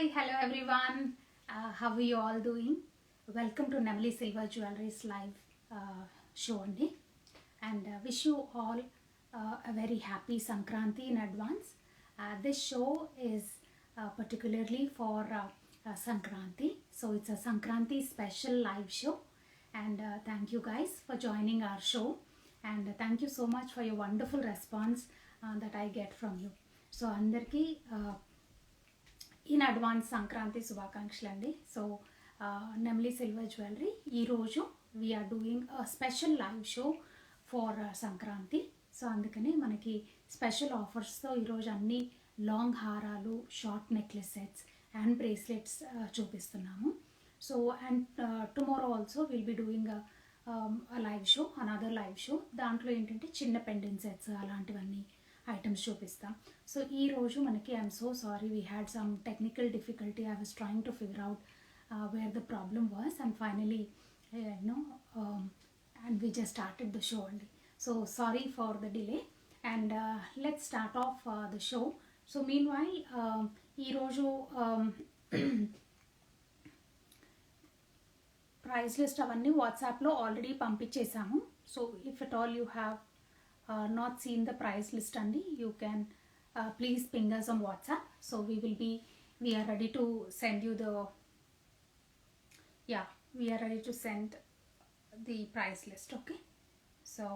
Hi, hello everyone. How are you all doing? Welcome to Namli Silver Jewelry's live show Andi. And wish you all a very happy Sankranti in advance. This show is particularly for Sankranti. So it's a Sankranti special live show. And thank you guys for joining our show. And thank you so much for your wonderful response that I get from you. So andarki in advance Sankranti శుభాకాంక్షలు అండి. So Nemli silver jewellery ఈరోజు we're doing special live show for Sankranti. So అందుకనే మనకి special ఆఫర్స్తో ఈరోజు అన్ని long హారాలు, short necklace sets and bracelets చూపిస్తున్నాము. So and tomorrow also will be doing live show, another live show. దాంట్లో ఏంటంటే చిన్న పెండెంట్ సెట్స్ అలాంటివన్నీ ఐటమ్స్ చూపిస్తాం. సో ఈ రోజు మనకి I'm so sorry, we had some technical difficulty. I was trying to figure out where the problem was and finally and we just started the show అండి. So sorry for the delay and let's start off the show. So meanwhile ఈరోజు price list అవన్నీ వాట్సాప్లో already పంపించేసాము. So if at all you have not seen the price list andi, you can please ping us on WhatsApp. So we are ready to send you the we are ready to send the price list. Okay, so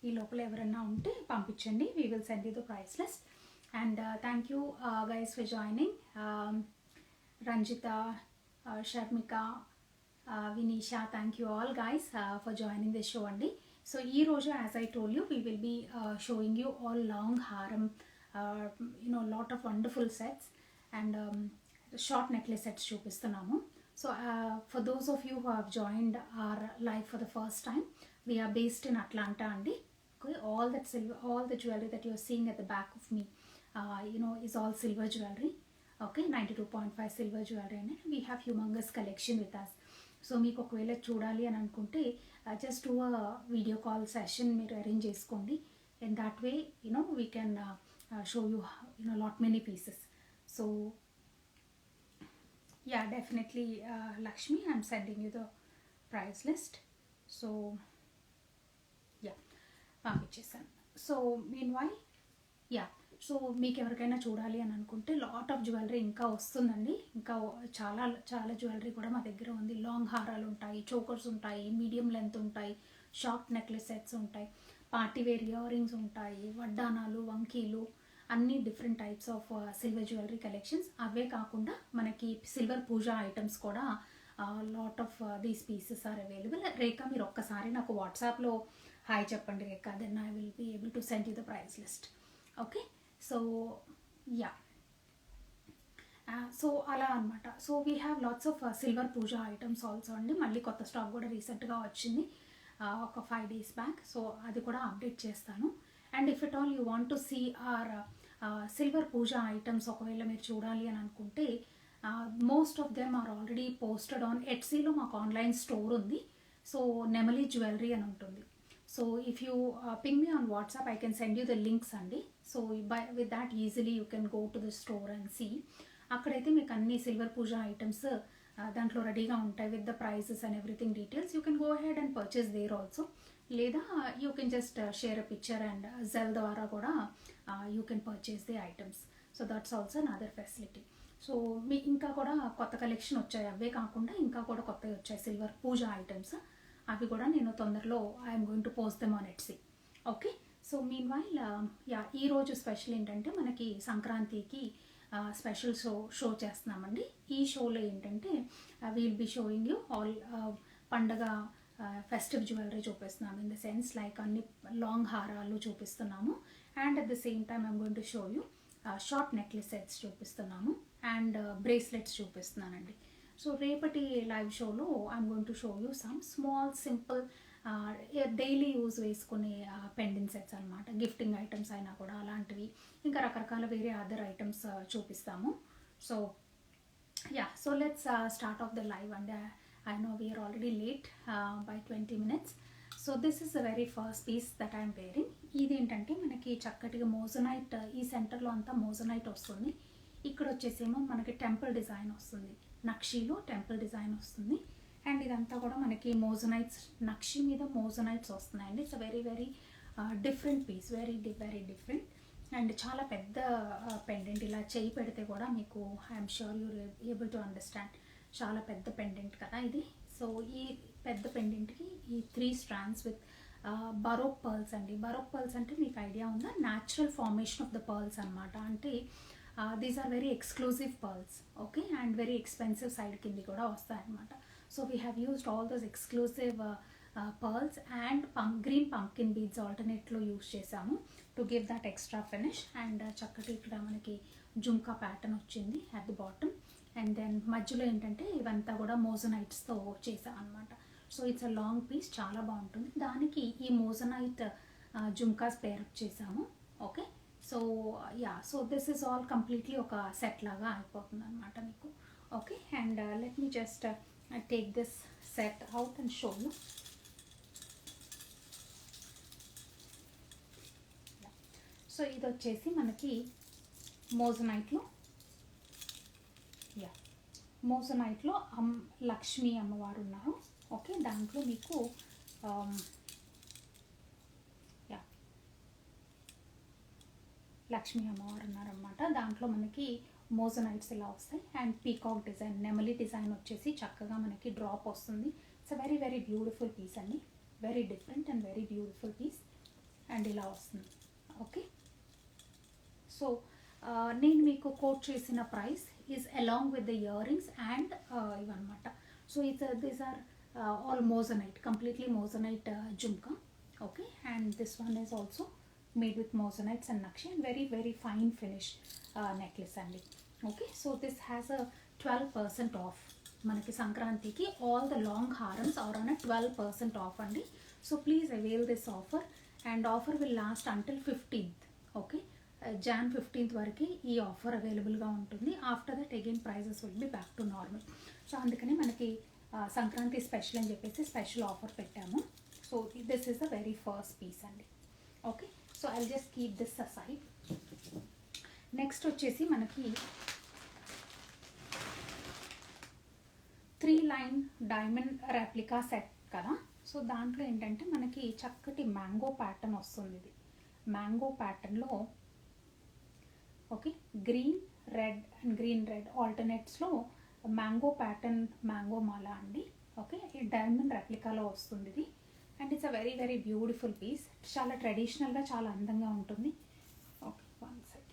ee lopala evarana unte pampichanడి, we will send you the price list. And thank you guys for joining. Ranjita, Sharmika, Vinisha, thank you all guys for joining this show andi. So ee roju, as I told you, we will be showing you all long haram, lot of wonderful sets and short necklace sets చూపిస్తున్నాము. So for those of you who have joined our live for the first time, we are based in Atlanta andi. Okay, all that silver, all the jewelry that you are seeing at the back of me is all silver jewelry. Okay, 92.5 silver jewelry and we have humongous collection with us. So మీకు ఒకవేళ చూడాలి అని అనుకుంటే just do a video call session మీరు arrange చేసుకోండి. In that way we can show you lot many pieces. So yeah, definitely Lakshmi, I'm sending you the price list. So yeah, పంపించేసాను. So meanwhile so మీకు ఎవరికైనా చూడాలి అని అనుకుంటే lot of jewellery ఇంకా వస్తుందండి. ఇంకా చాలా చాలా జ్యువెలరీ కూడా మా దగ్గర ఉంది. లాంగ్ హారాలు ఉంటాయి, చోకర్స్ ఉంటాయి, మీడియం లెంత్ ఉంటాయి, షార్ట్ నెక్లెస్ సెట్స్ ఉంటాయి, పార్టీవేర్ ఇయర్ రింగ్స్ ఉంటాయి, వడ్డానాలు, వంకీలు, అన్ని different types of silver jewellery collections. అవే కాకుండా మనకి సిల్వర్ పూజా ఐటమ్స్ కూడా lot of these pieces are available. Rekha, మీరు ఒక్కసారి నాకు వాట్సాప్లో హాయ్ చెప్పండి Rekha, then I will be able to send you the price list. Okay, so yeah, so అలా అనమాట. So we have lots of silver puja items also అండి. మళ్ళీ కొత్త స్టాక్ కూడా రీసెంట్గా వచ్చింది ఒక 5 days బ్యాక్. సో అది కూడా అప్డేట్ చేస్తాను. And if it all you want to see our silver puja items ఒకవేళ మీరు చూడాలి అని అనుకుంటే most of them are already posted on ఎట్సీలో. మాకు ఆన్లైన్ స్టోర్ ఉంది. సో నెమలి జ్యువెలరీ అని ఉంటుంది. So if you ping me on WhatsApp, I can send you the links andi. So with that easily you can go to the store and see. అక్కడైతే మీకు అన్ని silver puja items దాంట్లో రెడీగా ఉంటాయి with the prices and everything details. You can go ahead and purchase there also. లేదా you can just share a picture and జెల్ ద్వారా కూడా you can purchase the items. So that's also another facility. So మీ ఇంకా కూడా కొత్త collection వచ్చాయి. అవే కాకుండా ఇంకా కూడా కొత్తవి వచ్చాయి సిల్వర్ పూజా ఐటమ్స్. అవి కూడా నేను తొందరలో I'm going to post them on Etsy. Okay, so meanwhile ఈరోజు స్పెషల్ ఏంటంటే మనకి సంక్రాంతికి స్పెషల్ షో చేస్తున్నామండి. ఈ షోలో ఏంటంటే we'll be showing you all పండగ ఫెస్టివ్ జ్యువెలరీ చూపిస్తున్నాము. ఇన్ ద సెన్స్ లైక్ అన్ని లాంగ్ హారాలు చూపిస్తున్నాము. And at the same time I'm going to show you short necklace sets చూపిస్తున్నాము అండ్ బ్రేస్లెట్స్ చూపిస్తున్నానండి. సో రేపటి లైవ్ షోలో I'm going to show you some small simple daily use వేసుకునే pendant sets అనమాట. Gifting items అయినా కూడా అలాంటివి, ఇంకా రకరకాల వేరే అదర్ ఐటమ్స్ చూపిస్తాము. So yeah, so let's start off the live and I know we're already late by 20 minutes. So this is the very first piece that I'm wearing. ఇది ఏంటంటే మనకి చక్కటిగా మోజనైట్, ఈ సెంటర్లో అంతా మోజనైట్ వస్తుంది. ఇక్కడ వచ్చేసేమో మనకి టెంపుల్ డిజైన్ వస్తుంది, నక్షీలో టెంపుల్ డిజైన్ వస్తుంది. అండ్ ఇదంతా కూడా మనకి మోజనైట్స్, నక్షి మీద మోజనైట్స్ వస్తున్నాయండి. It's very very different piece, very different. And చాలా పెద్ద పెండెంట్, ఇలా చేయి పెడితే కూడా మీకు I'm sure you're able to understand, చాలా పెద్ద పెండెంట్ కదా ఇది. సో ఈ పెద్ద పెండెంట్కి ఈ 3 strands విత్ బరోక్ పర్ల్స్ అండి. బరోక్ పర్ల్స్ అంటే మీకు ఐడియా ఉందా, natural formation of the pearls అనమాట. అంటే these are very exclusive pearls, okay, and very expensive side కింది కూడా వస్తాయన్నమాట. So we have used all those exclusive pearls and green pumpkin beads ఆల్టర్నేట్లో యూస్ చేసాము to give that extra finish. And చక్కటి ఇక్కడ మనకి జుంకా ప్యాటర్న్ వచ్చింది at the bottom. And then మధ్యలో ఏంటంటే ఇవంతా కూడా మోజనైట్స్తో చేసాం అనమాట. So it's a long piece, చాలా బాగుంటుంది. దానికి ఈ మోజనైట్ జుంకాస్ పేరప్ చేసాము, okay. So so this is all completely ఒక సెట్ లాగా అయిపోతుంది అనమాట మీకు, okay. And let me just take this set out and show you. So ఇది వచ్చేసి మనకి మోజనైట్లో, మోజనైట్లో లక్ష్మీ అమ్మవారు ఉన్నారు, ఓకే. దాంట్లో మీకు లక్ష్మీ అమ్మవారు ఉన్నారనమాట. దాంట్లో మనకి మోజనైట్స్ ఇలా వస్తాయి. అండ్ పీకాక్ డిజైన్, నెమలి డిజైన్ వచ్చేసి చక్కగా మనకి డ్రాప్ వస్తుంది. It's a very very beautiful piece అండి, very different and very beautiful piece. And ఇలా వస్తుంది, ఓకే. సో నేను మీకు కోట్ చేసిన price is along with the earrings and ఇవన్నమాట. So these are all moissanite, completely moissanite jhumka, okay. And this one is also made with moissanites and nakshi and very very fine finish necklace అండి, okay. So this has a 12% off మనకి సంక్రాంతికి. All the long harams are on a 12% off అండి. So please avail this offer. And offer will last until 15th, okay. Jan 15th వరకు ఈ offer అవైలబుల్గా ఉంటుంది. After that again prices will be back to normal. So అందుకని మనకి Sankranti special అని చెప్పేసి special offer పెట్టాము. So this is the very first piece అండి, okay. So I'll just keep this aside. Next వచ్చేసి మనకి 3 లైన్ డైమండ్ రెప్లికా సెట్ కదా. So దాంట్లో ఏంటంటే మనకి చక్కటి మ్యాంగో ప్యాటర్న్ వస్తుంది. ఇది మ్యాంగో ప్యాటర్న్లో, okay, green red and green red ఆల్టర్నేట్స్లో మ్యాంగో ప్యాటర్న్, మ్యాంగో మాల అండి, ఓకే. ఈ డైమండ్ రెప్లికాలో వస్తుంది ఇది. And it's a very very beautiful piece, చాలా ట్రెడిషనల్గా చాలా అందంగా ఉంటుంది, ఓకే. 1 సెకండ్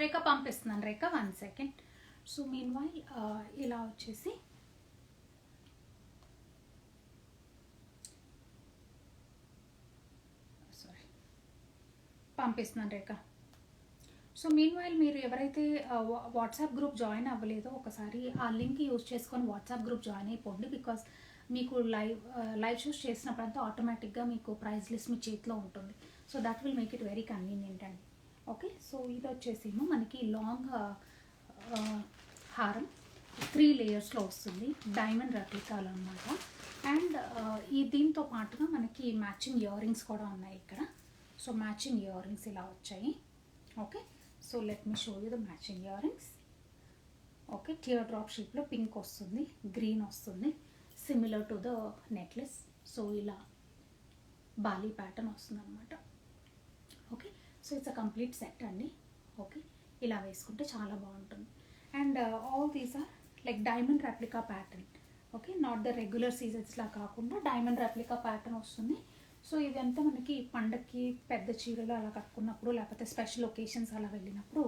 రేఖ పంపిస్తున్నాను, రేఖ 1 సెకండ్. సో మీన్ వైల్ ఇలా వచ్చేసి పంపిస్తున్నాను రేఖ. సో మీన్ వైల్ మీరు ఎవరైతే వాట్సాప్ గ్రూప్ జాయిన్ అవ్వలేదో ఒకసారి ఆ లింక్ యూజ్ చేసుకొని వాట్సాప్ గ్రూప్ జాయిన్ అయిపోండి. బికాస్ మీకు లైవ్ షూస్ చేసినప్పుడంతా ఆటోమేటిక్గా మీకు ప్రైస్ లిస్ట్ మీ చేతిలో ఉంటుంది. So that will make it very convenient అండి, ఓకే. సో ఇది వచ్చేసేమో మనకి లాంగ్ హారం 3 లేయర్స్లో వస్తుంది, డైమండ్ రెప్లికాలు అనమాట. అండ్ ఈ దీంతో పాటుగా మనకి మ్యాచింగ్ ఇయర్ రింగ్స్ కూడా ఉన్నాయి ఇక్కడ. సో మ్యాచింగ్ ఇయర్ రింగ్స్ ఇలా వచ్చాయి, okay. So let me show you the matching earrings, okay. Tear drop షేప్లో పింక్ వస్తుంది, గ్రీన్ వస్తుంది, similar to the necklace. So ఇలా బాలీ ప్యాటర్న్ వస్తుంది అనమాట, okay. So it's a complete set అండి, ఓకే. ఇలా వేసుకుంటే చాలా బాగుంటుంది. And all these are like diamond replica pattern, okay. Not the regular సీజన్స్లా కాకుండా డైమండ్ రెప్లికా ప్యాటర్న్ వస్తుంది. సో ఇదంతా మనకి పండగకి పెద్ద చీరలు అలా కట్టుకున్నప్పుడు, లేకపోతే స్పెషల్ ఒకేషన్స్ అలా వెళ్ళినప్పుడు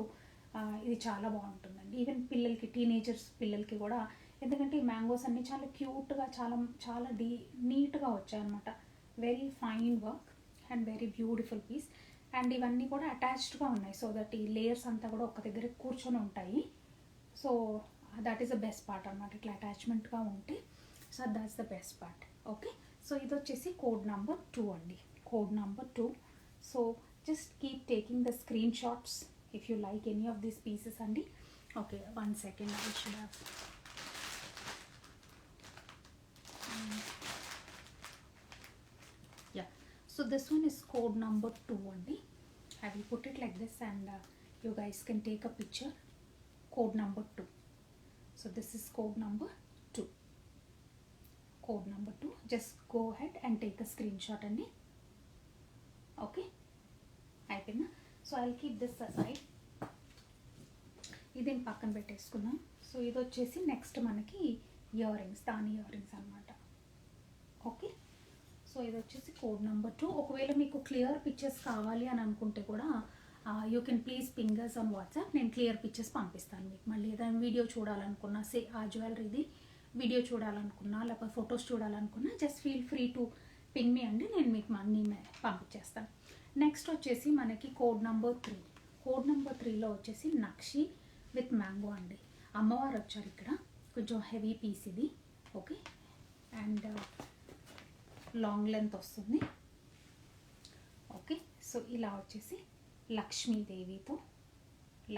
ఇది చాలా బాగుంటుందండి. ఈవెన్ పిల్లలకి, టీనేజర్స్ పిల్లలకి కూడా, ఎందుకంటే ఈ మ్యాంగోస్ అన్నీ చాలా క్యూట్గా, చాలా చాలా నీట్గా వచ్చాయన్నమాట. Very fine work and very beautiful piece. And ఇవన్నీ కూడా అటాచ్డ్గా ఉన్నాయి, సో దట్ ఈ లేయర్స్ అంతా కూడా ఒక దగ్గర కూర్చొని ఉంటాయి. So that is the best part అనమాట, ఇట్లా అటాచ్మెంట్గా ఉంటే. So that's the best part, okay. So ఇది వచ్చేసి కోడ్ నెంబర్ 2 అండి, code number 2. So just keep taking the screenshots if you like any of these pieces అండి, okay. 1 second, I should have so this one is code number 2 అండి, I will put it like this, and you guys can take a picture. Code number 2. So this is code number 2. Code number 2. Just go ahead and take a screenshot and okay. అయిపోయిందా? So I will keep this aside. ఇది పక్కన పెట్టేసుకుందాం. So ఇది వచ్చేసి next మనకి ear rings, దాని ear rings అనమాట. Okay, so ఇది వచ్చేసి కోడ్ నెంబర్ 2. ఒకవేళ మీకు క్లియర్ పిక్చర్స్ కావాలి అని అనుకుంటే కూడా you can please ping us on WhatsApp. నేను క్లియర్ పిక్చర్స్ పంపిస్తాను మీకు. మళ్ళీ ఏదైనా వీడియో చూడాలనుకున్నా, ఆ జ్యువెలరీది వీడియో చూడాలనుకున్నా, లేకపోతే ఫొటోస్ చూడాలనుకున్నా, just feel free to ping me అండి, నేను మీకు అన్నీ పంపించేస్తాను. నెక్స్ట్ వచ్చేసి మనకి కోడ్ నెంబర్ 3. కోడ్ నెంబర్ 3లో వచ్చేసి నక్షి విత్ మ్యాంగో అండి. అమ్మవారు వచ్చారు ఇక్కడ, కొంచెం హెవీ పీస్ ఇది. ఓకే, అండ్ లాంగ్ లెంత్ వస్తుంది. ఓకే, సో ఇలా వచ్చేసి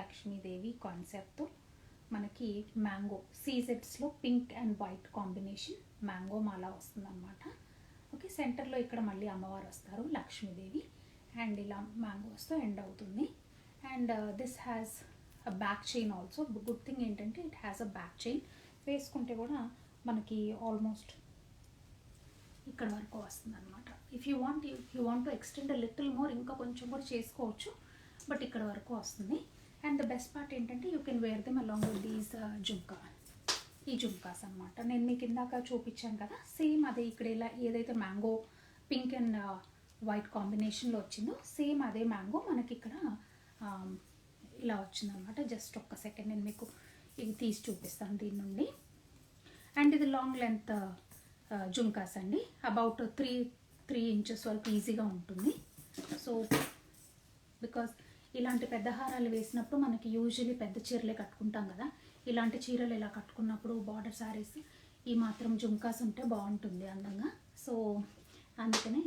లక్ష్మీదేవి కాన్సెప్ట్తో మనకి మ్యాంగో సీజెడ్స్లో pink and white combination mango మాల వస్తుందన్నమాట. ఓకే, సెంటర్లో ఇక్కడ మళ్ళీ అమ్మవారు వస్తారు, లక్ష్మీదేవి, అండ్ ఇలా మ్యాంగోస్తో ఎండ్ అవుతుంది. And this has a back chain also. Good thing ఏంటంటే it has a back chain. వేసుకుంటే కూడా మనకి ఆల్మోస్ట్ ఇక్కడ వరకు వస్తుంది అనమాట. If you want to extend a little more, ఇంకా కొంచెం కూడా చేసుకోవచ్చు, బట్ ఇక్కడ వరకు వస్తుంది. అండ్ ద బెస్ట్ పార్ట్ ఏంటంటే you can wear them along with these ఈ జుమ్కాస్ అనమాట. నేను మీకు ఇందాక చూపించాను కదా, సేమ్ అదే ఇక్కడ ఇలా ఏదైతే మ్యాంగో పింక్ అండ్ వైట్ కాంబినేషన్లో వచ్చిందో సేమ్ అదే మ్యాంగో మనకి ఇక్కడ ఇలా వచ్చిందనమాట. జస్ట్ ఒక్క సెకండ్ నేను మీకు ఇది తీసి చూపిస్తాను దీని నుండి. అండ్ ఇది లాంగ్ లెంత్ జుమ్కాస్ అండి, అబౌట్ 3 ఇంచెస్ వరకు ఈజీగా ఉంటుంది. సో బికాజ్ ఇలాంటి పెద్ద హారాలు వేసినప్పుడు మనకి యూజువలీ పెద్ద చీరలే కట్టుకుంటాం కదా, ఇలాంటి చీరలు ఇలా కట్టుకున్నప్పుడు బార్డర్ శారీస్ ఈ మాత్రం జుమ్కాస్ ఉంటే బాగుంటుంది అందంగా. సో అందుకనే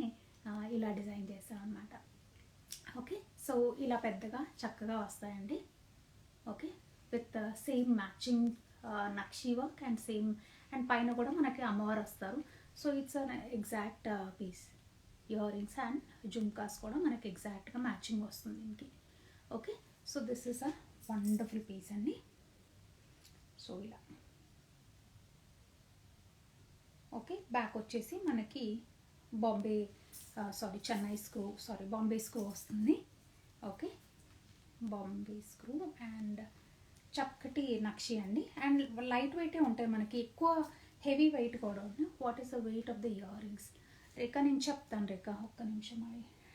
ఇలా డిజైన్ చేస్తాను అనమాట. ఓకే, సో ఇలా పెద్దగా చక్కగా వస్తాయండి. Okay, with same matching nakshi work and same, and పైన కూడా మనకి అమ్మవారు వస్తారు. So it's an exact piece. Earrings and jhumkas కూడా మనకి ఎగ్జాక్ట్గా మ్యాచింగ్ వస్తుంది దీనికి. Okay, so this is a wonderful piece అండి. సో ఇలా ఓకే, బ్యాక్ వచ్చేసి మనకి బాంబే స్క్రూ వస్తుంది. ఓకే, బాంబే స్క్రూ అండ్ చక్కటి నక్షి అండి. అండ్ లైట్ వెయిటే ఉంటాయి మనకి, ఎక్కువ హెవీ వెయిట్ కూడా ఉంది. What is the weight of the earrings? Rekha నేను చెప్తాను. రేఖ ఒక్క నిమిషం,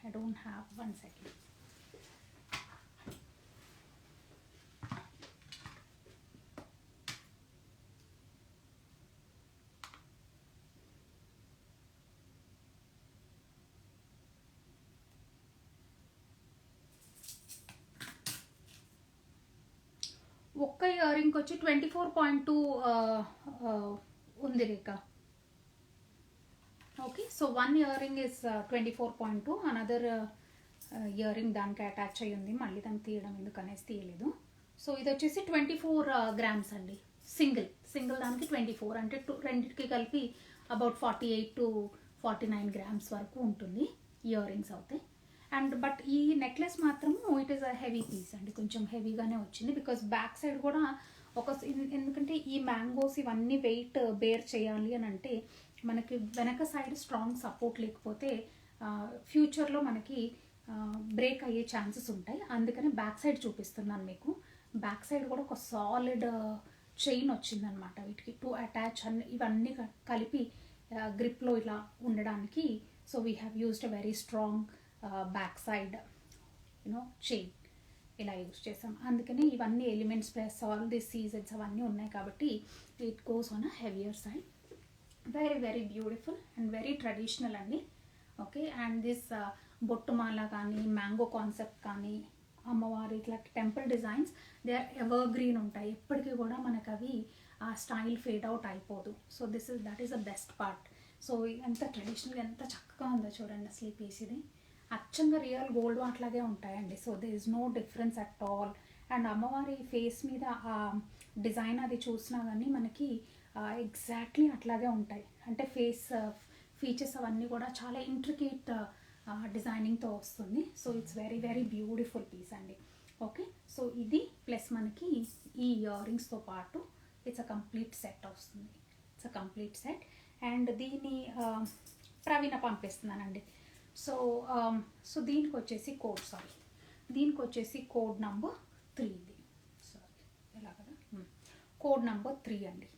ఐ డోంట్ హ్యావ్ 1 సెకండ్. ఒక్క ఇయర్ రింగ్ వచ్చి 24.2 ఉంది Rekha. Okay, so 1 earring is 24.2, another earring దానికి అటాచ్ అయ్యి ఉంది, మళ్ళీ దాన్ని తీయడం ఎందుకు అనేసి తీయలేదు. సో ఇది వచ్చేసి 24 గ్రామ్స్ అండి. సింగిల్ దానికి 24 అంటే రెండింటికి కలిపి అబౌట్ 48 to 49 గ్రామ్స్ వరకు ఉంటుంది ఇయర్ రింగ్స్ అవుతాయి. అండ్ బట్ ఈ నెక్లెస్ మాత్రము it is a heavy piece అండి, కొంచెం హెవీగానే వచ్చింది. బికాస్ బ్యాక్ సైడ్ కూడా ఎందుకంటే ఈ మ్యాంగోస్ ఇవన్నీ వెయిట్ బేర్ చేయాలి అని అంటే మనకి వెనక సైడ్ స్ట్రాంగ్ సపోర్ట్ లేకపోతే ఫ్యూచర్లో మనకి బ్రేక్ అయ్యే ఛాన్సెస్ ఉంటాయి. అందుకని బ్యాక్ సైడ్ చూపిస్తున్నాను మీకు. బ్యాక్ సైడ్ కూడా ఒక సాలిడ్ చైన్ వచ్చిందనమాట వీటికి టు అటాచ్ ఇవన్నీ కలిపి గ్రిప్లో ఇలా ఉండడానికి. So we have used a very strong back side chain ఇలా యూజ్ చేసాం. అందుకని ఇవన్నీ ఎలిమెంట్స్ ప్లస్ ఆల్ ది సీజెడ్స్ అవన్నీ ఉన్నాయి కాబట్టి it goes on a heavier side. Very very beautiful and very traditional అండి. ఓకే, అండ్ దిస్ బొట్టుమాల కానీ మ్యాంగో కాన్సెప్ట్ కానీ అమ్మవారి ఇట్లా temple designs they are evergreen ఉంటాయి, ఎప్పటికీ కూడా మనకు అవి ఆ స్టైల్ ఫేడ్ అవుట్ అయిపోదు. So that is the best part. So ఎంత ట్రెడిషనల్గా ఎంత చక్కగా ఉందో చూడండి అసలు ఈ పీస్. ఇది అచ్చంగా రియల్ గోల్డ్ అట్లాగే ఉంటాయండి. So there is no difference at all. And అమ్మవారి ఫేస్ మీద ఆ డిజైన్ అది చూసినా కానీ మనకి ఎగ్జాక్ట్లీ అట్లాగే ఉంటాయి. అంటే ఫేస్ ఫీచర్స్ అవన్నీ కూడా చాలా ఇంట్రికేట్ డిజైనింగ్తో వస్తుంది. So it's very very beautiful piece అండి. ఓకే, సో ఇది ప్లస్ మనకి ఈ ఇయర్ రింగ్స్తో పాటు ఇట్స్ అ కంప్లీట్ సెట్ వస్తుంది. It's a complete set. And దీన్ని ప్రవీణ పంపిస్తున్నానండి. సో సో దీనికి వచ్చేసి కోడ్ నంబర్ 3 ఇది. సారీ, ఎలా కదా, కోడ్ నంబర్ 3 అండి.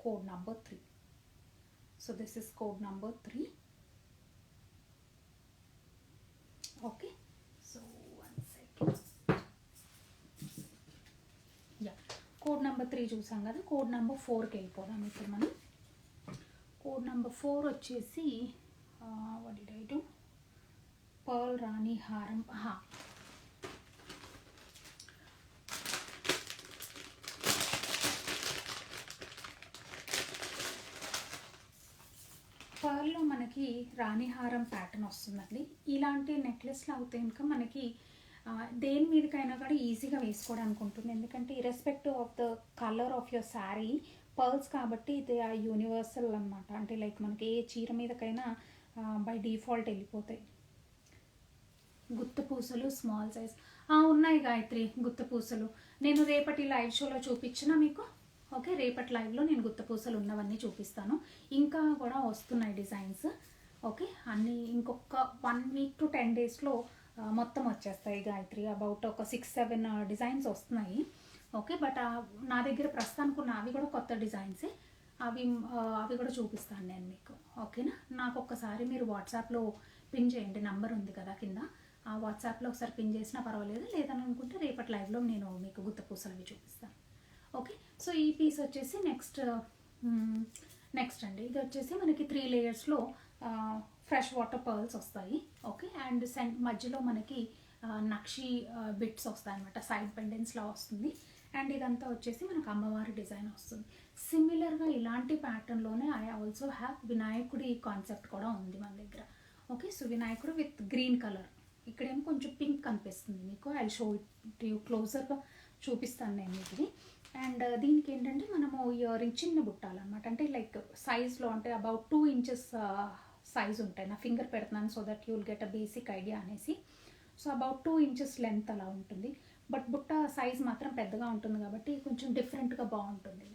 Code number 3. So this is code number 3. Okay, so 1 second. Code number 3 చూసాం కదా. కోడ్ నెంబర్ 4కి వెళ్ళిపోదాం ఇప్పుడు మనం. కోడ్ నెంబర్ 4 వచ్చేసి what did I do, pearl రాణి హారం. పర్ల్లో మనకి రాణి హారం ప్యాటర్న్ వస్తుందండి. ఇలాంటి నెక్లెస్లు అవుతే కనుక మనకి దేని మీదకైనా కూడా ఈజీగా వేసుకోవడానికి ఉంటుంది. ఎందుకంటే irrespective of the colour of your sari, pearls కాబట్టి ఇది ఆ యూనివర్సల్ అనమాట. అంటే లైక్ మనకి ఏ చీర మీదకైనా బై డిఫాల్ట్ వెళ్ళిపోతాయి. గుత్త పూసలు స్మాల్ సైజ్ ఉన్నాయి గాయత్రి. గుత్త పూసలు నేను రేపటి లైవ్ షోలో చూపించిన మీకు. ఓకే, రేపటి లైవ్లో నేను గుత్త పూసలు ఉన్నవన్నీ చూపిస్తాను. ఇంకా కూడా వస్తున్నాయి డిజైన్స్. ఓకే, అన్నీ ఇంకొక 1 వీక్ to 10 డేస్లో మొత్తం వచ్చేస్తాయి గాయత్రి. అబౌట్ ఒక 6-7 డిజైన్స్ వస్తున్నాయి. ఓకే, బట్ నా దగ్గర ప్రస్తుతానికి ఉన్న అవి కూడా కొత్త డిజైన్సే. అవి కూడా చూపిస్తాను నేను మీకు. ఓకేనా, నాకు ఒక్కసారి మీరు వాట్సాప్లో పిన్ చేయండి, నంబర్ ఉంది కదా కింద. ఆ వాట్సాప్లో ఒకసారి పిన్ చేసినా పర్వాలేదు. లేదని అనుకుంటే రేపటి లైవ్లో నేను మీకు గుత్త పూసలు అవి చూపిస్తాను. ఓకే, సో ఈ పీస్ వచ్చేసి నెక్స్ట్ అండి. ఇది వచ్చేసి మనకి 3 లేయర్స్లో ఫ్రెష్ వాటర్ పర్ల్స్ వస్తాయి. ఓకే, అండ్ మధ్యలో మనకి నక్షి బిట్స్ వస్తాయి అనమాట. సైడ్ పెండెంట్స్లా వస్తుంది. అండ్ ఇదంతా వచ్చేసి మనకు అమ్మవారి డిజైన్ వస్తుంది. సిమిలర్గా ఇలాంటి ప్యాటర్న్లోనే ఐ ఆల్సో హ్యావ్ వినాయకుడి కాన్సెప్ట్ కూడా ఉంది మన దగ్గర. ఓకే, సో వినాయకుడు విత్ గ్రీన్ కలర్. ఇక్కడేమో కొంచెం పింక్ కనిపిస్తుంది మీకు. ఐ షో ఇట్ యూ క్లోజర్గా చూపిస్తాను నేను ఇది. అండ్ దీనికి ఏంటంటే మనము ఇయర్ రింగ్ చిన్న బుట్టాలన్నమాట. అంటే లైక్ సైజ్లో అంటే అబౌట్ 2 inches సైజ్ ఉంటాయి. నా ఫింగర్ పెడుతున్నాను so that you will get a basic idea అనేసి. సో అబౌట్ 2 inches లెంత్ అలా ఉంటుంది. బట్ బుట్ట సైజ్ మాత్రం పెద్దగా ఉంటుంది కాబట్టి కొంచెం డిఫరెంట్గా బాగుంటుంది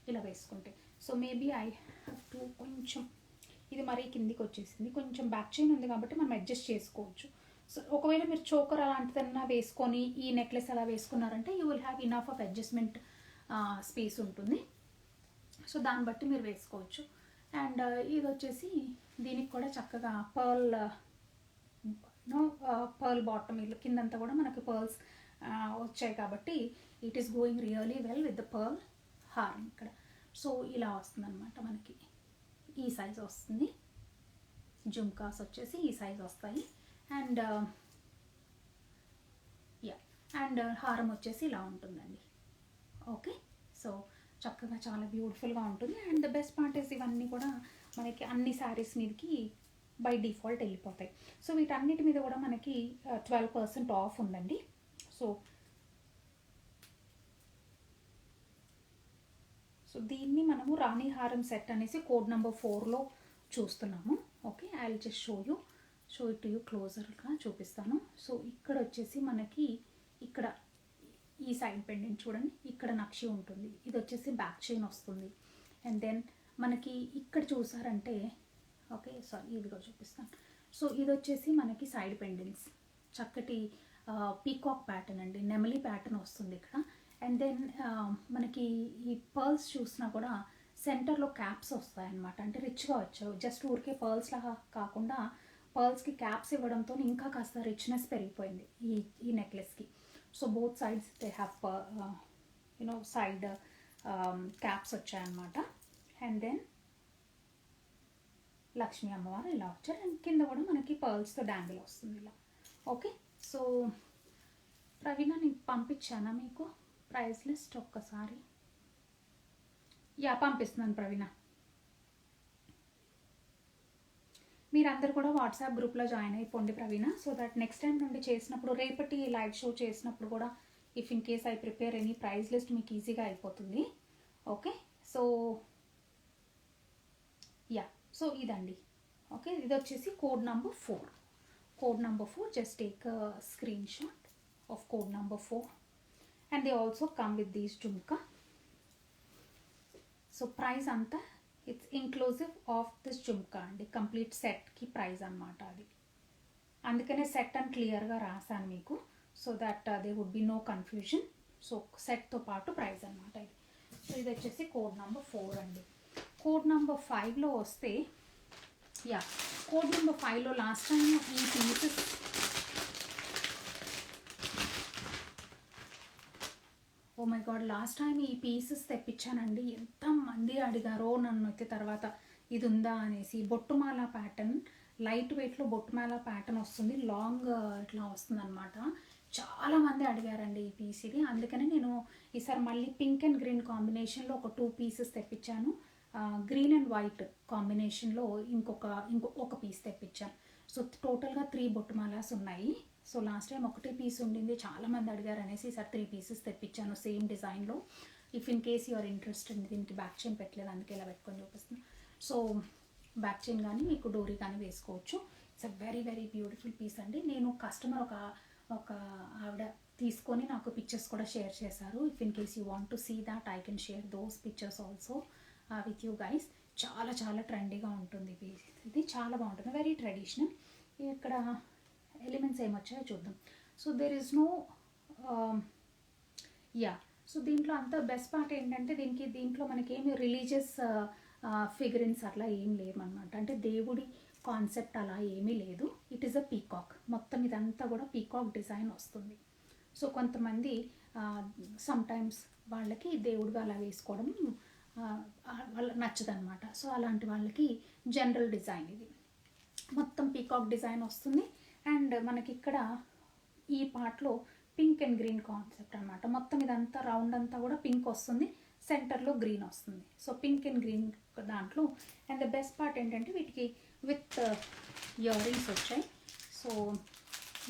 ఇలా వేసుకుంటే. So maybe I have to కొంచెం, ఇది మరీ కిందికి వచ్చేసింది. కొంచెం బ్యాక్ చైన్ ఉంది కాబట్టి మనం అడ్జస్ట్ చేసుకోవచ్చు. సో ఒకవేళ మీరు చోకర్ అలాంటిదన్నా వేసుకొని ఈ నెక్లెస్ అలా వేసుకున్నారంటే you will have enough of adjustment space ఉంటుంది. సో దాన్ని బట్టి మీరు వేసుకోవచ్చు. అండ్ ఇది వచ్చేసి దీనికి కూడా చక్కగా పర్ల్ బాటమ్ ఇల్లు కిందంతా కూడా మనకి పర్ల్స్ వచ్చాయి కాబట్టి it is going really well with the pearl హారం ఇక్కడ. సో ఇలా వస్తుంది అనమాట. మనకి ఈ సైజ్ వస్తుంది. జుమ్కాస్ వచ్చేసి ఈ సైజ్ వస్తాయి. అండ్ అండ్ హారం వచ్చేసి ఇలా ఉంటుందండి. ఓకే, సో చక్కగా చాలా బ్యూటిఫుల్గా ఉంటుంది. And the best part is ఇవన్నీ కూడా మనకి అన్ని శారీస్ మీదకి బై డిఫాల్ట్ వెళ్ళిపోతాయి. సో వీటన్నిటి మీద కూడా మనకి 12% ఆఫ్ ఉందండి. సో దీన్ని మనము రాణి హారం సెట్ అనేసి కోడ్ నెంబర్ 4లో చూస్తున్నాము. Okay, I will just show it to you క్లోజర్గా చూపిస్తాను. సో ఇక్కడ వచ్చేసి మనకి ఇక్కడ ఈ సైడ్ పెండెంట్ చూడండి, ఇక్కడ నక్షి ఉంటుంది. ఇది వచ్చేసి బ్యాక్ చైన్ వస్తుంది. అండ్ దెన్ మనకి ఇక్కడ చూసారంటే ఓకే సారీ ఇది కూడా చూపిస్తాను. సో ఇది వచ్చేసి మనకి సైడ్ పెండెంట్స్ చక్కటి పీకాక్ ప్యాటర్న్ అండి, నెమలి ప్యాటర్న్ వస్తుంది ఇక్కడ. అండ్ దెన్ మనకి ఈ పర్ల్స్ చూసినా కూడా సెంటర్లో క్యాప్స్ వస్తాయన్నమాట. అంటే రిచ్గా వచ్చావు. జస్ట్ ఊరికే పర్ల్స్ లాగా కాకుండా పర్ల్స్కి క్యాప్స్ ఇవ్వడంతో ఇంకా కాస్త రిచ్నెస్ పెరిగిపోయింది ఈ నెక్లెస్కి. So both sides they have side caps వచ్చాయన్నమాట. అండ్ దెన్ లక్ష్మీ అమ్మవారు ఇలా వచ్చారు. అండ్ కింద కూడా మనకి పర్ల్స్తో డాంగిల్ వస్తుంది ఇలా. ఓకే, సో ప్రవీణ నేను పంపించానా మీకు ప్రైస్ లిస్ట్? ఒక్కసారి పంపిస్తున్నాను ప్రవీణ. మీరందరూ కూడా వాట్సాప్ గ్రూప్లో జాయిన్ అయిపోండి ప్రవీణ. సో దట్ నెక్స్ట్ టైం నుండి చేసినప్పుడు, రేపటి లైవ్ షో చేసినప్పుడు కూడా if in case I prepare any price list మీకు ఈజీగా అయిపోతుంది. ఓకే, సో సో ఇదండి. ఓకే, ఇది వచ్చేసి code number 4. code number 4, just take a screenshot of code number 4. And they also come with these jhumka. So price anta it's inclusive of this jhumka and the complete set ki price anamata adi. అందుకనే set అని క్లియర్గా రాసాను మీకు, so that they would be no confusion. So సెట్తో పాటు price అనమాట ఇది. So ఇది వచ్చేసి కోడ్ నెంబర్ 4 అండి. కోడ్ నెంబర్ 5లో వస్తే, యా కోడ్ నెంబర్ 5లో లాస్ట్ టైం ఈ pieces oh my God last time ఈ పీసెస్ తెప్పించానండి. ఎంతమంది అడిగారో నన్ను అయితే తర్వాత ఇది ఉందా అనేసి. బొట్టుమాల ప్యాటర్న్, లైట్ వెయిట్లో బొట్టుమాల ప్యాటర్న్ వస్తుంది, లాంగ్ ఇట్లా వస్తుంది అనమాట. చాలామంది అడిగారండి ఈ పీస్ ఇది. అందుకని నేను ఈసారి మళ్ళీ పింక్ అండ్ గ్రీన్ కాంబినేషన్లో ఒక 2 పీసెస్ తెప్పించాను. గ్రీన్ అండ్ వైట్ కాంబినేషన్లో ఇంకొక పీస్ తెప్పించాను. సో టోటల్గా 3 బొట్టుమాలాస్ ఉన్నాయి. సో లాస్ట్ టైం ఒకటే పీస్ ఉండింది, చాలామంది అడిగారు అనేసి ఈసారి 3 పీసెస్ తెప్పించాను సేమ్ డిజైన్లో. If in case your interested, దీనికి బ్యాక్ చైన్ పెట్టలేదు అందుకే ఇలా పెట్టుకొని చూపిస్తున్నాను. సో బ్యాక్ చైన్ కానీ మీకు డోరీ కానీ వేసుకోవచ్చు. It's a very very beautiful piece అండి. నేను కస్టమర్ ఒక ఆవిడ తీసుకొని నాకు పిక్చర్స్ కూడా షేర్ చేశారు. If in case you want to see that I can share those pictures also with you guys. చాలా చాలా ట్రెండీగా ఉంటుంది ఇది, చాలా బాగుంటుంది, వెరీ ట్రెడిషనల్. ఇక్కడ ఎలిమెంట్స్ ఏమొచ్చాయో చూద్దాం. So there is no so దీంట్లో అంత బెస్ట్ పార్ట్ ఏంటంటే దీంట్లో మనకేమి రిలీజియస్ ఫిగరిన్స్ అట్లా ఏం లేవన్నమాట. అంటే దేవుడి కాన్సెప్ట్ అలా ఏమీ లేదు. ఇట్ ఈస్ అ పీకాక్, మొత్తం ఇదంతా కూడా పీకాక్ డిజైన్ వస్తుంది. సో కొంతమంది సమ్టైమ్స్ వాళ్ళకి దేవుడిగా అలా వేసుకోవడం వాళ్ళ నచ్చదనమాట. సో అలాంటి వాళ్ళకి జనరల్ డిజైన్ ఇది, మొత్తం పీకాక్ డిజైన్ వస్తుంది. అండ్ మనకి ఇక్కడ ఈ పార్ట్లో పింక్ అండ్ గ్రీన్ కాన్సెప్ట్ అనమాట. మొత్తం ఇదంతా రౌండ్ అంతా కూడా పింక్ వస్తుంది, సెంటర్లో గ్రీన్ వస్తుంది. సో పింక్ అండ్ గ్రీన్ దాంట్లో. అండ్ ద బెస్ట్ పార్ట్ ఏంటంటే వీటికి విత్ ఇయర్ రింగ్స్ వచ్చాయి. సో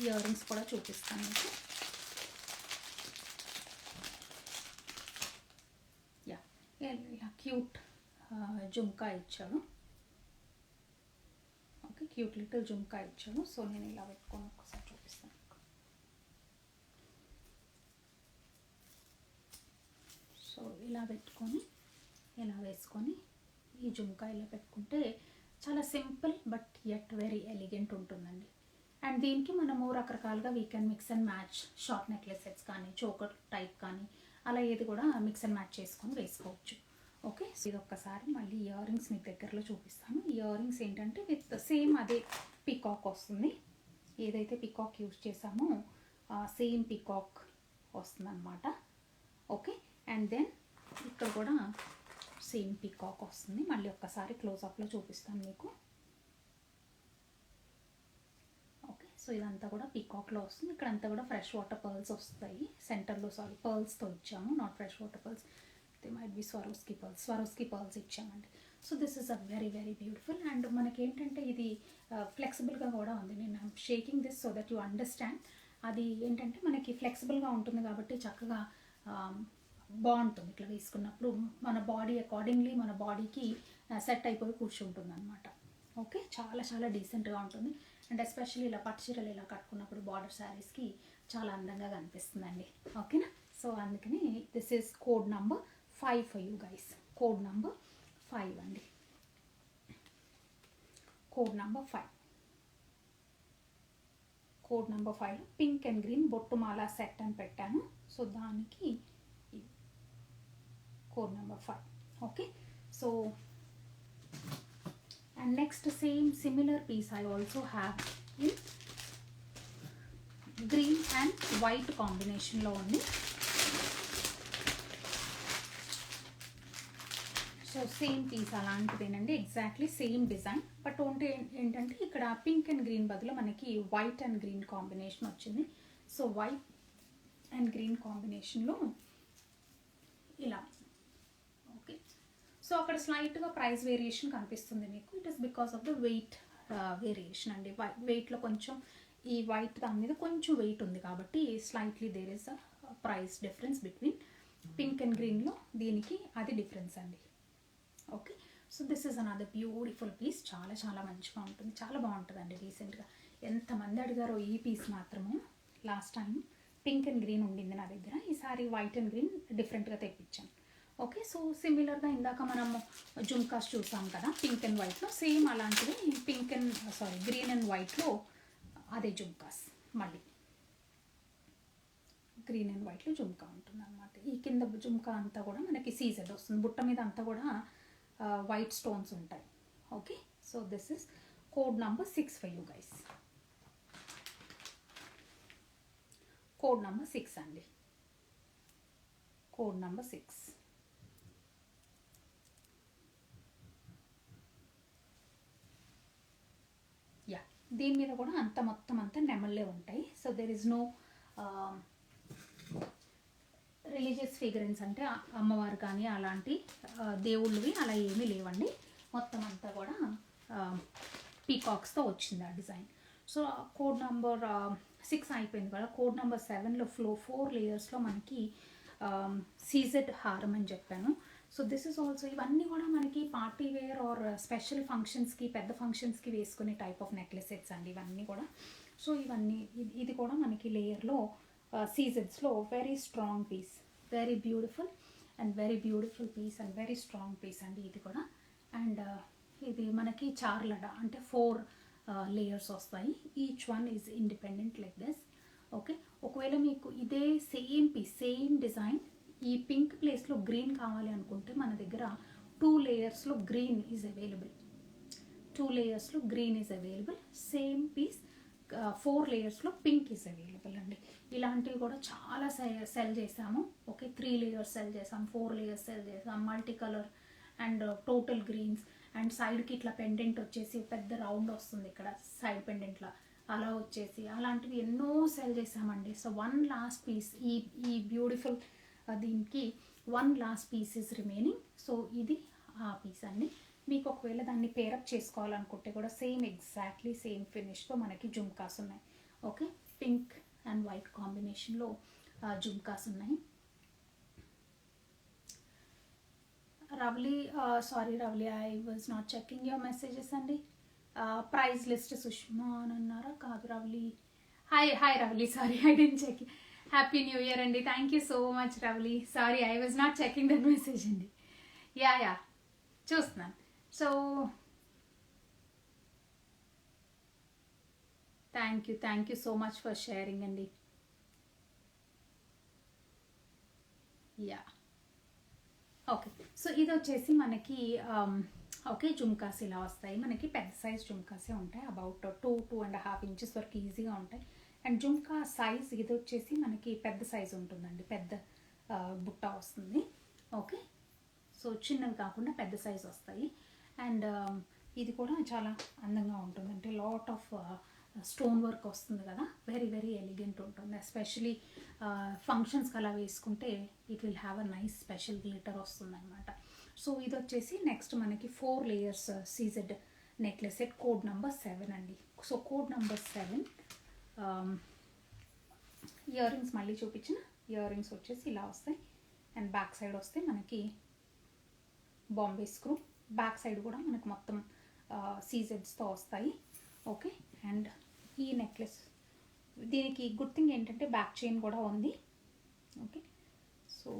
ఇయర్ రింగ్స్ కూడా చూపిస్తాను మీకు. ఇలా క్యూట్ జుమ్కా ఇచ్చాడు. ఓకే, క్యూట్ లిటిల్ జుమ్కా ఇచ్చాడు. సో నేను ఇలా పెట్టుకొని ఒకసారి చూపిస్తాను. సో ఇలా పెట్టుకొని ఇలా వేసుకొని ఈ జుమ్కా ఇలా పెట్టుకుంటే చాలా simple but at very elegant ఉంటుందండి. అండ్ దీనికి మనము రకరకాలుగా we can mix and match short necklace sets కానీ చోకర్ టైప్ కానీ అలా ఏది కూడా మిక్స్ అండ్ మ్యాచ్ చేసుకొని వేసుకోవచ్చు. ఓకే, సో ఇది ఒక్కసారి మళ్ళీ ఇయర్ రింగ్స్ మీకు దగ్గరలో చూపిస్తాను. ఇయర్ రింగ్స్ ఏంటంటే విత్ సేమ్ అదే పీకాక్ వస్తుంది, ఏదైతే పీకాక్ యూజ్ చేసామో సేమ్ పీకాక్ వస్తుందన్నమాట. ఓకే, అండ్ దెన్ ఇక్కడ కూడా సేమ్ పీకాక్ వస్తుంది. మళ్ళీ ఒక్కసారి క్లోజ్అప్లో చూపిస్తాను మీకు. ఓకే, సో ఇదంతా కూడా పీకాక్లో వస్తుంది. ఇక్కడంతా కూడా ఫ్రెష్ వాటర్ పర్ల్స్ వస్తాయి సెంటర్లో. సారీ, పర్ల్స్తో ఇచ్చాము, not fresh water pearls. They might be Swarovski pearls ఇచ్చామండి. So this is a very very beautiful. And మనకేంటంటే ఇది ఫ్లెక్సిబుల్గా కూడా ఉంది. నేను shaking this so that you understand. అది ఏంటంటే మనకి ఫ్లెక్సిబుల్గా ఉంటుంది కాబట్టి చక్కగా బాగుంటుంది ఇట్లా వేసుకున్నప్పుడు. మన బాడీ అకార్డింగ్లీ మన బాడీకి సెట్ అయిపోయి కూర్చుంటుంది అనమాట. ఓకే, చాలా చాలా డీసెంట్గా ఉంటుంది. అండ్ ఎస్పెషల్లీ ఇలా పట్టు చీరలు ఇలా కట్టుకున్నప్పుడు బార్డర్ శారీస్కి చాలా అందంగా కనిపిస్తుందండి. ఓకేనా, సో అందుకని this is code number 5 for you guys. Code number 5 అండి, code number 5. Code number 5 pink and green బొట్టుమాల సెట్ అని పెట్టాను. సో దానికి code number 5. Okay, so and next same similar piece I also have in green and white combination లో ఉంది. So same piece అలాంటిదేనండి, exactly same design. But ఏంటంటే ఇక్కడ pink and green బదులు మనకి వైట్ అండ్ గ్రీన్ కాంబినేషన్ వచ్చింది. So white and green కాంబినేషన్లో ఇలా. ఓకే, సో అక్కడ స్లైట్గా ప్రైస్ వేరియేషన్ కనిపిస్తుంది మీకు. It is because of the weight variation అండి. వెయిట్లో కొంచెం ఈ వైట్ దాని మీద కొంచెం వెయిట్ ఉంది కాబట్టి slightly there is a price difference between pink and గ్రీన్లో దీనికి, అది డిఫరెన్స్ అండి. Okay, so this is another beautiful piece. చాలా చాలా మంచిగా ఉంటుంది, చాలా బాగుంటుందండి. రీసెంట్గా ఎంతమంది అడిగారో ఈ పీస్ మాత్రము. Last time pink and green ఉండింది నా దగ్గర, ఈసారి వైట్ అండ్ గ్రీన్ డిఫరెంట్గా తెప్పించాను. ఓకే, సో సిమిలర్గా ఇందాక మనము జుమ్కాస్ చూసాం కదా పింక్ అండ్ వైట్లో, సేమ్ అలాంటివి గ్రీన్ అండ్ వైట్లో అదే జుమ్కాస్. మళ్ళీ గ్రీన్ అండ్ వైట్లో జుమ్కా ఉంటుంది అనమాట. ఈ కింద జుమ్కా అంతా కూడా మనకి సీజెడ్ వస్తుంది, బుట్ట మీద అంతా కూడా వైట్ స్టోన్స్ ఉంటాయి. Okay, so this is code number 6 for you guys. Code number 6 అండి, కోడ్ నంబర్ 6. యా, దీని మీద కూడా మొత్తం అంతా నెమళ్ళే ఉంటాయి. So there is no religious figurines అంటే అమ్మవారు కానీ అలాంటి దేవుళ్ళవి అలా ఏమీ లేవండి. మొత్తం అంతా కూడా పీకాక్స్తో వచ్చింది ఆ డిజైన్. సో కోడ్ నెంబర్ 6 అయిపోయింది కదా. కోడ్ నెంబర్ 7లో 4 లేయర్స్లో మనకి సీజెడ్ హారం అని చెప్పాను. సో దిస్ ఇస్ ఆల్సో, ఇవన్నీ కూడా మనకి పార్టీ వేర్ ఆర్ స్పెషల్ ఫంక్షన్స్కి, పెద్ద ఫంక్షన్స్కి వేసుకునే టైప్ ఆఫ్ నెక్లెస్ సెట్స్ అండి ఇవన్నీ కూడా. సో ఇవన్నీ ఇది కూడా మనకి లేయర్లో సీజెడ్స్లో very strong piece, very beautiful piece and very strong piece అండి ఇది కూడా. అండ్ ఇది మనకి చార్లడ అంటే 4 లేయర్స్ వస్తాయి. Each one is independent like this. Okay, ఒకవేళ మీకు ఇదే సేమ్ పీస్, సేమ్ డిజైన్ ఈ పింక్ ప్లేస్లో గ్రీన్ కావాలి అనుకుంటే మన దగ్గర 2 లేయర్స్లో గ్రీన్ ఈజ్ అవైలబుల్. 2 లేయర్స్లో green is available. Same piece 4 లేయర్స్లో పింక్ ఈజ్ అవైలబుల్ అండి. ఇలాంటివి కూడా చాలా సెల్ చేసాము. ఓకే, 3 లేయర్స్ సెల్ చేసాం, 4 లేయర్స్ సెల్ చేసాం, multi colour and total greens. అండ్ సైడ్కి ఇట్లా పెండెంట్ వచ్చేసి పెద్ద రౌండ్ వస్తుంది ఇక్కడ సైడ్ పెండెంట్లా, అలా వచ్చేసి అలాంటివి ఎన్నో సెల్ చేసామండి. సో 1 లాస్ట్ పీస్, ఈ బ్యూటిఫుల్ దీనికి 1 last piece is remaining. So ఇది ఆ పీస్ అండి. మీకు ఒకవేళ దాన్ని పేరప్ చేసుకోవాలనుకుంటే కూడా ఎగ్జాక్ట్లీ సేమ్ ఫినిష్తో మనకి జుమ్కాస్ ఉన్నాయి. ఓకే, పింక్ అండ్ వైట్ కాంబినేషన్లో జుమ్కాస్ ఉన్నాయి. Ravali, sorry Ravali, I was not checking your messages అండి. ప్రైజ్ లిస్ట్ సుష్మా అని అన్నారా? కాదు Ravali. Hi Ravali, sorry I didn't check. Happy new year అండి. Thank you so much Ravali. Sorry I was not checking that message అండి. Yeah చూస్తున్నాను. So thank you so much for sharing అండి. Yeah, okay, so ఇది వచ్చేసి మనకి ఓకే జుమ్కాస్ ఇలా వస్తాయి. మనకి పెద్ద సైజ్ జుమ్కాసే ఉంటాయి, అబౌట్ 2.5 ఇంచెస్ వరకు ఈజీగా ఉంటాయి. అండ్ జుమ్కా సైజ్ ఇది వచ్చేసి మనకి పెద్ద సైజ్ ఉంటుందండి, పెద్ద బుట్ట వస్తుంది. ఓకే, సో చిన్నవి కాకుండా పెద్ద సైజ్ వస్తాయి. అండ్ ఇది కూడా చాలా అందంగా ఉంటుంది, అంటే లాట్ ఆఫ్ స్టోన్ వర్క్ వస్తుంది కదా, వెరీ ఎలిగెంట్ ఉంటుంది. ఎస్పెషలీ ఫంక్షన్స్కి అలా వేసుకుంటే it will have a nice special glitter వస్తుంది అనమాట. సో ఇది వచ్చేసి నెక్స్ట్ మనకి 4 layers CZ necklace set, code number 7 అండి. So code number 7 ear rings మళ్ళీ చూపించిన ఇయర్ రింగ్స్ వచ్చేసి ఇలా వస్తాయి. అండ్ బ్యాక్ సైడ్ వస్తే మనకి బాంబే స్క్రూ, బ్యాక్ సైడ్ కూడా మనకు మొత్తం సీజెడ్స్తో వస్తాయి. ఓకే, అండ్ ఈ నెక్లెస్ దీనికి గుడ్ థింగ్ ఏంటంటే బ్యాక్ చైన్ కూడా ఉంది. ఓకే, సో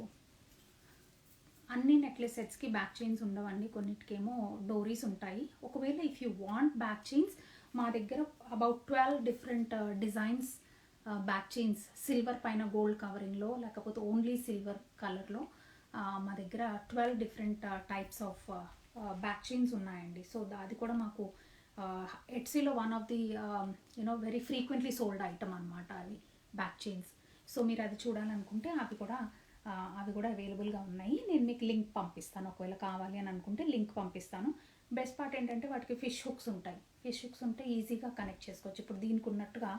అన్ని నెక్లెస్ సెట్స్కి బ్యాక్ చైన్స్ ఉండవండి, కొన్నిటికేమో డోరీస్ ఉంటాయి. ఒకవేళ if you want back chains, మా దగ్గర about 12 different designs back chains, silver పైన గోల్డ్ కవరింగ్లో లేకపోతే ఓన్లీ సిల్వర్ కలర్లో మా దగ్గర 12 different types of back chains ఉన్నాయండి. సో అది కూడా మాకు ఎట్సీలో one of the very frequently sold item అనమాట అవి బ్యాక్ చైన్స్. సో మీరు అది చూడాలనుకుంటే అవి కూడా అవైలబుల్గా ఉన్నాయి. నేను మీకు లింక్ పంపిస్తాను, ఒకవేళ కావాలి అని అనుకుంటే లింక్ పంపిస్తాను. బెస్ట్ పార్ట్ ఏంటంటే వాటికి ఫిష్ హుక్స్ ఉంటాయి. ఫిష్ హుక్స్ ఉంటే ఈజీగా కనెక్ట్ చేసుకోవచ్చు. ఇప్పుడు దీనికి ఉన్నట్టుగా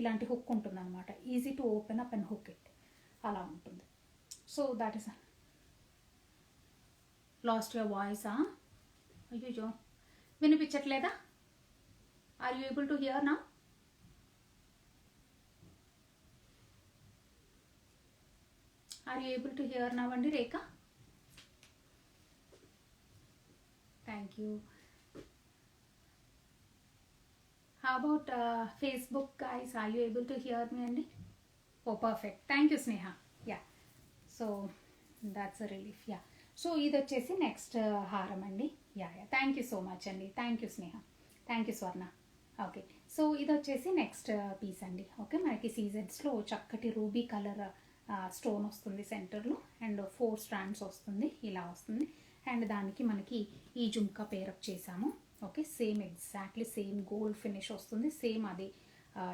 ఇలాంటి హుక్ ఉంటుంది అనమాట, easy to open up and hook it, అలా ఉంటుంది. So that is last your వాయిసా? అయ్యో వినిపించట్లేదా? Are you able to hear నా? Are you able to hear నా అండి Rekha? Thank you. How about Facebook guys, are you able to hear me అండి? Oh perfect, thank you Sneha. Yeah, so that's a relief. Yeah, so ఇది వచ్చేసి next హారం అండి. Yeah yeah, thank you so much అండి, thank you Sneha, thank you Swarna. Okay, so ఇది వచ్చేసి next piece అండి. Okay, మనకి సీజెడ్స్లో చక్కటి రూబీ కలర్ స్టోన్ వస్తుంది సెంటర్లో, అండ్ 4 స్ట్రాండ్స్ వస్తుంది, ఇలా వస్తుంది. అండ్ దానికి మనకి ఈ జుంకా పేరప్ చేసాము. Okay, same exactly same gold finish వస్తుంది, సేమ్ అది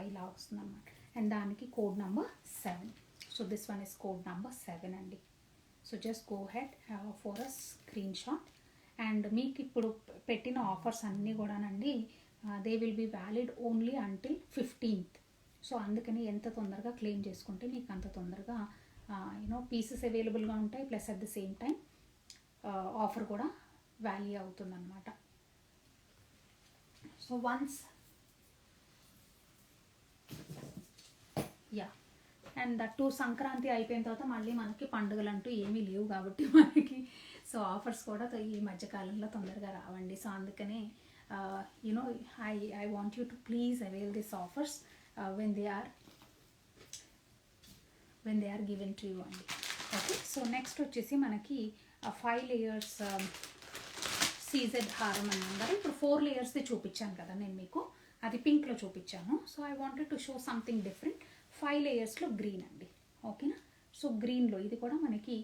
ఇలా వస్తుంది అన్నమాట. అండ్ దానికి code number 7. So this one is code number 7 అండి. So just go head for a screenshot. And మీకు ఇప్పుడు పెట్టిన ఆఫర్స్ అన్నీ కూడానండి they will be valid only until 15th. So అందుకని ఎంత తొందరగా క్లెయిమ్ చేసుకుంటే మీకు అంత తొందరగా యూనో పీసెస్ అవైలబుల్గా ఉంటాయి, plus at the same time offer కూడా వాల్యూ అవుతుందన్నమాట. So once yeah, and that Sankranti అయిపోయిన తర్వాత మళ్ళీ మనకి పండుగలు అంటూ ఏమీ లేవు కాబట్టి మనకి సో ఆఫర్స్ కూడా ఈ మధ్యకాలంలో తొందరగా రావండి. సో అందుకనే you know I want you to please avail this offers when they are given to you అండి. ఓకే, సో నెక్స్ట్ వచ్చేసి మనకి 5 layers సీజెడ్ హారం అని అన్నారు. ఇప్పుడు 4 layers చూపించాను కదా నేను మీకు, అది పింక్లో చూపించాను. So I wanted to show something different. 5 layers green అండి. ఓకేనా, సో గ్రీన్లో ఇది కూడా మనకి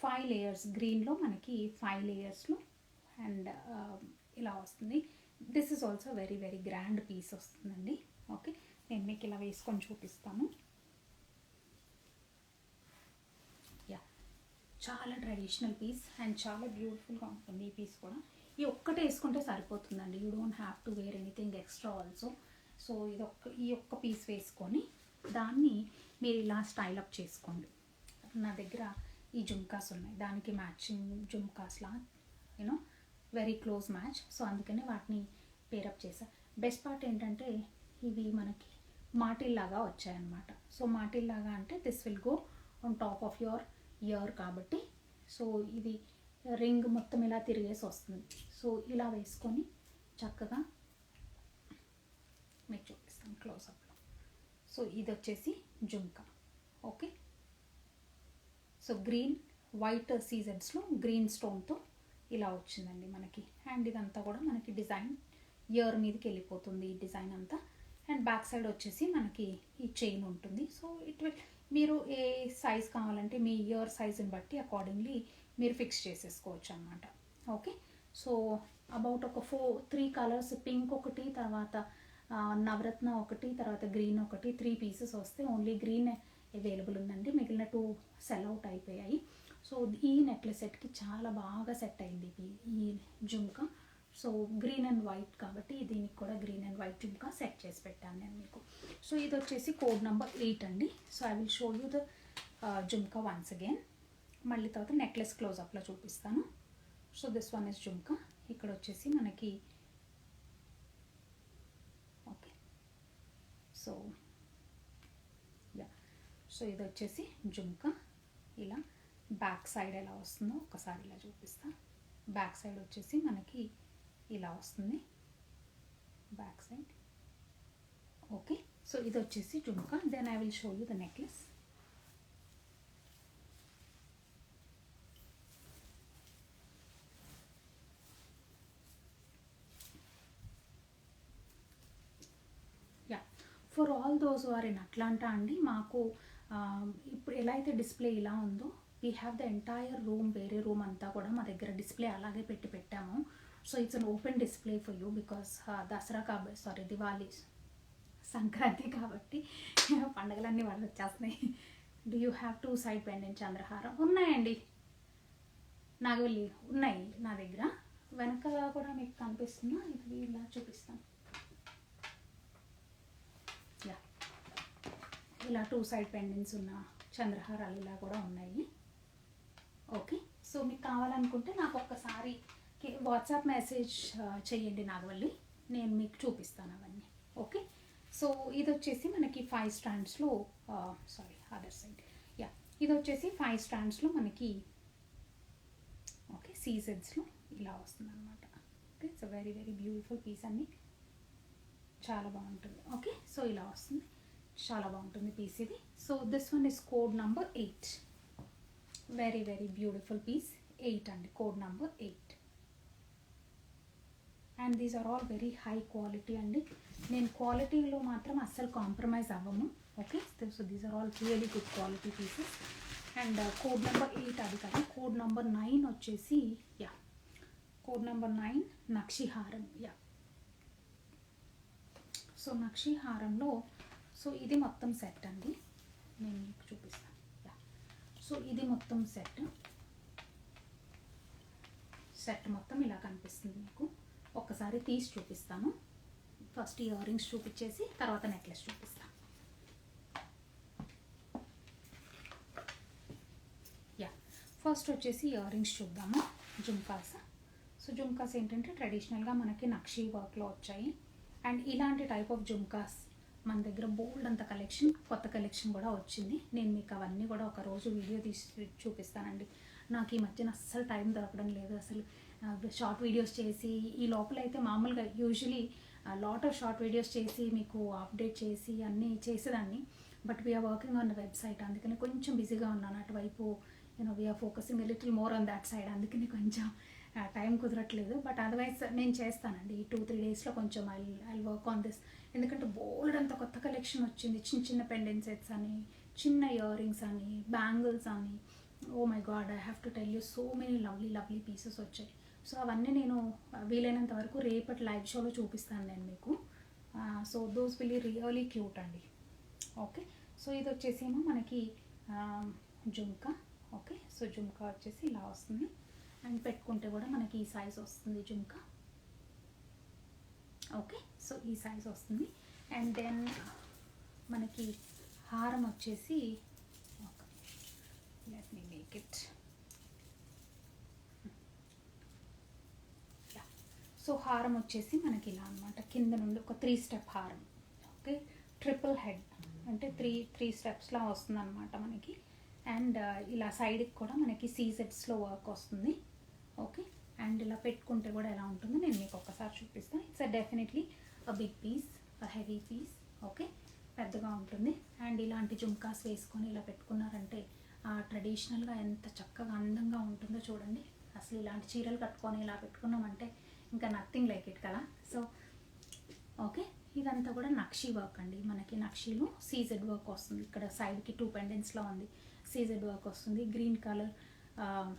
5 layers గ్రీన్లో మనకి 5 layers అండ్ ఇలా వస్తుంది. This is also very very grand piece వస్తుందండి. ఓకే, నేను మీకు ఇలా వేసుకొని చూపిస్తాను. యా, చాలా ట్రెడిషనల్ పీస్ అండ్ చాలా బ్యూటిఫుల్గా ఉంటుంది ఈ పీస్ కూడా. ఈ ఒక్కటే వేసుకుంటే సరిపోతుందండి, you don't have to wear anything extra also. So ఈ ఒక్క పీస్ వేసుకొని దాన్ని మీరు ఇలా స్టైల్ అప్ చేసుకోండి. నా దగ్గర ఈ జుమ్కాస్ ఉన్నాయి, దానికి మ్యాచింగ్ జుమ్కాస్లా you know very close match. So అందుకని వాటిని పేరప్ చేసా. బెస్ట్ పార్ట్ ఏంటంటే ఇవి మనకి మాటిల్లాగా వచ్చాయన్నమాట. సో మాటిల్లాగా అంటే this will go on top of your year కాబట్టి, సో ఇది రింగ్ మొత్తం ఇలా తిరిగేసి వస్తుంది. సో ఇలా వేసుకొని చక్కగా మీకు చూపిస్తాను క్లోజప్లో. సో ఇది వచ్చేసి jhumka. Okay, so green white సీజెడ్స్లో గ్రీన్ స్టోన్తో ఇలా వచ్చిందండి మనకి. అండ్ ఇదంతా కూడా మనకి డిజైన్ ఇయర్ మీదకి వెళ్ళిపోతుంది ఈ డిజైన్ అంతా. అండ్ బ్యాక్ సైడ్ వచ్చేసి మనకి ఈ చైన్ ఉంటుంది. సో ఇట్ విల్ మీరు ఏ సైజ్ కావాలంటే మీ ఇయర్ సైజుని బట్టి అకార్డింగ్లీ మీరు ఫిక్స్ చేసేసుకోవచ్చు అన్నమాట. ఓకే, సో అబౌట్ ఒక 3 కలర్స్, పింక్ ఒకటి, తర్వాత నవరత్న ఒకటి, తర్వాత గ్రీన్ ఒకటి, 3 పీసెస్ వస్తే ఓన్లీ గ్రీన్ అవైలబుల్ ఉందండి, మిగిలిన 2 సెల్ అవుట్ అయిపోయాయి. సో ఈ నెక్లెస్ సెట్కి చాలా బాగా సెట్ అయింది ఈ జుంకా. సో గ్రీన్ అండ్ వైట్ కాబట్టి దీనికి కూడా green and white jhumka set చేసి పెట్టాను నేను మీకు. సో ఇది వచ్చేసి కోడ్ నెంబర్ 8 అండి. So I will show you the jhumka once again. మళ్ళీ తర్వాత నెక్లెస్ క్లోజప్లో చూపిస్తాను. సో దిస్ వన్ ఇస్ జుంకా. ఇక్కడ వచ్చేసి మనకి ఓకే, సో యా, సో ఇది వచ్చేసి జుంకా. ఇలా బ్యాక్ సైడ్ ఎలా వస్తుందో ఒకసారి ఇలా చూపిస్తా. బ్యాక్ సైడ్ వచ్చేసి మనకి ఇలా వస్తుంది బ్యాక్ సైడ్. ఓకే, సో ఇది వచ్చేసి jhumka. Then I will show you the necklace. Yeah, for all those are in Atlanta అండి, మాకు ఇప్పుడు ఎలా అయితే డిస్ప్లే ఇలా ఉందో we have the entire room, వేరే రూమ్ అంతా కూడా మా దగ్గర డిస్ప్లే అలాగే పెట్టాము. So it's an open display for you because Dussehra కాబట్టి, సారీ దివాళీ, సంక్రాంతి కాబట్టి పండుగలన్నీ వాళ్ళు వచ్చేస్తున్నాయి. Do you have 2 side pendant chandraharam? ఉన్నాయండి, నాగవల్లి ఉన్నాయి నా దగ్గర. వెనక కూడా మీకు కనిపిస్తున్నా, ఇది ఇలా చూపిస్తాను. యా, ఇలా 2 సైడ్ పెండెంట్స్ ఉన్న చంద్రహారాలు ఇలా కూడా ఉన్నాయి. ఓకే, సో మీకు కావాలనుకుంటే నాకు ఒక్కసారి వాట్సాప్ మెసేజ్ చేయండి నాగవల్లి, నేను మీకు చూపిస్తాను అవన్నీ. ఓకే, సో ఇది వచ్చేసి మనకి 5 స్టాండ్స్లో సారీ అదర్ సైడ్. యా, ఇది వచ్చేసి 5 స్టాండ్స్లో మనకి ఓకే సీజెడ్స్లో ఇలా వస్తుంది అనమాట. Okay, so very very beautiful piece అండి, చాలా బాగుంటుంది. ఓకే, సో ఇలా వస్తుంది, చాలా బాగుంటుంది పీస్ ఇది. So this one is code number 8, very very beautiful piece, 8 అండి, code number 8. And these are all very high quality అండి, నేను క్వాలిటీలో మాత్రం అస్సలు కాంప్రమైజ్ అవ్వము. Okay, so these are all really good quality pieces. And code number 8 అది కదా, code number 9 వచ్చేసి యా, కోడ్ నెంబర్ 9 నక్షి హారం. యా, సో నక్షి హారంలో సో ఇది మొత్తం సెట్ అండి, నేను మీకు చూపిస్తాను. యా, సో ఇది మొత్తం సెట్ మొత్తం ఇలా కనిపిస్తుంది మీకు. ఒక్కసారి తీసి చూపిస్తాను, ఫస్ట్ ఇయర్ రింగ్స్ చూపించేసి తర్వాత నెక్లెస్ చూపిస్తాను. యా, ఫస్ట్ వచ్చేసి ఇయర్ రింగ్స్ చూద్దాము, జుమ్కాస్. సో జుమ్కాస్ ఏంటంటే ట్రెడిషనల్గా మనకి నక్షి వర్క్లో వచ్చాయి. అండ్ ఇలాంటి టైప్ ఆఫ్ జుమ్కాస్ మన దగ్గర బోల్డ్ అంత కలెక్షన్, కొత్త కలెక్షన్ కూడా వచ్చింది. నేను మీకు అవన్నీ కూడా ఒక రోజు వీడియో తీసి చూపిస్తానండి. నాకు ఈ మధ్యన అస్సలు టైం దొరకడం లేదు, అసలు షార్ట్ వీడియోస్ చేసి ఈ లోపల అయితే మామూలుగా usually lot of short videos చేసి మీకు అప్డేట్ చేసి అన్నీ చేసేదాన్ని. But we're working on the website, అందుకని కొంచెం బిజీగా ఉన్నాను అటువైపు. We're focusing little more on that side, అందుకని కొంచెం టైం కుదరట్లేదు. బట్ అదర్వైజ్ నేను చేస్తానండి, ఈ 2-3 డేస్లో కొంచెం ఐ వర్క్ ఆన్ దిస్. ఎందుకంటే బోల్డ్ అంత కొత్త కలెక్షన్ వచ్చింది, చిన్న చిన్న పెండెంట్ సెట్స్ అని, చిన్న ఇయర్ రింగ్స్ అని, బ్యాంగిల్స్ అని. Oh my God, I have to tell you, so many lovely pieces వచ్చాయి. సో అవన్నీ నేను వీలైనంత వరకు రేపటి లైవ్ షోలో చూపిస్తాను నేను మీకు. So those will really cute అండి. ఓకే, సో ఇది వచ్చేసేమో మనకి జుమ్కా. ఓకే, సో జుమ్కా వచ్చేసి ఇలా వస్తుంది, అండ్ పెట్టుకుంటే కూడా మనకి ఈ సైజ్ వస్తుంది జుమ్కా. ఓకే, సో ఈ సైజ్ వస్తుంది. అండ్ దెన్ మనకి హారం వచ్చేసి, let me make it. So హారం వచ్చేసి మనకి ఇలా అనమాట, కింద నుండి ఒక 3 స్టెప్ హారం. ఓకే, ట్రిపుల్ హెడ్ అంటే త్రీ స్టెప్స్లా వస్తుంది అనమాట మనకి. అండ్ ఇలా సైడ్కి కూడా మనకి సీజెడ్స్లో వర్క్ వస్తుంది. ఓకే, అండ్ ఇలా పెట్టుకుంటే కూడా ఎలా ఉంటుందో నేను మీకు ఒక్కసారి చూపిస్తాను. It's definitely a big piece, a heavy piece. Okay, పెద్దగా ఉంటుంది. అండ్ ఇలాంటి జుమ్కాస్ వేసుకొని ఇలా పెట్టుకున్నారంటే ట్రెడిషనల్గా ఎంత చక్కగా అందంగా ఉంటుందో చూడండి. అసలు ఇలాంటి చీరలు కట్టుకొని ఇలా పెట్టుకున్నామంటే ఇంకా నథింగ్ లైక్ ఇట్ కదా. సో ఓకే, ఇదంతా కూడా నక్షి వర్క్ అండి, మనకి నక్షిలో సీజెడ్ వర్క్ వస్తుంది. ఇక్కడ సైడ్కి 2 పెండెంట్స్లో ఉంది, సీజెడ్ వర్క్ వస్తుంది. గ్రీన్ కలర్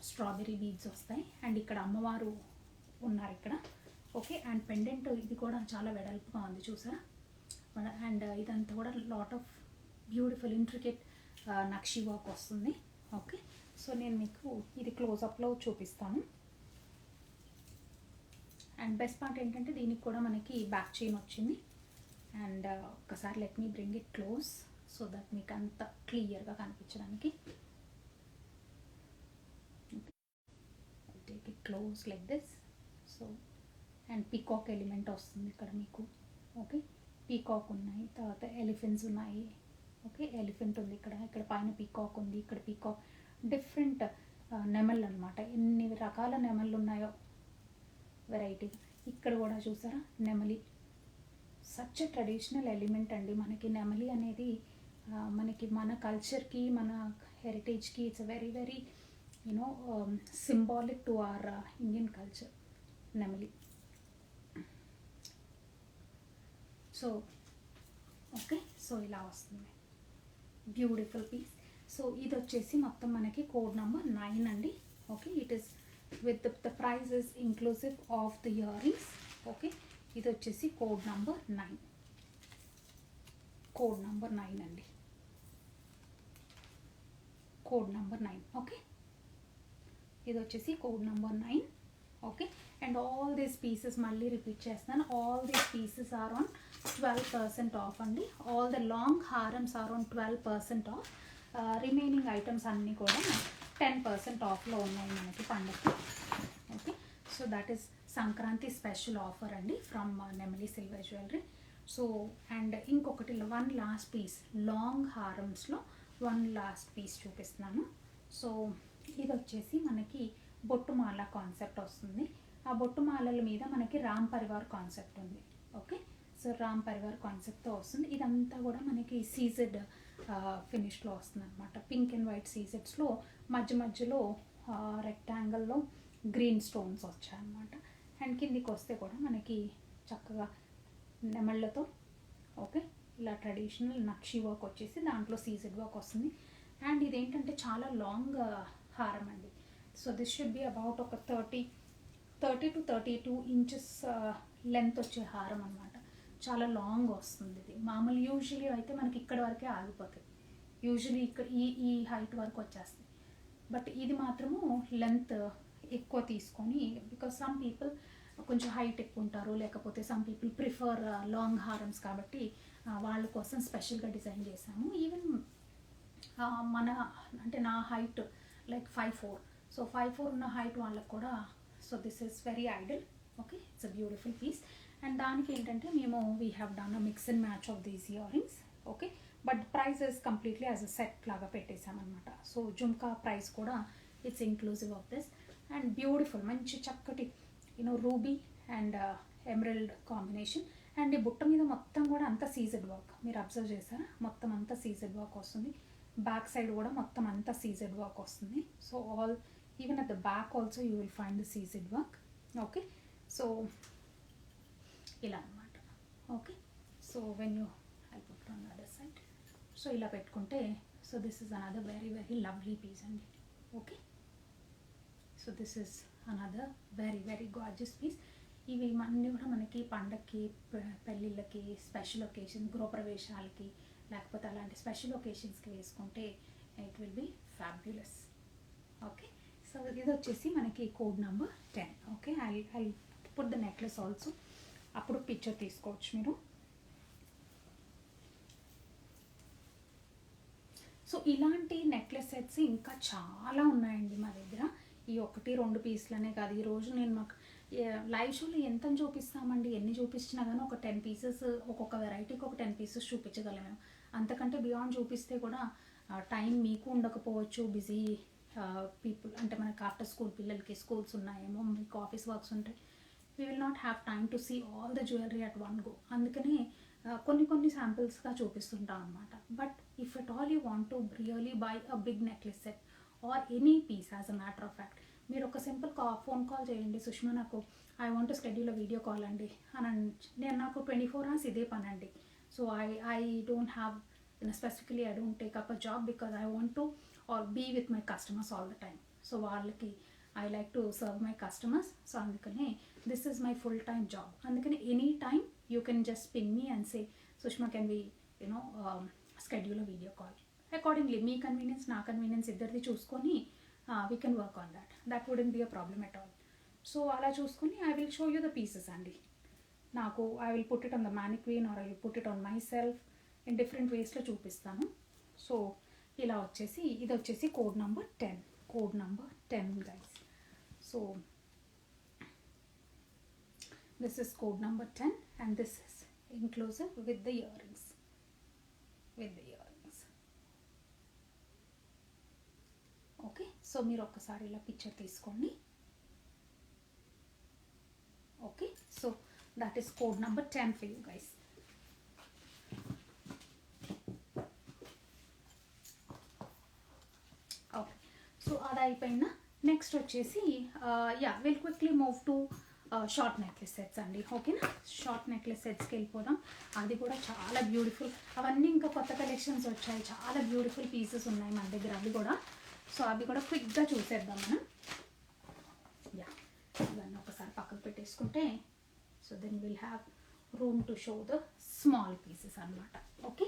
స్ట్రాబెర్రీ బీడ్స్ వస్తాయి. అండ్ ఇక్కడ అమ్మవారు ఉన్నారు ఇక్కడ. ఓకే, అండ్ పెండెంట్ ఇది కూడా చాలా వెడల్పుగా ఉంది చూసారా. అండ్ ఇదంతా కూడా lot of beautiful intricate nakshi work వస్తుంది. ఓకే, సో నేను మీకు ఇది క్లోజప్లో చూపిస్తాను. అండ్ బెస్ట్ పార్ట్ ఏంటంటే దీనికి కూడా మనకి బ్యాక్ చైన్ వచ్చింది. అండ్ ఒక్కసారి let me bring it close so that మీకు అంత క్లియర్గా కనిపించడానికి. Take it close like this. So and peacock element వస్తుంది ఇక్కడ మీకు. ఓకే, పీకాక్ ఉన్నాయి, తర్వాత ఎలిఫెంట్స్ ఉన్నాయి. ఓకే, ఎలిఫెంట్ ఉంది ఇక్కడ, ఇక్కడ పైన పీకాక్ ఉంది, ఇక్కడ పీకాక్, డిఫరెంట్ నెమళ్ళు అనమాట. ఎన్ని రకాల నెమళ్ళు ఉన్నాయో వెరైటీ. ఇక్కడ కూడా చూసారా నెమలి, సచ్ ఎ ట్రెడిషనల్ ఎలిమెంట్ అండి. మనకి నెమలి అనేది మనకి మన కల్చర్కి, మన హెరిటేజ్కి it's very very symbolic to our Indian culture, నెమలి. సో ఓకే, సో ఇలా వస్తుంది బ్యూటిఫుల్ పీస్. సో ఇది వచ్చేసి మొత్తం మనకి కోడ్ నెంబర్ 9 అండి. Okay, it is with the price is inclusive of the earrings. Okay, ఇది వచ్చేసి కోడ్ నెంబర్ 9, కోడ్ నెంబర్ 9 అండి, కోడ్ నెంబర్ 9. ఓకే, ఇది వచ్చేసి code number 9. Okay, and all these pieces మళ్ళీ రిపీట్ చేస్తాను, all these pieces are on 12% off అండి. All the long harams are on 12% off. Remaining items అన్నీ కూడా 10% ఆఫ్లో ఉన్నాయి మనకి పండుగ. Okay, so that is Sankranti special offer అండి from Nemali silver jewellery. So and ఇంకొకటి 1 లాస్ట్ పీస్, లాంగ్ హారమ్స్లో 1 లాస్ట్ పీస్ చూపిస్తున్నాను. సో ఇది వచ్చేసి మనకి బొట్టుమాల కాన్సెప్ట్ వస్తుంది. ఆ బొట్టు మాలల మీద మనకి రామ్ పరివార్ కాన్సెప్ట్ ఉంది. ఓకే, సో రామ్ పరివార్ కాన్సెప్ట్తో వస్తుంది. ఇదంతా కూడా మనకి సీజెడ్ ఫినిష్లో వస్తుంది అనమాట. పింక్ అండ్ వైట్ సీజెడ్స్లో మధ్యలో రెక్టాంగిల్లో గ్రీన్ స్టోన్స్ వచ్చాయన్నమాట. అండ్ కిందికి వస్తే కూడా మనకి చక్కగా నెమళ్ళతో ఓకే ఇలా ట్రెడిషనల్ నక్షి వర్క్ వచ్చేసి దాంట్లో సీజెడ్ వర్క్ వస్తుంది. అండ్ ఇదేంటంటే చాలా లాంగ్ హారం అండి. So this should be about ఒక 30 to 32 ఇంచెస్ లెంత్ వచ్చే హారం అనమాట. చాలా లాంగ్ వస్తుంది ఇది. మామూలు యూజువలీ అయితే మనకి ఇక్కడ వరకే ఆగిపోతుంది, యూజువలీ ఇక్కడ ఈ హైట్ వరకు వచ్చేస్తుంది. బట్ ఇది మాత్రము లెంత్ ఎక్కువ తీసుకొని, బికాస్ సమ్ పీపుల్ కొంచెం హైట్ ఎక్కువ ఉంటారు, లేకపోతే సమ్ పీపుల్ ప్రిఫర్ లాంగ్ హారమ్స్, కాబట్టి వాళ్ళ కోసం స్పెషల్గా డిజైన్ చేశాము. ఈవెన్ మన అంటే నా హైట్ లైక్ 5'4", సో 5'4" ఉన్న హైట్ వాళ్ళకు కూడా so this is very ideal. Okay, it's a beautiful piece. And దానికి ఏంటంటే మేము we have done a mix and match of these earrings. Okay, but price is completely as a set లాగా పెట్టేసామన్నమాట. So jhumka price కూడా it's inclusive of this. And beautiful మంచి చక్కటి ruby and emerald combination. And ఈ బుట్ట మీద మొత్తం కూడా అంతా సీజెడ్ వర్క్, మీరు అబ్జర్వ్ చేశారా, మొత్తం అంతా సీజెడ్ వర్క్ వస్తుంది. బ్యాక్ సైడ్ కూడా మొత్తం అంతా సీజెడ్ వర్క్ వస్తుంది. So all even at the back also you will find the CZ work. Okay, so ఇలా అనమాట. Okay, so when you I put on the other side, so ఇలా పెట్టుకుంటే so this is another very very lovely piece అండి. Okay, so this is another very very gorgeous piece. ఇవి అన్నీ కూడా మనకి పండగకి, పెళ్ళిళ్ళకి, స్పెషల్ ఒకేషన్, గృహప్రవేశాలకి, లేకపోతే అలాంటి స్పెషల్ ఒకేషన్స్కి వేసుకుంటే it will B fabulous. Okay, so ఇది వచ్చేసి మనకి code number 10. Okay, I put the necklace also, అప్పుడు పిక్చర్ తీసుకోవచ్చు మీరు. సో ఇలాంటి నెక్లెస్ సెట్స్ ఇంకా చాలా ఉన్నాయండి మా దగ్గర. ఈ 1-2 పీసులనే కాదు, ఈరోజు నేను మాకు లైవ్ షోలో ఎంత చూపిస్తామండి, ఎన్ని చూపించినా కానీ ఒక 10 పీసెస్, ఒక్కొక్క వెరైటీకి ఒక 10 పీసెస్ చూపించగలం మేము. అంతకంటే బియాండ్ చూపిస్తే కూడా టైం మీకు ఉండకపోవచ్చు, బిజీ పీపుల్ అంటే మనకి ఆఫ్టర్ స్కూల్ పిల్లలకి స్కూల్స్ ఉన్నాయేమో, మీకు ఆఫీస్ వర్క్స్ ఉంటాయి, we will not have time to see all the jewellery at one go. అందుకని కొన్ని శాంపిల్స్గా చూపిస్తుంటాం అనమాట. But if at all you want to really buy a big necklace set or any piece, as a matter of fact, మీరు ఒక simple phone call చేయండి, సుష్మా నాకు I want to schedule a video call అండి అని. నేను నాకు 24 hours ఇదే పని అండి. So I don't have specifically I don't take up a job because I want to or be with my customers all the time. So వాళ్ళకి I like to serve my customers. So అందుకనే this is my full time job. అందుకని any time you can just ping me and say Sushma can we schedule a video call. Accordingly, మీ convenience నా convenience ఇద్దరిది చూసుకొని we can work on that. That wouldn't B a problem at all. So అలా చూసుకొని I will show you the pieces అండి. నాకు I will put it on the mannequin or I will put it on myself in different వేస్లో చూపిస్తాను. So ఇలా వచ్చేసి ఇది వచ్చేసి code number 10. Code number 10 guys. So this is code number 10 and this is inclusive with the earrings. Okay, so మీరు ఒక్కసారి ఇలా picture తీసుకోండి. Okay, so that is code number 10 for you guys. Okay, so అది అయిపోయినా next వచ్చేసి will quickly move to short necklace sets అండి. ఓకేనా, short necklace సెట్స్కి వెళ్ళిపోదాం. అది కూడా చాలా బ్యూటిఫుల్, అవన్నీ ఇంకా కొత్త కలెక్షన్స్ వచ్చాయి, చాలా బ్యూటిఫుల్ పీసెస్ ఉన్నాయి మన దగ్గర అవి కూడా. సో అవి కూడా క్విక్గా చూసేద్దాం మనం. ఇవన్నీ ఒకసారి పక్కకు పెట్టేసుకుంటే so then will have room to show the small pieces అన్నమాట. Okay,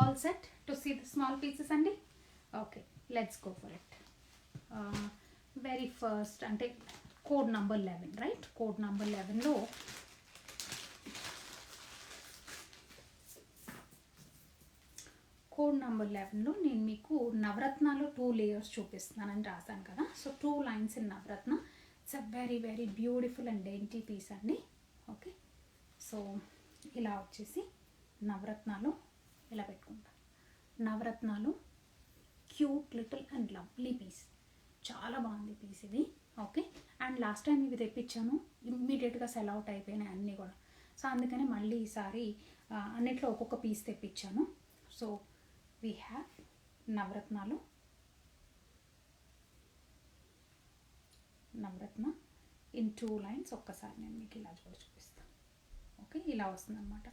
all set to see the small pieces andi. Okay, let's go for it. Very first ante code number 11, right? Code number 11 lo code number 11లో నేను మీకు నవరత్నాలో 2 layers చూపిస్తున్నానని రాశాను కదా. So 2 lines in navaratna. It's a very very beautiful and dainty piece అండి. Okay, so ఇలా వచ్చేసి నవరత్నాలో ఇలా పెట్టుకుంటా. నవరత్నాలు cute little and lovely piece, చాలా బాగుంది పీస్ ఇది. ఓకే, అండ్ లాస్ట్ టైం ఇవి తెప్పించాను, ఇమ్మీడియట్గా సెల్ అవుట్ అయిపోయినాయి అన్నీ కూడా. సో అందుకని మళ్ళీ ఈసారి అన్నిట్లో ఒక్కొక్క పీస్ తెప్పించాను. సో వీ హ్యావ్ నవరత్నాలు, నవరత్న ఇన్ 2 lines. ఒక్కసారి నేను మీకు ఇలా కూడా చూపిస్తాను. ఓకే, ఇలా వస్తుంది అనమాట.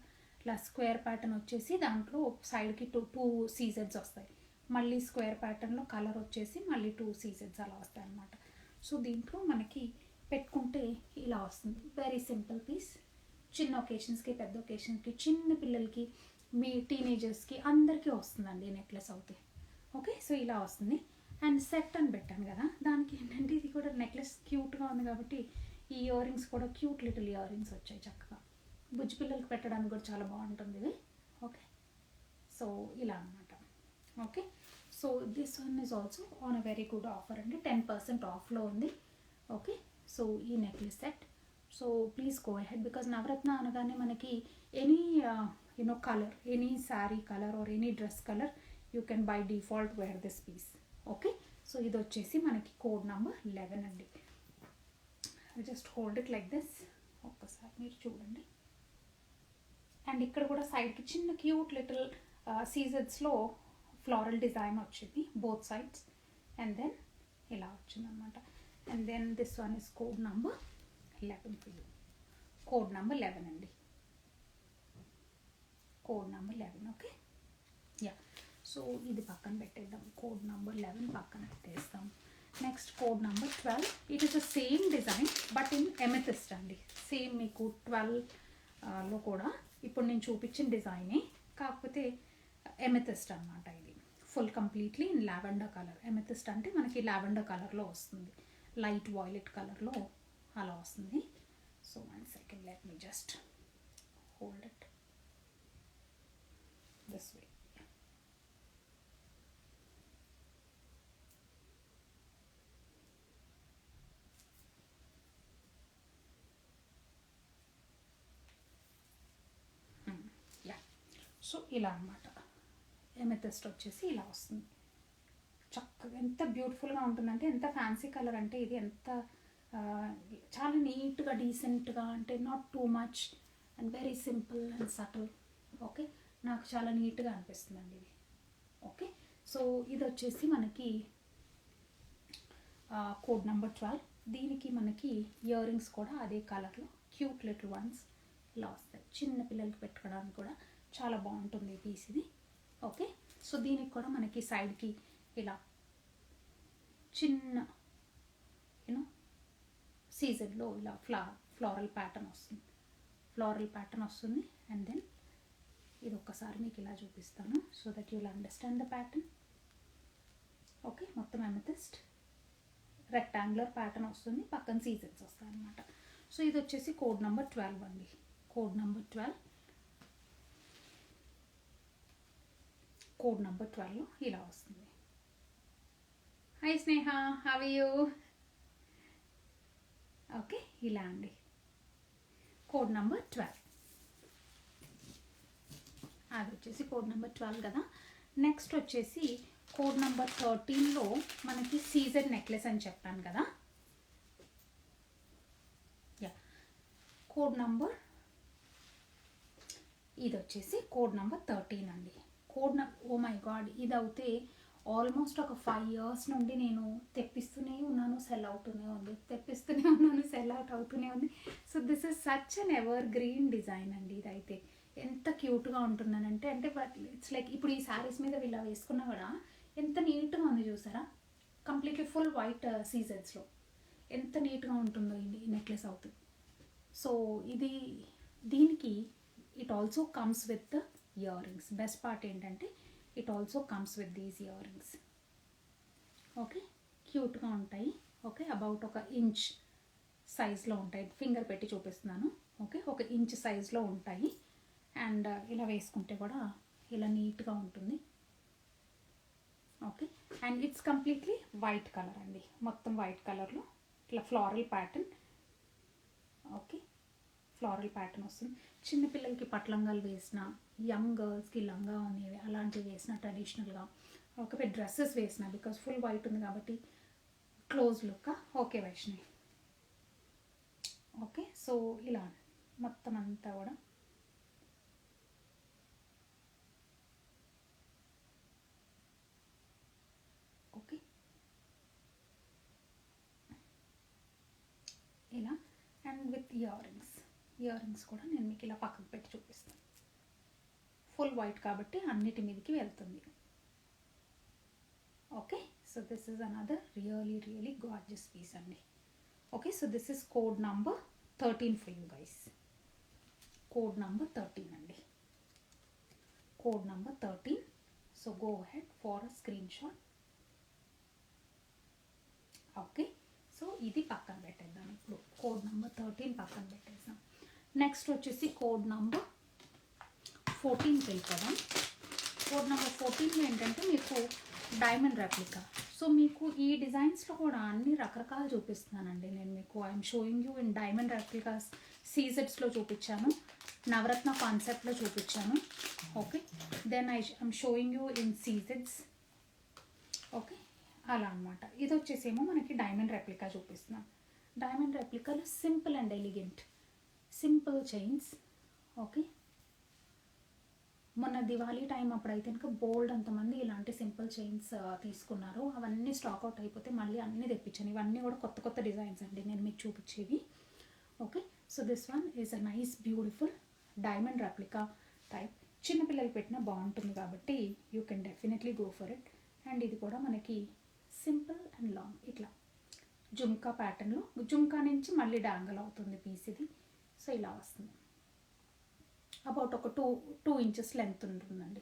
ఇలా స్క్వేర్ ప్యాటర్న్ వచ్చేసి దాంట్లో సైడ్కి టూ సీజెడ్స్ వస్తాయి, మళ్ళీ స్క్వేర్ ప్యాటర్న్లో కలర్ వచ్చేసి మళ్ళీ 2 సీజెడ్స్ అలా వస్తాయి అనమాట. సో దీంట్లో మనకి పెట్టుకుంటే ఇలా వస్తుంది. వెరీ సింపుల్ పీస్, చిన్న ఒకేషన్స్కి పెద్ద ఒకేషన్స్కి చిన్న పిల్లలకి మీ టీనేజర్స్కి అందరికీ వస్తుందండి నెక్లెస్ అవుతే. ఓకే, సో ఇలా వస్తుంది. అండ్ సెట్ అని పెట్టాను కదా, దానికి ఏంటంటే ఇది కూడా నెక్లెస్ క్యూట్గా ఉంది కాబట్టి ఈ ఇయర్ రింగ్స్ కూడా క్యూట్ లిటిల్ ఇయర్ రింగ్స్ వచ్చాయి చక్కగా. బుజ్జి పిల్లలకి పెట్టడానికి కూడా చాలా బాగుంటుంది ఇది. ఓకే, సో ఇలా అనమాట. Okay, so this one is also on a very good offer అండి, 10% ఆఫ్లో ఉంది. ఓకే, సో ఈ necklace set, so please go ahead because navaratna అనగానే మనకి any colour, any sari colour or any dress colour you can by default wear this piece. Okay, so ఇది వచ్చేసి మనకి code number 11 అండి. Just hold it like this, ఒక్కసారి మీరు చూడండి. And ఇక్కడ కూడా సైడ్కి చిన్న క్యూట్ లిటిల్ సీజెడ్స్లో ఫ్లోరల్ డిజైన్ వచ్చింది బోత్ సైడ్స్, అండ్ దెన్ ఇలా వచ్చిందనమాట. And then this one is code number 11 for you. Code number 11 అండి, code number 11. Okay, yeah, so ఇది పక్కన పెట్టేద్దాం, కోడ్ నెంబర్ 11 పక్కన పెట్టేస్తాం. Next code number 12. It is the same design but in amethyst అండి. Same మీకు 12లో కూడా ఇప్పుడు నేను చూపించిన డిజైనే, కాకపోతే ఎమెథిస్ట్ అనమాట. ఇది full completely in lavender colour. Amethyst అంటే మనకి లావెండర్ కలర్లో వస్తుంది, లైట్ వాయిలెట్ కలర్లో అలా వస్తుంది. So 1 second, let me just hold it this way. Yeah, so ఇలా అనమాట. ఎమెథిస్ట్ వచ్చేసి ఇలా వస్తుంది చక్కగా. ఎంత బ్యూటిఫుల్గా ఉంటుందంటే, ఎంత ఫ్యాన్సీ కలర్ అంటే ఇది, ఎంత చాలా నీట్గా డీసెంట్గా, అంటే not too much and very simple and subtle. Okay, నాకు చాలా నీట్గా అనిపిస్తుందండి ఇది. ఓకే, సో ఇది వచ్చేసి మనకి కోడ్ నెంబర్ 12. దీనికి మనకి ఇయర్ రింగ్స్ కూడా అదే కలర్లో క్యూట్ లిటిల్ వన్స్ ఇలా వస్తాయి, చిన్న పిల్లలకి పెట్టుకోవడానికి కూడా చాలా బాగుంటుంది ఈ పీస్ ఇది. ఓకే, సో దీనికి కూడా మనకి సైడ్కి ఇలా చిన్న సీజన్లో ఇలా ఫ్లోరల్ ప్యాటర్న్ వస్తుంది. అండ్ దెన్ ఇది ఒక్కసారి మీకు ఇలా చూపిస్తాను so that you'll understand the pattern. Okay, మొత్తం అమెథిస్ట్ రెక్టాంగులర్ ప్యాటర్న్ వస్తుంది, పక్కన సీజన్స్ వస్తాయి అన్నమాట. సో ఇది వచ్చేసి కోడ్ నెంబర్ 12 అండి. కోడ్ నెంబర్ 12, కోడ్ నెంబర్ 12లో ఇలా వస్తుంది. Hi Sneha, how are you? Okay, ఇలా అండి, కోడ్ నెంబర్ 12. అది వచ్చేసి కోడ్ నెంబర్ 12 కదా. నెక్స్ట్ వచ్చేసి కోడ్ నెంబర్ 13లో మనకి సీజన్ నెక్లెస్ అని చెప్పాను కదా. యా, కోడ్ నెంబర్ ఇది వచ్చేసి కోడ్ నెంబర్ 13 అండి. ఓ మై గాడ్, ఇది అయితే ఆల్మోస్ట్ ఒక 5 years నుండి నేను తెప్పిస్తూనే ఉన్నాను, సెల్ అవుతూనే ఉంది, తెప్పిస్తూనే ఉన్నాను, సెల్ అవుట్ అవుతూనే ఉంది. So this is such an ever green design అండి. ఇదైతే ఎంత క్యూట్గా ఉంటుందనంటే, అంటే బట్ ఇట్స్ లైక్ ఇప్పుడు ఈ శారీస్ మీద వీళ్ళ వేసుకున్నా కూడా ఎంత నీట్గా ఉంది చూసారా, కంప్లీట్లీ ఫుల్ వైట్ సీజన్స్లో ఎంత నీట్గా ఉంటుందో ఈ నెక్లెస్ అవుతుంది. సో ఇది దీనికి it also comes with earrings. Best part ఏంటంటే it also comes with these earrings. Okay, క్యూట్గా ఉంటాయి. ఓకే, అబౌట్ 1 inch సైజ్లో ఉంటాయి, ఫింగర్ పెట్టి చూపిస్తున్నాను. ఓకే, 1 inch సైజ్లో ఉంటాయి. అండ్ ఇలా వేసుకుంటే కూడా ఇలా నీట్గా ఉంటుంది. Okay, and it's completely white colour అండి, మొత్తం వైట్ కలర్లో ఇట్లా floral pattern. Okay, floral pattern వస్తుంది. చిన్నపిల్లలకి పట్లంగాలు వేసిన, యంగ్ గర్ల్స్కి లంగా అనేవి అలాంటివి వేసిన ట్రెడిషనల్గా, ఒకవేళ డ్రెస్సెస్ వేసిన, బికాస్ ఫుల్ వైట్ ఉంది కాబట్టి close look. Okay Vaishnavi. Okay, so ఇలా మొత్తం అంతా కూడా ఓకే ఇలా. అండ్ విత్ ఇయర్ రింగ్స్ కూడా నేను మీకు ఇలా పక్కకు పెట్టి చూపిస్తాను. ఫుల్ వైట్ కాబట్టి అన్నిటి మీదకి వెళ్తుంది. Okay, so this is another really gorgeous piece అండి. Okay, so this is code number 13 for you guys. Code number 13 అండి, code number 13. So go head for a screenshot. Okay, so ఇది పక్కన పెట్టేద్దాం. ఇప్పుడు కోడ్ నంబర్ 13 పక్కన పెట్టేద్దాం. Next వచ్చేసి code number 14కి వెళ్ళిపోదాం. కోడ్ నెంబర్ 14 ఏంటంటే మీకు డైమండ్ రెప్లికా. సో మీకు ఈ డిజైన్స్లో కూడా అన్ని రకరకాలు చూపిస్తున్నానండి నేను మీకు. I'm showing you in diamond replicas. సీజెట్స్లో చూపించాను, నవరత్న కాన్సెప్ట్లో చూపించాను. Okay, then I'm showing you in సీజెట్స్. ఓకే, అలా అనమాట. ఇది వచ్చేసేమో మనకి డైమండ్ రెప్లికా చూపిస్తున్నాం. డైమండ్ రెప్లికాలో simple and elegant simple chains. Okay, మొన్న దివాళీ టైం అప్పుడైతే కనుక బోల్డ్ అంతమంది ఇలాంటి సింపుల్ చైన్స్ తీసుకున్నారు. అవన్నీ స్టాక్ అవుట్ అయిపోతే మళ్ళీ అన్నీ తెప్పించాను. ఇవన్నీ కూడా కొత్త కొత్త డిజైన్స్ అండి నేను మీకు చూపించేవి. Okay, so this one is a nice beautiful diamond replica type. చిన్నపిల్లలు పెట్టినా బాగుంటుంది కాబట్టి you can definitely go for it. And ఇది కూడా మనకి సింపుల్ అండ్ లాంగ్ ఇట్లా జుంకా ప్యాటర్న్లో, జుంకా నుంచి మళ్ళీ డాంగల్ అవుతుంది పీస్ ఇది. సో ఇలా వస్తుంది. అబౌట్ ఒక 2 ఇంచెస్ లెంత్ ఉంటుందండి,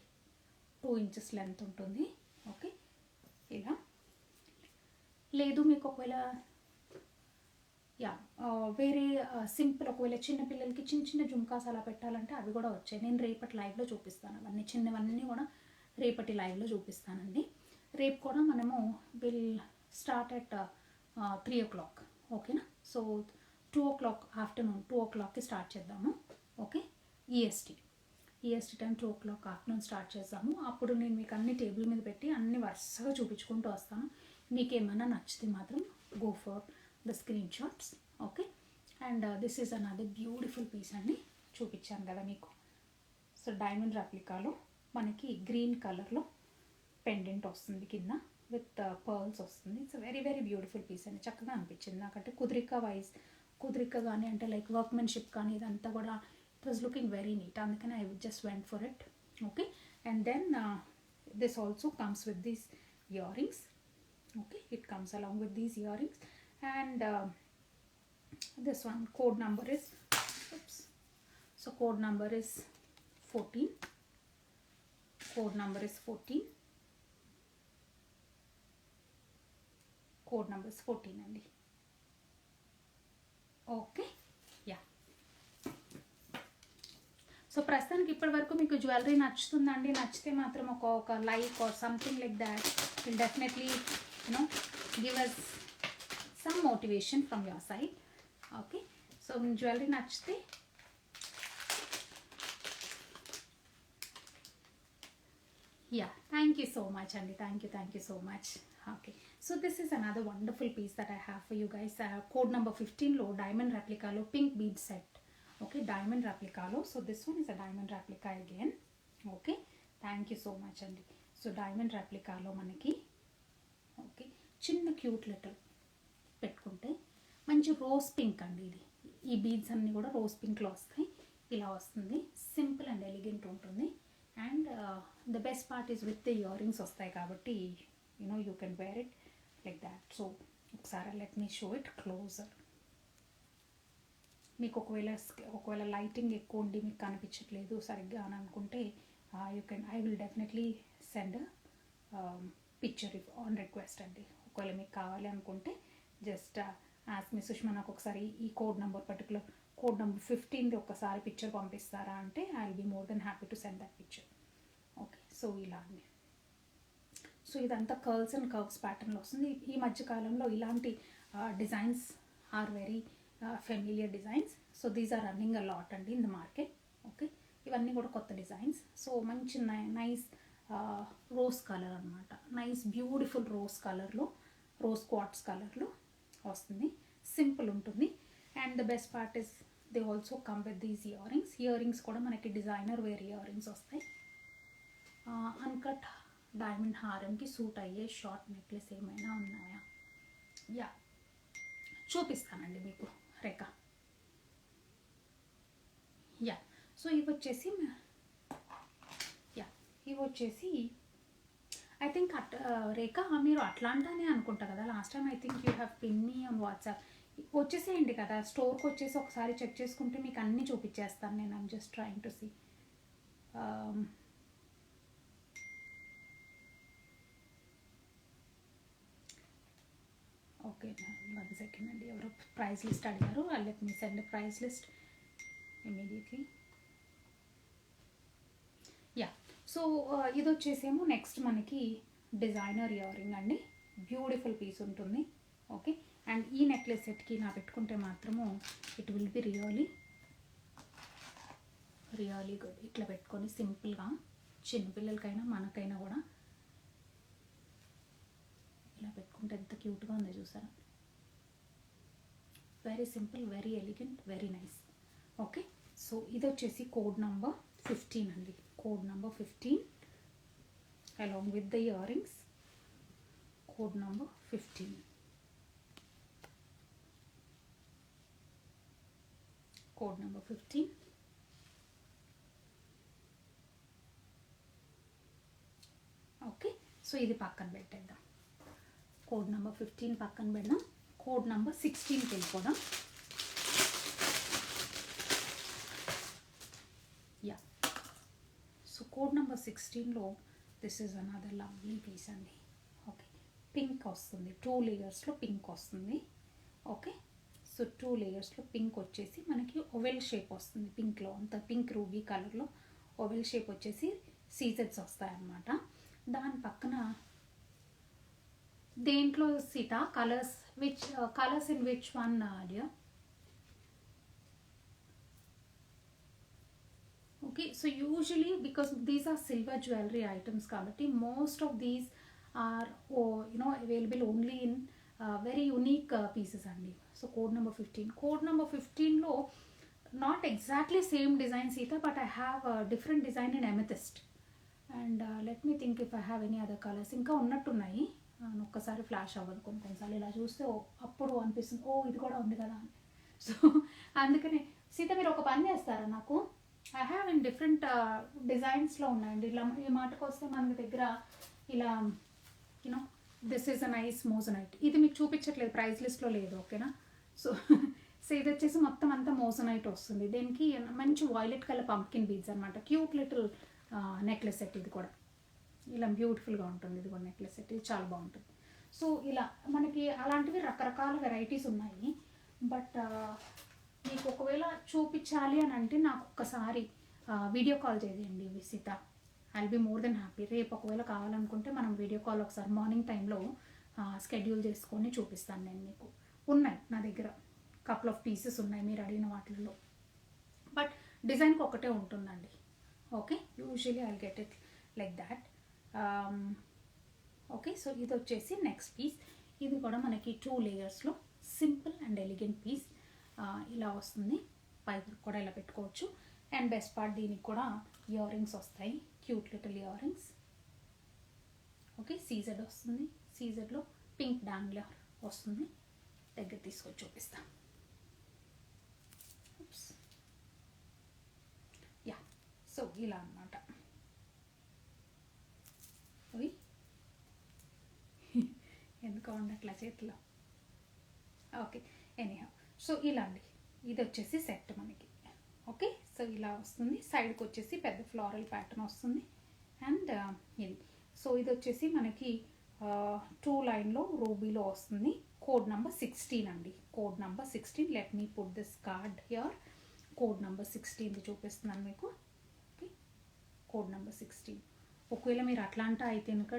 2 ఇంచెస్ లెంత్ ఉంటుంది. ఓకే, ఇలా. లేదు మీకు ఒకవేళ వేరే సింపుల్ ఒకవేళ చిన్నపిల్లలకి చిన్న జుంకాస్ అలా పెట్టాలంటే అవి కూడా వచ్చాయి. నేను రేపటి లైవ్లో చూపిస్తాను. అవన్నీ చిన్నవన్నీ కూడా రేపటి లైవ్లో చూపిస్తానండి. రేపు కూడా మనము విల్ స్టార్ట్ అట్ 3 o'clock. ఓకేనా, సో 2 o'clock ఆఫ్టర్నూన్ 2 o'clockకి స్టార్ట్ చేద్దాము. Okay, EST time 2 o'clock afternoon start చేద్దాము. అప్పుడు నేను మీకు అన్ని టేబుల్ మీద పెట్టి అన్ని వరుసగా చూపించుకుంటూ వస్తాను. మీకు ఏమైనా నచ్చితే మాత్రం go for the screenshots. Okay, and this is another beautiful piece అండి, చూపించాను కదా మీకు. సో డైమండ్ రెప్లికాలో మనకి గ్రీన్ కలర్లో పెండెంట్ వస్తుంది కింద విత్ పర్ల్స్ వస్తుంది. ఇట్స్ వెరీ బ్యూటిఫుల్ పీస్ అండి, చక్కగా అనిపించింది నాకంటే. కుదిరిక కానీ అంటే లైక్ వర్క్మెన్షిప్ కానీ ఇదంతా కూడా it was looking very neat, అందుకని I just went for it. Okay, and then this also comes with these earrings. Okay, it comes along with these earrings. And this one code number is so code number is 14. Code number is 14. Code number is 14 అండి. Okay, so ప్రస్తుతానికి ఇప్పటి వరకు మీకు jewellery నచ్చుతుందండి. నచ్చితే మాత్రం ఒక like or something like that will definitely give us some motivation from your side. Okay, so jewellery నచ్చితే thank you so much అండి. Thank you so much. Okay, so this is another wonderful piece that I have for you guys. Code number 15లో diamond రెప్లికాలో pink bead set. Okay, diamond రెప్లికాలో. So this one is a diamond replica again. Okay, thank you so much అండి. So diamond రెప్లికాలో మనకి okay చిన్న cute little పెట్టుకుంటే మంచి rose pink అండి. ఈ బీడ్స్ అన్నీ కూడా రోజ్ పింక్లో వస్తాయి. ఇలా వస్తుంది, సింపుల్ అండ్ ఎలిగెంట్ ఉంటుంది. And the best part is with the earrings వస్తాయి కాబట్టి you can wear it like that. So ఒకసారి let me show it closer. మీకు ఒకవేళ లైటింగ్ ఎక్కువ ఉండి మీకు కనిపించట్లేదు సరిగ్గా అని అనుకుంటే I will definitely send picture on request అండి. ఒకవేళ మీకు కావాలి అనుకుంటే జస్ట్ ఆస్క్ మీ సుష్మా, నాకు ఒకసారి ఈ పర్టికులర్ కోడ్ నెంబర్ 15ది ఒకసారి పిక్చర్ పంపిస్తారా అంటే I will be more than happy to send that picture. Okay, so ఇలా అండి. సో ఇదంతా కర్ల్స్ అండ్ కర్వ్స్ ప్యాటర్న్లో వస్తుంది. ఈ మధ్యకాలంలో ఇలాంటి designs are very familiar designs. So these are running a lot అండి ఇన్ ద మార్కెట్. ఓకే, ఇవన్నీ కూడా కొత్త డిజైన్స్. సో మంచి నైస్ రోజ్ కలర్ అనమాట, నైస్ బ్యూటిఫుల్ రోజ్ కలర్లో, రోజ్ క్వార్ట్స్ కలర్లో వస్తుంది. సింపుల్ ఉంటుంది. And the best part is they also come with these earrings కూడా మనకి డిజైనర్ వేర్ ఇయర్ రింగ్స్ వస్తాయి. అన్కట్ డైమండ్ హారంకి సూట్ అయ్యే షార్ట్ నెక్లెస్ ఏమైనా ఉన్నాయా? యా, చూపిస్తానండి మీకు రేఖ. యా, సో ఇవి వచ్చేసి ఐ థింక్ రేఖ మీరు అట్లాంటానే అనుకుంటా కదా last time. I think you have pin me on WhatsApp. వచ్చేసేయండి కదా స్టోర్కి వచ్చేసి ఒకసారి చెక్ చేసుకుంటే మీకు అన్నీ చూపించేస్తాను నేను. I'm just trying to see. Okay, 1 second అండి. ఎవరో ప్రైస్ లిస్ట్ అడిగారు. Let me send price list immediately. Yeah, so ఇది వచ్చేసేమో నెక్స్ట్ మనకి డిజైనర్ ఇయర్ రింగ్ అండి. బ్యూటిఫుల్ పీస్ ఉంటుంది. ఓకే, అండ్ ఈ నెక్లెస్ సెట్కి నా పెట్టుకుంటే మాత్రము it will be really good. ఇట్లా పెట్టుకొని సింపుల్గా చిన్నపిల్లలకైనా మనకైనా కూడా ఇలా పెట్టుకుంటే ఎంత క్యూట్గా ఉందో చూసారా. Very simple, very elegant, very nice. Okay, so ఇది వచ్చేసి కోడ్ నెంబర్ 15 అండి. Code number 15 along with the ear rings. Code number 15. Code number 15. Okay, so ఇది పక్కన పెట్టేద్దాం. కోడ్ నెంబర్ 15 పక్కన పెడదాం. కోడ్ నెంబర్ 16కి వెళ్ళిపోదాం. యా, సో కోడ్ నెంబర్ 16లో this is another lovely piece అండి. ఓకే, పింక్ వస్తుంది, 2 లేయర్స్లో పింక్ వస్తుంది. ఓకే, సో 2 లేయర్స్లో పింక్ వచ్చేసి మనకి ఓవెల్ షేప్ వస్తుంది. పింక్లో అంత పింక్ రూబీ కలర్లో ఓవెల్ షేప్ వచ్చేసి సీజెడ్స్ వస్తాయన్నమాట. దాని పక్కన దేంట్లో Sita colours in which one dear? Okay, so usually because these are silver jewellery items కాబట్టి most of these are available only in very unique pieces అండి. So code number 15. Code number 15లో not exactly same design Sita, but I have different design in amethyst. And let me think if I have any other colours. ఇంకా ఉన్నట్టున్నాయి, ఒక్కసారి flash అవ్వదు. కొన్నిసార్లు ఇలా చూస్తే అప్పుడు అనిపిస్తుంది ఓ ఇది కూడా ఉంది కదా అని. సో అందుకనే సీత మీరు ఒక పని చేస్తారా నాకు? ఐ హ్యావ్ ఇన్ డిఫరెంట్ డిజైన్స్లో ఉన్నాయండి. ఇలా ఈ మాటకు వస్తే మన దగ్గర ఇలా this is a nice moissanite. ఇది మీకు చూపించట్లేదు, ప్రైస్ లిస్ట్లో లేదు. ఓకేనా? సో ఇది వచ్చేసి మొత్తం అంతా మోజనైట్ వస్తుంది. దీనికి మంచి వాయిలెట్ కలర్ పంప్కిన్ బీడ్స్ అనమాట. Cute little necklace set. ఇది కూడా ఇలా బ్యూటిఫుల్గా ఉంటుంది. ఇది కూడా నెక్లెస్ సెట్, ఇది చాలా బాగుంటుంది. సో ఇలా మనకి అలాంటివి రకరకాల వెరైటీస్ ఉన్నాయి. బట్ మీకు ఒకవేళ చూపించాలి అని అంటే నాకు ఒక్కసారి వీడియో కాల్ చేయండి Visitha. I will be more than happy. రేపు ఒకవేళ కావాలనుకుంటే మనం వీడియో కాల్ ఒకసారి మార్నింగ్ టైంలో స్కెడ్యూల్ చేసుకొని చూపిస్తాను. నేను మీకు ఉన్నాయి నా దగ్గర కపుల్ ఆఫ్ పీసెస్ ఉన్నాయి మీరు అడిగిన వాటిల్లో. బట్ డిజైన్కి ఒకటే ఉంటుందండి. Okay, usually I get it like that. Okay, so ఇది వచ్చేసి నెక్స్ట్ పీస్. ఇది కూడా మనకి 2 లేయర్స్లో సింపుల్ అండ్ ఎలిగెంట్ పీస్. ఇలా వస్తుంది. పైకి కూడా ఇలా పెట్టుకోవచ్చు. అండ్ బెస్ట్ పార్ట్ దీనికి కూడా ఇయర్ రింగ్స్ వస్తాయి, cute little ear rings. Okay, CZ వస్తుంది. సీజెడ్లో పింక్ డాంగ్లర్ వస్తుంది. దగ్గర తీసుకొని చూపిస్తాం. యా, సో ఇలా అన్నమాట. ఎందుకు ఉండట్లా చేతిలో. ఓకే, ఎనీహౌ సో ఇలా అండి. ఇది వచ్చేసి సెట్ మనకి. ఓకే, సో ఇలా వస్తుంది. సైడ్కి వచ్చేసి పెద్ద ఫ్లోరల్ ప్యాటర్న్ వస్తుంది. అండ్ ఇది సో ఇది వచ్చేసి మనకి 2 లైన్లో రూబీలో వస్తుంది. కోడ్ నెంబర్ 16 అండి. Code number 16. Let me put this card here. Code number 16 చూపిస్తున్నాను మీకు. Okay, code number 16. ఒకవేళ మీరు అట్లాంటా అయితే కనుక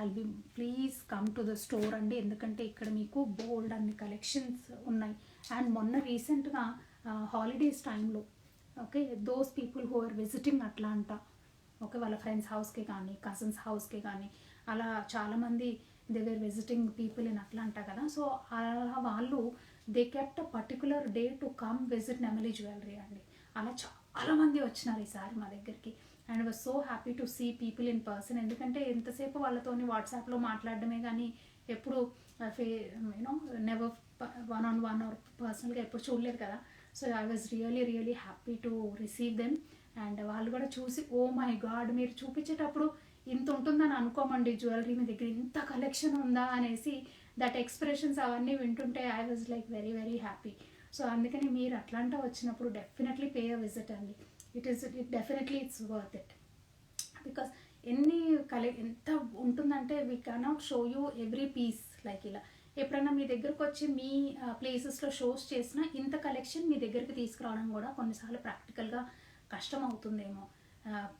I'll be please come to the store అండి. ఎందుకంటే ఇక్కడ మీకు బోల్డ్ అన్ని కలెక్షన్స్ ఉన్నాయి. అండ్ మొన్న రీసెంట్గా హాలిడేస్ టైంలో okay those people who are visiting Atlanta okay వాళ్ళ ఫ్రెండ్స్ హౌస్కి కానీ కజిన్స్ హౌస్కి కానీ అలా చాలామంది they were visiting people in Atlanta కదా. సో అలా వాళ్ళు they kept a particular day to come visit Nemali jewellery అండి. అలా చాలామంది వచ్చినారు ఈసారి మా దగ్గరికి and was so happy to see people in person. ఎందుకంటే ఎంతసేపు వాళ్ళతోని వాట్సాప్లో మాట్లాడడమే కానీ ఎప్పుడు you know never one on one are పర్సనల్గా ఎప్పుడు చూడలేదు కదా. So I was really happy to receive them. And వాళ్ళు కూడా చూసి ఓ మై గాడ్ మీరు చూపించేటప్పుడు ఇంత ఉంటుందని అనుకోమండి జ్యువెలరీ మీ దగ్గర ఇంత కలెక్షన్ ఉందా అనేసి దట్ ఎక్స్ప్రెషన్స్ అవన్నీ వింటుంటే I was like very happy. So అందుకని మీరు అట్లాంటా వచ్చినప్పుడు డెఫినెట్లీ పే అ విజిట్ అండి. It definitely it's worth it because ఎంత ఉంటుందంటే we cannot show you every piece like ఇలా ఎప్పుడైనా మీ దగ్గరకు వచ్చి మీ ప్లేసెస్లో షోస్ చేసినా ఇంత కలెక్షన్ మీ దగ్గరికి తీసుకురావడం కూడా కొన్నిసార్లు ప్రాక్టికల్గా కష్టం అవుతుందేమో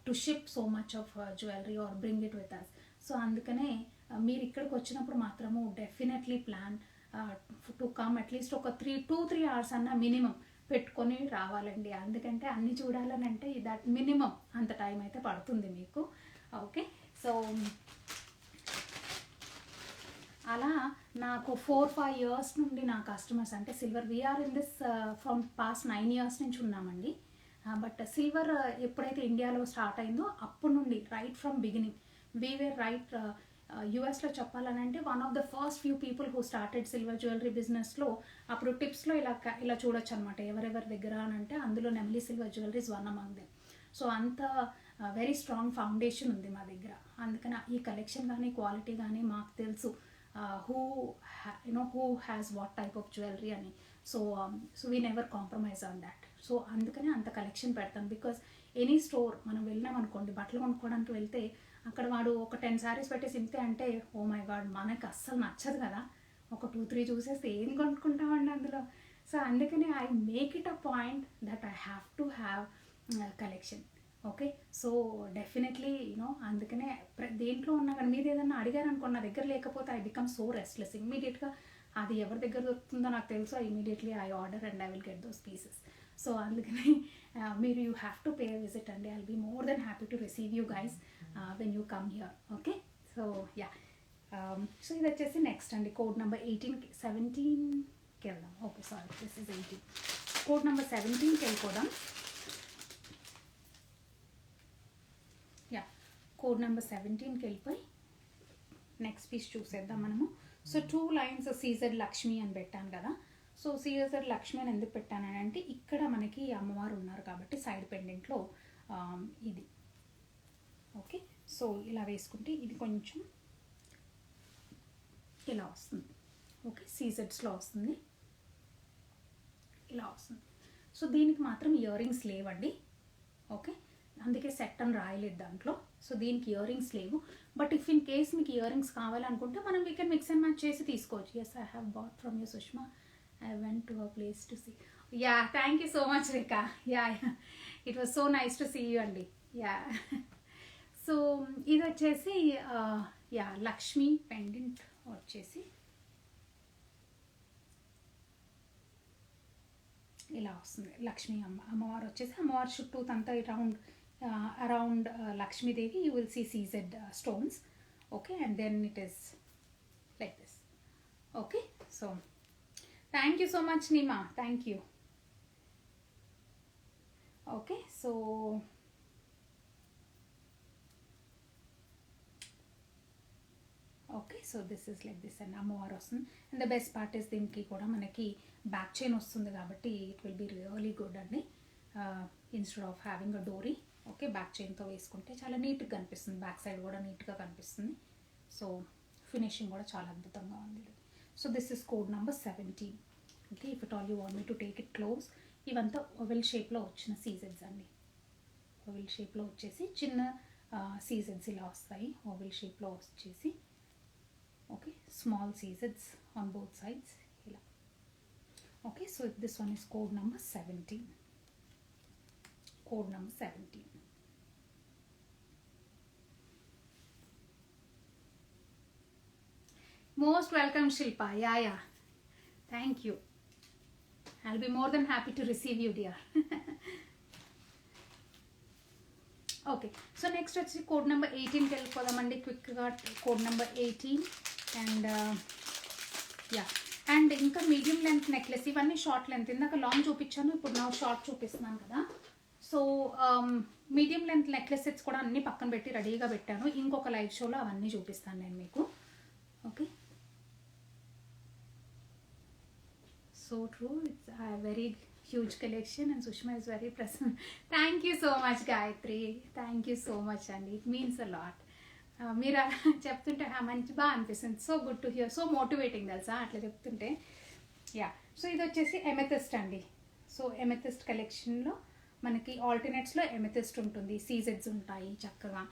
to ship so much of jewellery or bring it with us. So అందుకనే మీరు ఇక్కడికి వచ్చినప్పుడు మాత్రము definitely plan to come at least ఒక 2-3 hours అన్న మినిమం పెట్టుకొని రావాలండి. ఎందుకంటే అన్నీ చూడాలని అంటే దట్ మినిమం అంత టైం అయితే పడుతుంది మీకు. ఓకే సో అలా నాకు 4-5 years నుండి నా కస్టమర్స్ అంటే silver we're in this from past 9 years నుంచి ఉన్నామండి. బట్ సిల్వర్ ఎప్పుడైతే ఇండియాలో స్టార్ట్ అయిందో అప్పటి నుండి right from beginning we were right యూఎస్లో చెప్పాలనంటే one of the first few people who started silver jewellery బిజినెస్లో. అప్పుడు టిప్స్లో ఇలా చూడొచ్చు అనమాట ఎవరెవరి దగ్గర అని అంటే అందులో నెమలి silver jewelleries one among them. So అంత వెరీ స్ట్రాంగ్ ఫౌండేషన్ ఉంది మా దగ్గర. అందుకని ఈ కలెక్షన్ కానీ క్వాలిటీ కానీ మాకు తెలుసు who who has what type of jewelry అని. So we never compromise on that. So అందుకని అంత కలెక్షన్ పెడతాం బికాస్ ఎనీ స్టోర్ మనం వెళ్ళినాం అనుకోండి బట్టలు కొనుక్కోవడానికి వెళ్తే అక్కడ వాడు ఒక 10 sarees పెట్టేసి ఇంతే అంటే ఓ మై గాడ్ మనకి అస్సలు నచ్చదు కదా. ఒక 2-3 చూసేస్తే ఏం కొనుక్కుంటామండి అందులో. సో అందుకని I make it a point that I have to have collection. Okay so definitely అందుకనే దేంట్లో ఉన్నా కానీ మీరు ఏదన్నా అడిగారనుకోండి నా దగ్గర లేకపోతే ఐ బికమ్ సో రెస్ట్లెస్. ఇమ్మీడియట్గా అది ఎవరి దగ్గర దొరుకుతుందో నాకు తెలుసు immediately I order and I will get those pieces. So అందుకని మీరు you have to pay visit అండి. I'll be more than happy to receive you guys when you come here. Okay so yeah so ఇది వచ్చేసి next అండి code number 17కి వెళ్దాం. Okay sorry this is 18. Code number 17కి వెళ్ళిపోదాం. Yeah code number 17కి వెళ్ళిపోయి next piece చూసేద్దాం మనము. సో 2 lines సీజెడ్ లక్ష్మి అని పెట్టాను కదా. సో సీజెడ్ లక్ష్మి అని ఎందుకు పెట్టాను అంటే ఇక్కడ మనకి అమ్మవారు ఉన్నారు కాబట్టి సైడ్ పెండెంట్లో ఇది ఓకే. సో ఇలా వేసుకుంటే ఇది కొంచెం ఇలా వస్తుంది. ఓకే సీజెడ్స్లో వస్తుంది ఇలా వస్తుంది. సో దీనికి మాత్రం ఇయర్ రింగ్స్ లేవండి. ఓకే అందుకే సెట్ అని రాయలేదు దాంట్లో. సో దీనికి ఇయర్ రింగ్స్ లేవు. బట్ ఇఫ్ ఇన్ కేస్ మీకు ఇయర్ రింగ్స్ కావాలనుకుంటే మనం we can mix and match చేసి తీసుకోవచ్చు. Yes I have bought from you Sushma. I went to a place to see. Yeah, thank you so much, Rika. Yeah. It was so nice to see you, Andy. Yeah. So, ఇది వచ్చేసి Lakshmi pendant వచ్చేసి ఇలా వస్తుంది. లక్ష్మీ అమ్మవారు వచ్చేసి అమ్మవారి చుట్టూ అంతా around Lakshmidevi you will see CZ stones. Okay and then it is like this. Okay so thank you so much Neema, thank you. Okay so okay so this is like this and అమ్మవారు వస్తుంది. And the best part is దీనికి కూడా మనకి back chain వస్తుంది కాబట్టి it will be really good అండి. Instead of having a dori okay back చైన్తో వేసుకుంటే చాలా నీట్గా కనిపిస్తుంది. బ్యాక్ సైడ్ కూడా నీట్గా కనిపిస్తుంది. సో ఫినిషింగ్ కూడా చాలా అద్భుతంగా ఉంది. So this is code number 17. Okay if it all you want me to take it close. ఇవంతా ఓవెల్ షేప్లో వచ్చిన సీజెడ్స్ అండి. ఓవెల్ షేప్లో వచ్చేసి చిన్న సీజెడ్స్ ఇలా వస్తాయి. ఓవెల్ షేప్లో వచ్చేసి ఓకే స్మాల్ సీజెడ్స్ ఆన్ బోత్ సైడ్స్ ఇలా. Okay so this one is code number 17. Code number 17. Most welcome Shilpa. Yeah. Thank you. I'll be more than happy to receive you, dear. Okay, so next వచ్చి code number 18కి వెళ్ళిపోదామండి క్విక్గా. Code number 18 and yeah, and ఇంకా medium length necklace. ఇవన్నీ short length, ఇందాక long చూపించాను, ఇప్పుడు నా short చూపిస్తున్నాను కదా. So medium length necklace sets కూడా అన్నీ పక్కన పెట్టి రెడీగా పెట్టాను. ఇంకొక లైవ్ షోలో అవన్నీ చూపిస్తాను నేను మీకు. Okay, so true, it's very huge collection and Sushma is very present. Thank you so much, Gayatri. Thank you so much, and it means a lot. మీరు చెప్తుంటే మంచి బాగా అనిపిస్తుంది. So good to hear, so motivating తెలుసా అట్లా చెప్తుంటే. Yeah, so ఇది వచ్చేసి ఎమెథిస్ట్ అండి. సో ఎమెథిస్ట్ కలెక్షన్లో మనకి ఆల్టర్నేట్స్లో ఎమెథిస్ట్ ఉంటుంది, సీజెడ్స్ ఉంటాయి చక్కగా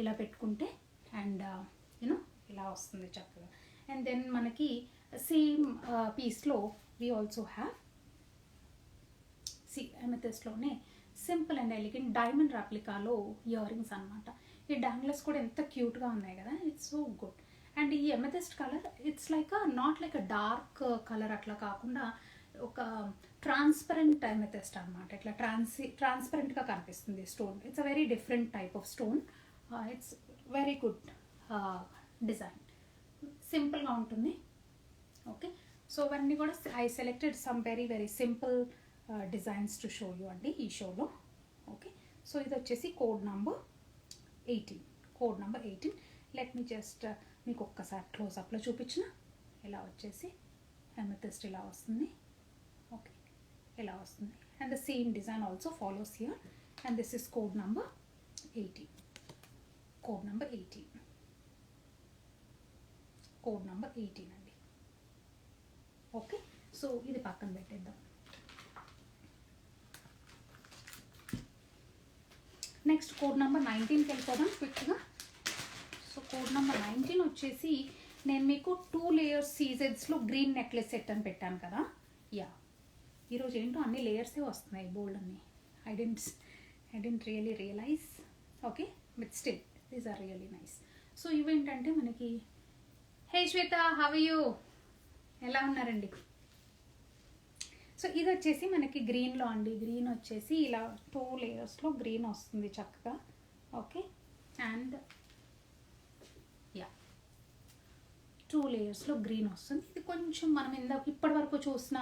ఇలా పెట్టుకుంటే. అండ్ యూనో ఇలా వస్తుంది చక్కగా. అండ్ దెన్ మనకి సేమ్ పీస్లో వీ ఆల్సో హ్యావ్ ఎమెథిస్ట్లోనే సింపుల్ అండ్ ఎలిగెంట్ డైమండ్ రెప్లికాలో ఇయర్ రింగ్స్ అనమాట. ఈ డాంగ్లెస్ కూడా ఎంత క్యూట్గా ఉన్నాయి కదా, ఇట్స్ సో గుడ్. అండ్ ఈ amethyst colour it's like not like a dark colour అట్లా కాకుండా ఒక ట్రాన్స్పరెంట్ ఎమెథిస్ట్ అనమాట. ఇట్లా ట్రాన్స్పరెంట్గా కనిపిస్తుంది stone. It's a very different type of stone. It's very good design, సింపుల్గా ఉంటుంది. ఓకే, సో అవన్నీ కూడా I selected some very very simple designs to show you అండి ఈ షోలో. ఓకే, సో ఇది వచ్చేసి code number 18. Code number 18 let me just మీకు ఒక్కసారి క్లోజప్లో చూపించిన. ఇలా వచ్చేసి ఎమెథిస్ట్ ఇలా వస్తుంది. ఓకే, ఇలా వస్తుంది. And the same design also follows here. And this is code number 18. Code number 18. Code number 18 అండి. ఓకే, సో ఇది పక్కన పెట్టేద్దాం. నెక్స్ట్ కోడ్ నెంబర్ 19కి వెళ్ళిపోదాం క్విక్గా. సో కోడ్ నెంబర్ 19 వచ్చేసి నేను మీకు 2 లేయర్స్ సీజెడ్స్లో గ్రీన్ నెక్లెస్ సెట్ అని పెట్టాను కదా. యా, ఈరోజు ఏంటో అన్ని లేయర్సే వస్తున్నాయి బోల్డ్ అన్ని. I didn't really realise. Okay, but still these are really nice. So ఇవేంటంటే మనకి, hey Shweta, how are you, ఎలా ఉన్నారండి? సో ఇది వచ్చేసి మనకి గ్రీన్లో అండి. గ్రీన్ వచ్చేసి ఇలా 2 లేయర్స్లో గ్రీన్ వస్తుంది చక్కగా. ఓకే, అండ్ యా 2 లేయర్స్లో గ్రీన్ వస్తుంది. ఇది కొంచెం మనం ఇప్పటి వరకు చూసిన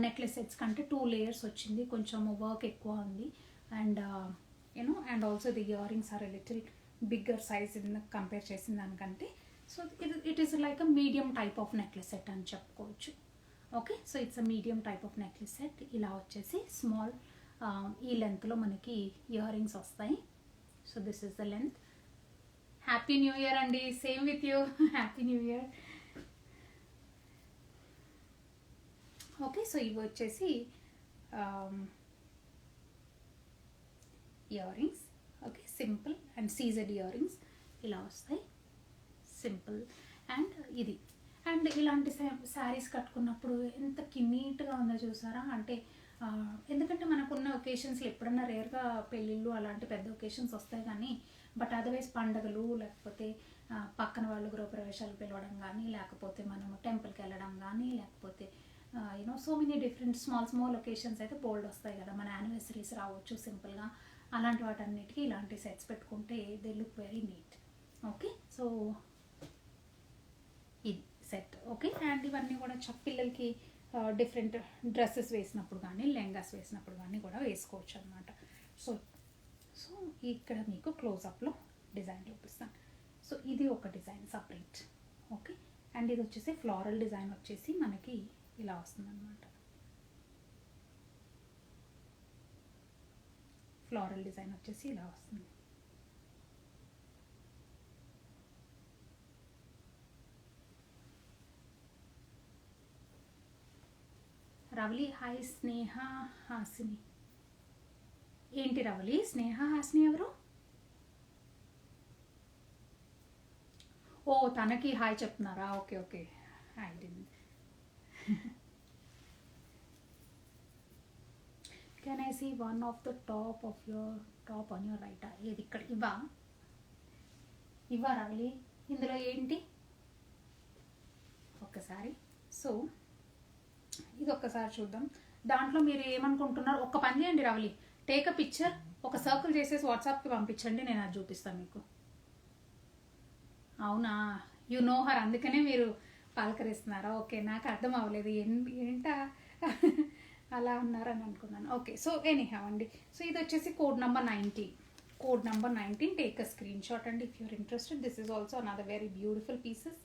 నెక్లెస్ సెట్స్ కంటే 2 లేయర్స్ వచ్చింది. కొంచెం వర్క్ ఎక్కువ ఉంది. And you know and also the earrings are a little bigger size in compare చేసిన దానికంటే. So it is like a medium type of necklace set అని చెప్పుకోవచ్చు. Okay, so it's a medium type of necklace set. ఇలా వచ్చేసి small ఈ లెంత్లో మనకి earrings వస్తాయి. So this is the length. Happy new year అండి, same with you, happy new year. Okay, so ఇవి వచ్చేసి ear rings. Okay, simple and CZ ear rings ఇలా వస్తాయి, సింపుల్. అండ్ ఇది అండ్ ఇలాంటి శారీస్ కట్టుకున్నప్పుడు ఎంత నీట్గా ఉందో చూసారా. అంటే ఎందుకంటే మనకున్న ఒకేషన్స్లో ఎప్పుడన్నా రేర్గా పెళ్ళిళ్ళు అలాంటి పెద్ద ఒకేషన్స్ వస్తాయి కానీ, బట్ అదర్వైజ్ పండుగలు లేకపోతే పక్కన వాళ్ళు గృహప్రవేశాలు పిలవడం కానీ, లేకపోతే మనము టెంపుల్కి వెళ్ళడం కానీ, లేకపోతే you know so many different small occasions అయితే బోల్డ్ వస్తాయి కదా. మన యానివర్సరీస్ రావచ్చు సింపుల్గా. అలాంటి వాటన్నిటికీ ఇలాంటి సెట్స్ పెట్టుకుంటే they look very neat. Okay, so ఇది సెట్. ఓకే, అండ్ ఇవన్నీ కూడా పిల్లలకి డిఫరెంట్ డ్రెస్సెస్ వేసినప్పుడు కానీ, లెహంగాస్ వేసినప్పుడు కానీ కూడా వేసుకోవచ్చు అనమాట. సో ఇక్కడ మీకు క్లోజప్లో డిజైన్ చూపిస్తాను. సో ఇది ఒక డిజైన్ సపరేట్. ఓకే, అండ్ ఇది వచ్చేసి ఫ్లోరల్ డిజైన్ వచ్చేసి మనకి ఇలా వస్తుంది అనమాట. ఫ్లోరల్ డిజైన్ వచ్చేసి ఇలా వస్తుంది. రవలి హాయ్, స్నేహ హాసిని. ఏంటి రవలి, స్నేహ హాసిని ఎవరు? ఓ తనకి హాయ్ చెప్తున్నారా? Okay okay, I didn't. Can I see one of the top on your right? ఏది ఇక్కడ ఇవా రవలి? ఇందులో ఏంటి ఒక్కసారి. సో ఇది ఒక్కసారి చూద్దాం. దాంట్లో మీరు ఏమనుకుంటున్నారు, ఒక పని చేయండి రవలి, టేక్ అ పిక్చర్, ఒక సర్కిల్ చేసేసి వాట్సాప్కి పంపించండి, నేను అది చూపిస్తాను మీకు. అవునా, యు నో హర్, అందుకనే మీరు పలకరిస్తున్నారా? ఓకే, నాకు అర్థం అవ్వలేదు ఏంటా అలా ఉన్నారని అనుకున్నాను. ఓకే, సో ఎనీహౌ అండి. సో ఇది వచ్చేసి code number 19. Code number 19, take a screenshot అండి if you're interested. This is also another very beautiful pieces.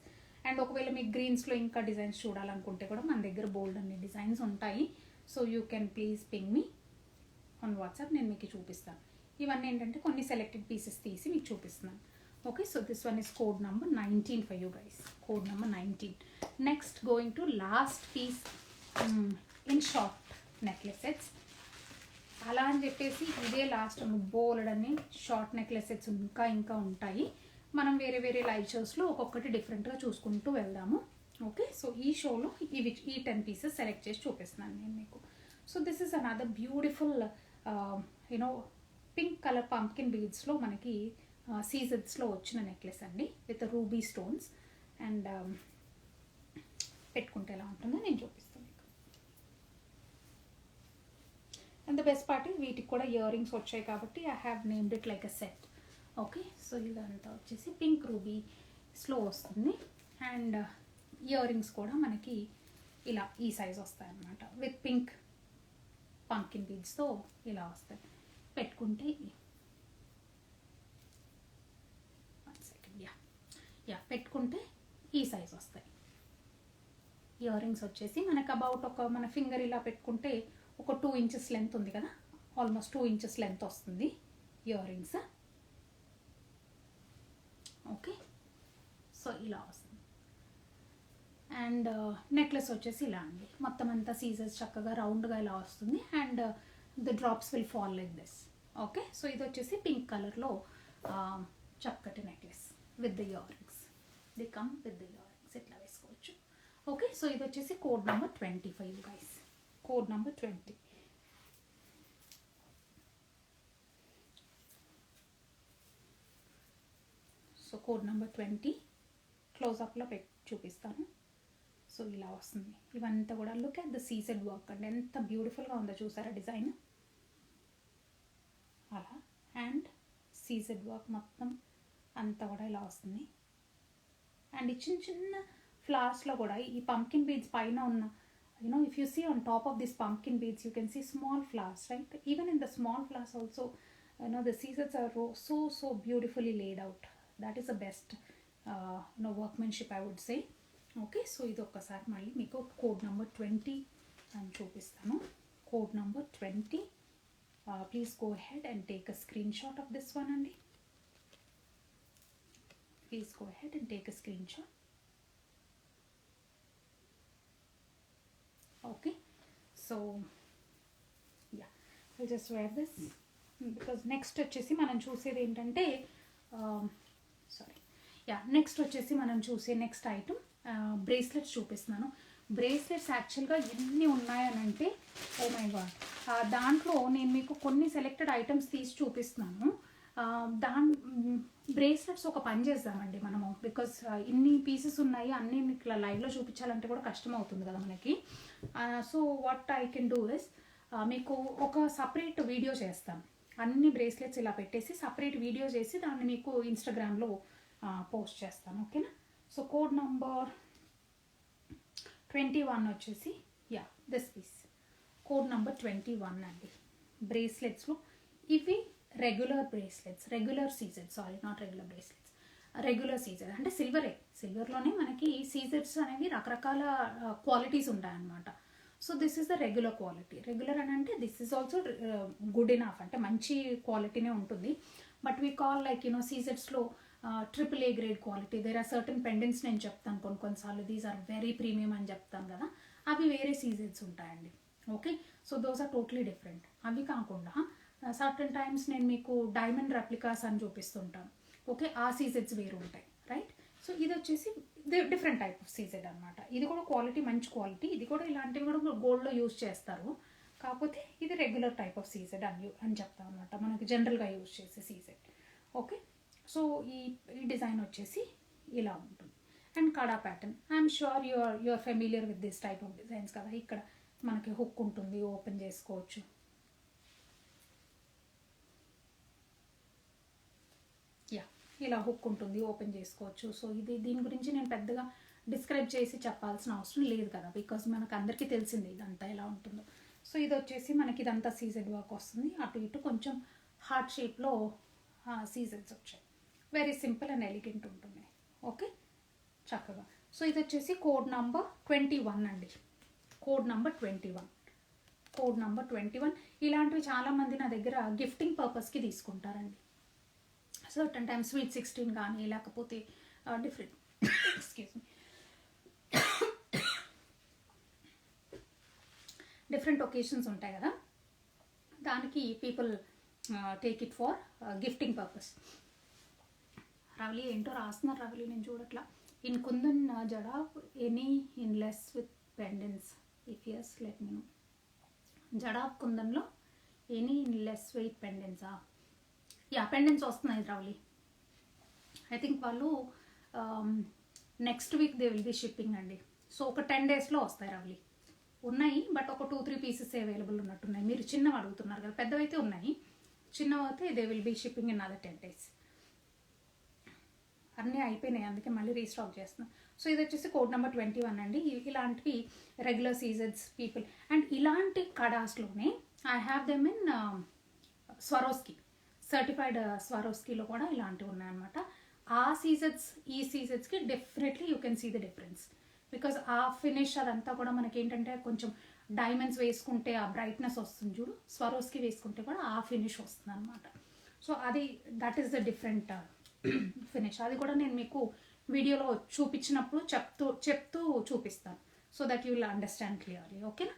And ఒకవేళ మీకు గ్రీన్స్లో ఇంకా డిజైన్స్ చూడాలనుకుంటే కూడా మన దగ్గర బోల్డ్ అన్ని డిజైన్స్ ఉంటాయి. So you can please ping me on WhatsApp, నేను మీకు చూపిస్తాను. ఇవన్నీ ఏంటంటే కొన్ని సెలెక్టెడ్ పీసెస్ తీసి మీకు చూపిస్తున్నాను. Okay, so this one is code number 19 for you guys. Code number 19. Next, going to last piece in short necklace sets. అలా అని చెప్పేసి ఇదే లాస్ట్ బోల్డని షార్ట్ నెక్లెస్ సెట్స్ ఇంకా ఉంటాయి. మనం వేరే వేరే లైవ్ షోస్లో ఒక్కొక్కటి డిఫరెంట్గా చూసుకుంటూ వెళ్దాము. ఓకే, సో ఈ షోలో ఈ 10 పీసెస్ సెలెక్ట్ చేసి చూపిస్తున్నాను నేను మీకు. So this is another beautiful you know pink colour pumpkin బీడ్స్లో మనకి సీజన్స్లో వచ్చిన నెక్లెస్ అండి, విత్ రూబీ స్టోన్స్. అండ్ పెట్టుకుంటే ఎలా ఉంటుందో నేను చూపిస్తాను మీకు. అండ్ ద బెస్ట్ పార్ట్ వీటికి కూడా ఇయర్ రింగ్స్ వచ్చాయి కాబట్టి I have named it like a set. Okay, so ఇదంతా వచ్చేసి పింక్ రూబీస్లో వస్తుంది. అండ్ ఇయర్ రింగ్స్ కూడా మనకి ఇలా ఈ సైజ్ వస్తాయి అన్నమాట, విత్ పింక్ పంకిన్ బీడ్స్తో ఇలా వస్తాయి. పెట్టుకుంటే పెట్టుకుంటే ఈ సైజ్ వస్తాయి. ఇయర్ రింగ్స్ వచ్చేసి మనకు అబౌట్ మన ఫింగర్ ఇలా పెట్టుకుంటే ఒక 2 inches లెంత్ ఉంది కదా, ఆల్మోస్ట్ 2 inches లెంత్ వస్తుంది ఇయర్ రింగ్స్. ఓకే, సో ఇలా వస్తుంది. అండ్ నెక్లెస్ వచ్చేసి ఇలా అండి, మొత్తం అంతా సీజర్స్ చక్కగా రౌండ్గా ఇలా వస్తుంది. And the drops will fall like this. Okay, so ఇది వచ్చేసి పింక్ కలర్లో చక్కటి necklace with the ear rings. They come with the ear rings, ఇట్లా వేసుకోవచ్చు. ఓకే, సో ఇది వచ్చేసి code number 20 for you guys. Code number 20. So code number 20 క్లోజ్అప్లో చూపిస్తాను. So ఇలా వస్తుంది. ఇవంతా కూడా look at the CZ work అండి, ఎంత బ్యూటిఫుల్గా ఉందో చూసారా డిజైన్ అలా. అండ్ సీజెడ్ వర్క్ మొత్తం అంతా కూడా ఇలా వస్తుంది. అండ్ ఈ చిన్న ఫ్లవర్స్లో కూడా ఈ పంకిన్ బీడ్స్ పైన ఉన్న if you see on top of this pumpkin beads you can see small flowers, right? Even in the small flowers also the seasons are so beautifully laid out. That is the best workmanship I would say. Okay, so ఇది ఒక్కసారి మళ్ళీ మీకు code number 20 అని చూపిస్తాను. Code number 20. Please go ahead and take a screenshot of this one అండి. Please go ahead and take a screenshot. Okay, so yeah, I'll just wear this because next వచ్చేసి మనం చూసేది ఏంటంటే నెక్స్ట్ వచ్చేసి మనం చూసే నెక్స్ట్ ఐటమ్ బ్రేస్లెట్స్ చూపిస్తున్నాను. Bracelets యాక్చువల్గా ఎన్ని ఉన్నాయనంటే ఓ మై గాడ్, దాంట్లో నేను మీకు కొన్ని సెలెక్టెడ్ ఐటమ్స్ తీసి చూపిస్తున్నాను. బ్రేస్లెట్స్ ఒక పని చేద్దామండి మనము, బికాస్ ఇన్ని పీసెస్ ఉన్నాయి, అన్నీ ఇట్లా లైవ్లో చూపించాలంటే కూడా కష్టం అవుతుంది కదా మనకి. So what I can do is మీకు ఒక సపరేట్ వీడియో చేస్తాను, అన్ని బ్రేస్లెట్స్ ఇలా పెట్టేసి సపరేట్ వీడియో చేసి దాన్ని మీకు ఇన్స్టాగ్రామ్లో పోస్ట్ చేస్తాను. ఓకేనా? సో కోడ్ నంబర్ 21 వచ్చేసి దిస్ పీస్ కోడ్ నంబర్ 21 అండి. బ్రేస్లెట్స్లో ఇవి regular bracelets, regular CZ, sorry not regular bracelets, regular CZ అంటే సిల్వర్లోనే మనకి సీజెడ్స్ అనేవి రకరకాల క్వాలిటీస్ ఉంటాయన్నమాట. So this is the regular quality. Regular అని అంటే this is also good enough, అంటే మంచి క్వాలిటీనే ఉంటుంది. బట్ వీ కాల్ లైక్ సీజెడ్స్లో AAA grade quality. There are certain pendants నేను చెప్తాను కొన్నిసార్లు, దీస్ ఆర్ వెరీ ప్రీమియం అని చెప్తాను కదా, అవి వేరే సీజెడ్స్ ఉంటాయండి. Okay, so those are totally different. అవి కాకుండా సర్టన్ టైమ్స్ నేను మీకు డైమండ్ రెప్లికాస్ అని చూపిస్తుంటాను. ఓకే, ఆ సీజెడ్స్ వేరు ఉంటాయి, రైట్? సో ఇది వచ్చేసి డిఫరెంట్ టైప్ ఆఫ్ సీజెడ్ అనమాట. ఇది కూడా క్వాలిటీ మంచి క్వాలిటీ, ఇది కూడా ఇలాంటివి కూడా గోల్డ్లో యూజ్ చేస్తారు. కాకపోతే ఇది రెగ్యులర్ టైప్ ఆఫ్ సీజెడ్ అని చెప్తాం అనమాట, మనకి జనరల్గా యూజ్ చేసే సీజెడ్. ఓకే, సో ఈ డిజైన్ వచ్చేసి ఇలా ఉంటుంది. అండ్ కడా pattern, I'm sure you're familiar with this type of designs కదా. ఇక్కడ మనకి హుక్ ఉంటుంది, ఓపెన్ చేసుకోవచ్చు. యా, ఇలా హుక్ ఉంటుంది, ఓపెన్ చేసుకోవచ్చు. సో దీని గురించి నేను పెద్దగా డిస్క్రైబ్ చేసి చెప్పాల్సిన అవసరం లేదు కదా, బికాజ్ మనకు అందరికీ తెలిసింది ఇదంతా ఎలా ఉంటుందో. సో ఇది వచ్చేసి మనకి ఇదంతా సీజెడ్ వర్క్ వస్తుంది, అటు ఇటు కొంచెం హార్ట్ షేప్లో సీజెడ్స్ వచ్చాయి. వెరీ సింపుల్ అండ్ ఎలిగెంట్ ఉంటుంది. ఓకే, చక్కగా. సో ఇది వచ్చేసి కోడ్ నంబర్ 21 అండి. Code number 21. Code number 21. ఇలాంటివి చాలామంది నా దగ్గర గిఫ్టింగ్ పర్పస్కి తీసుకుంటారండి. సర్టన్ టైమ్ స్వీట్ 16 కానీ లేకపోతే different excuse me different occasions ఉంటాయి కదా, దానికి people take it for gifting purpose. Ravali ఏంటో రాస్తున్నారు రవలి, నేను చూడట్లా. In kundan jadau any inlays with pendants, if yes let me know. Jadau కుందన్లో ఎనీ ఇన్ లెస్ వెయిట్ పెండెన్సా? యా, పెండెన్స్ వస్తున్నాయి రవలి. ఐ థింక్ వాళ్ళు next week they will be shipping అండి. సో ఒక 10 daysలో వస్తాయి రవలి. ఉన్నాయి, బట్ ఒక 2-3 pieces అవైలబుల్ ఉన్నట్టున్నాయి. మీరు చిన్నవి అడుగుతున్నారు కదా, పెద్దవైతే ఉన్నాయి, చిన్నవైతే they will be shipping in other 10 days. అన్నీ అయిపోయినాయి, అందుకే మళ్ళీ రీస్టాక్ చేస్తున్నాం. సో ఇది వచ్చేసి కోడ్ నెంబర్ 21 అండి. ఇలాంటివి రెగ్యులర్ సీజన్స్ పీపుల్, అండ్ ఇలాంటి కడాస్లోనే I have them in Swarovski, certified స్వరోస్కీలో కూడా ఇలాంటివి ఉన్నాయన్నమాట. ఆ సీజన్స్ ఈ సీజన్స్కి definitely you can see the difference, because ఆ ఫినిష్ అదంతా కూడా మనకి ఏంటంటే కొంచెం డైమండ్స్ వేసుకుంటే ఆ బ్రైట్నెస్ వస్తుంది చూడు, స్వరోస్కి వేసుకుంటే కూడా ఆ ఫినిష్ వస్తుంది అనమాట. సో అది that is the different finish. అది కూడా నేను మీకు వీడియోలో చూపించినప్పుడు చెప్తూ చూపిస్తాను, so that you will understand clearly. ఓకేనా?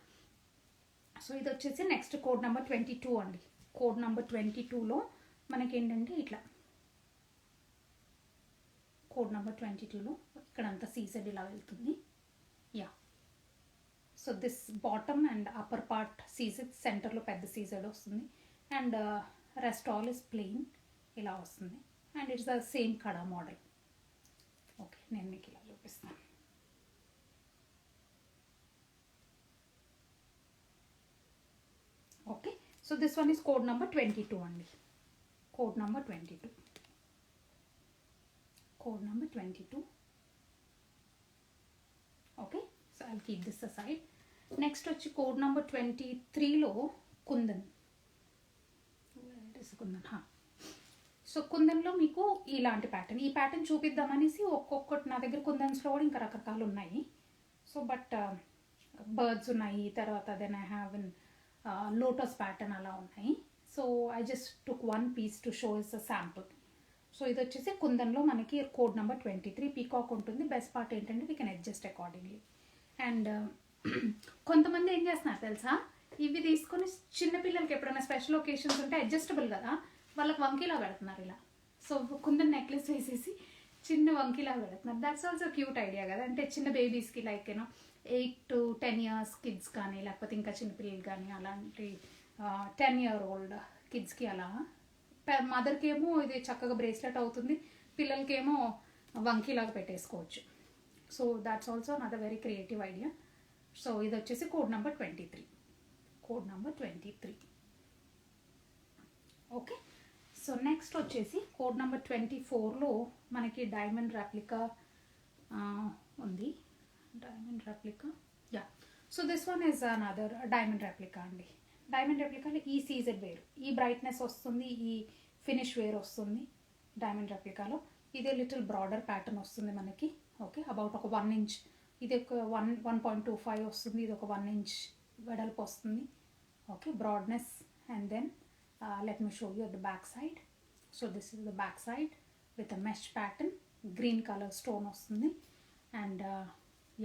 సో ఇది వచ్చేసి నెక్స్ట్ కోడ్ నెంబర్ 22 అండి. కోడ్ నెంబర్ 22లో మనకి ఏంటంటే ఇట్లా కోడ్ నెంబర్ 22లో ఇక్కడంతా సీజెడ్ ఇలా వెళ్తుంది. Yeah, so this bottom and upper part CZ, సెంటర్లో పెద్ద సీజెడ్ వస్తుంది, and rest all is plain ఇలా వస్తుంది, and it's the same kada model. Okay, నేను మీకు ఇలా చూపిస్తాను. Okay, so this one is code number 22 అండి. Code number 22. Code number 22. Okay, so I'll keep this aside. Next వచ్చి code number 23లో kundan. So కుందన్లో మీకు ఇలాంటి ప్యాటర్న్, ఈ ప్యాటర్న్ చూపిద్దామనేసి ఒక్కొక్కటి నా దగ్గర కుందన్స్లో కూడా ఇంకా రకరకాలు ఉన్నాయి. సో బట్ బర్డ్స్ ఉన్నాయి, తర్వాత then I have in lotus pattern అలా ఉన్నాయి. So I just took one piece to show is a sample. So ఇది వచ్చేసి కుందన్లో మనకి కోడ్ నెంబర్ 23 పీకాక్ ఉంటుంది. బెస్ట్ పార్ట్ ఏంటంటే we can adjust accordingly. And కొంతమంది ఏం చేస్తున్నారు తెలుసా, ఇవి తీసుకొని చిన్నపిల్లలకి ఎప్పుడైనా స్పెషల్ ఒకేషన్స్ ఉంటే అడ్జస్టబుల్ కదా, వాళ్ళకి వంకీలా పెడుతున్నారు ఇలా. సో కుందన్ నెక్లెస్ వేసేసి చిన్న వంకీలా పెడుతున్నారు. దట్స్ ఆల్సో క్యూట్ ఐడియా కదా, అంటే చిన్న బేబీస్కి like you know 8 to 10 years kids కానీ, లేకపోతే ఇంకా చిన్నపిల్లలు కానీ, అలాంటి 10-year-old కిడ్స్కి అలా. మదర్కి ఏమో ఇది చక్కగా బ్రేస్లెట్ అవుతుంది, పిల్లలకేమో వంకీలాగా పెట్టేసుకోవచ్చు. So that's also another very creative idea. So ఇది వచ్చేసి code number 23. Code number 23. Okay, so next వచ్చేసి కోడ్ నెంబర్ 24లో మనకి డైమండ్ రెప్లికా ఉంది. Diamond replica, yeah. So this one is another diamond replica అండి. డైమండ్ రెప్లికాలో ఈ CZ వేరు, ఈ brightness వస్తుంది, ఈ ఫినిష్ వేర్ వస్తుంది డైమండ్ రెప్లికాలో. ఇదే లిటిల్ బ్రాడర్ ప్యాటర్న్ వస్తుంది మనకి. ఓకే, అబౌట్ ఒక 1 inch, ఇది ఒక 1.25 వస్తుంది, ఇది ఒక 1 inch వెడల్పు వస్తుంది. Okay, broadness. And then let me show you the back side. So this is the back side with a mesh pattern, green colour stone వస్తుంది. And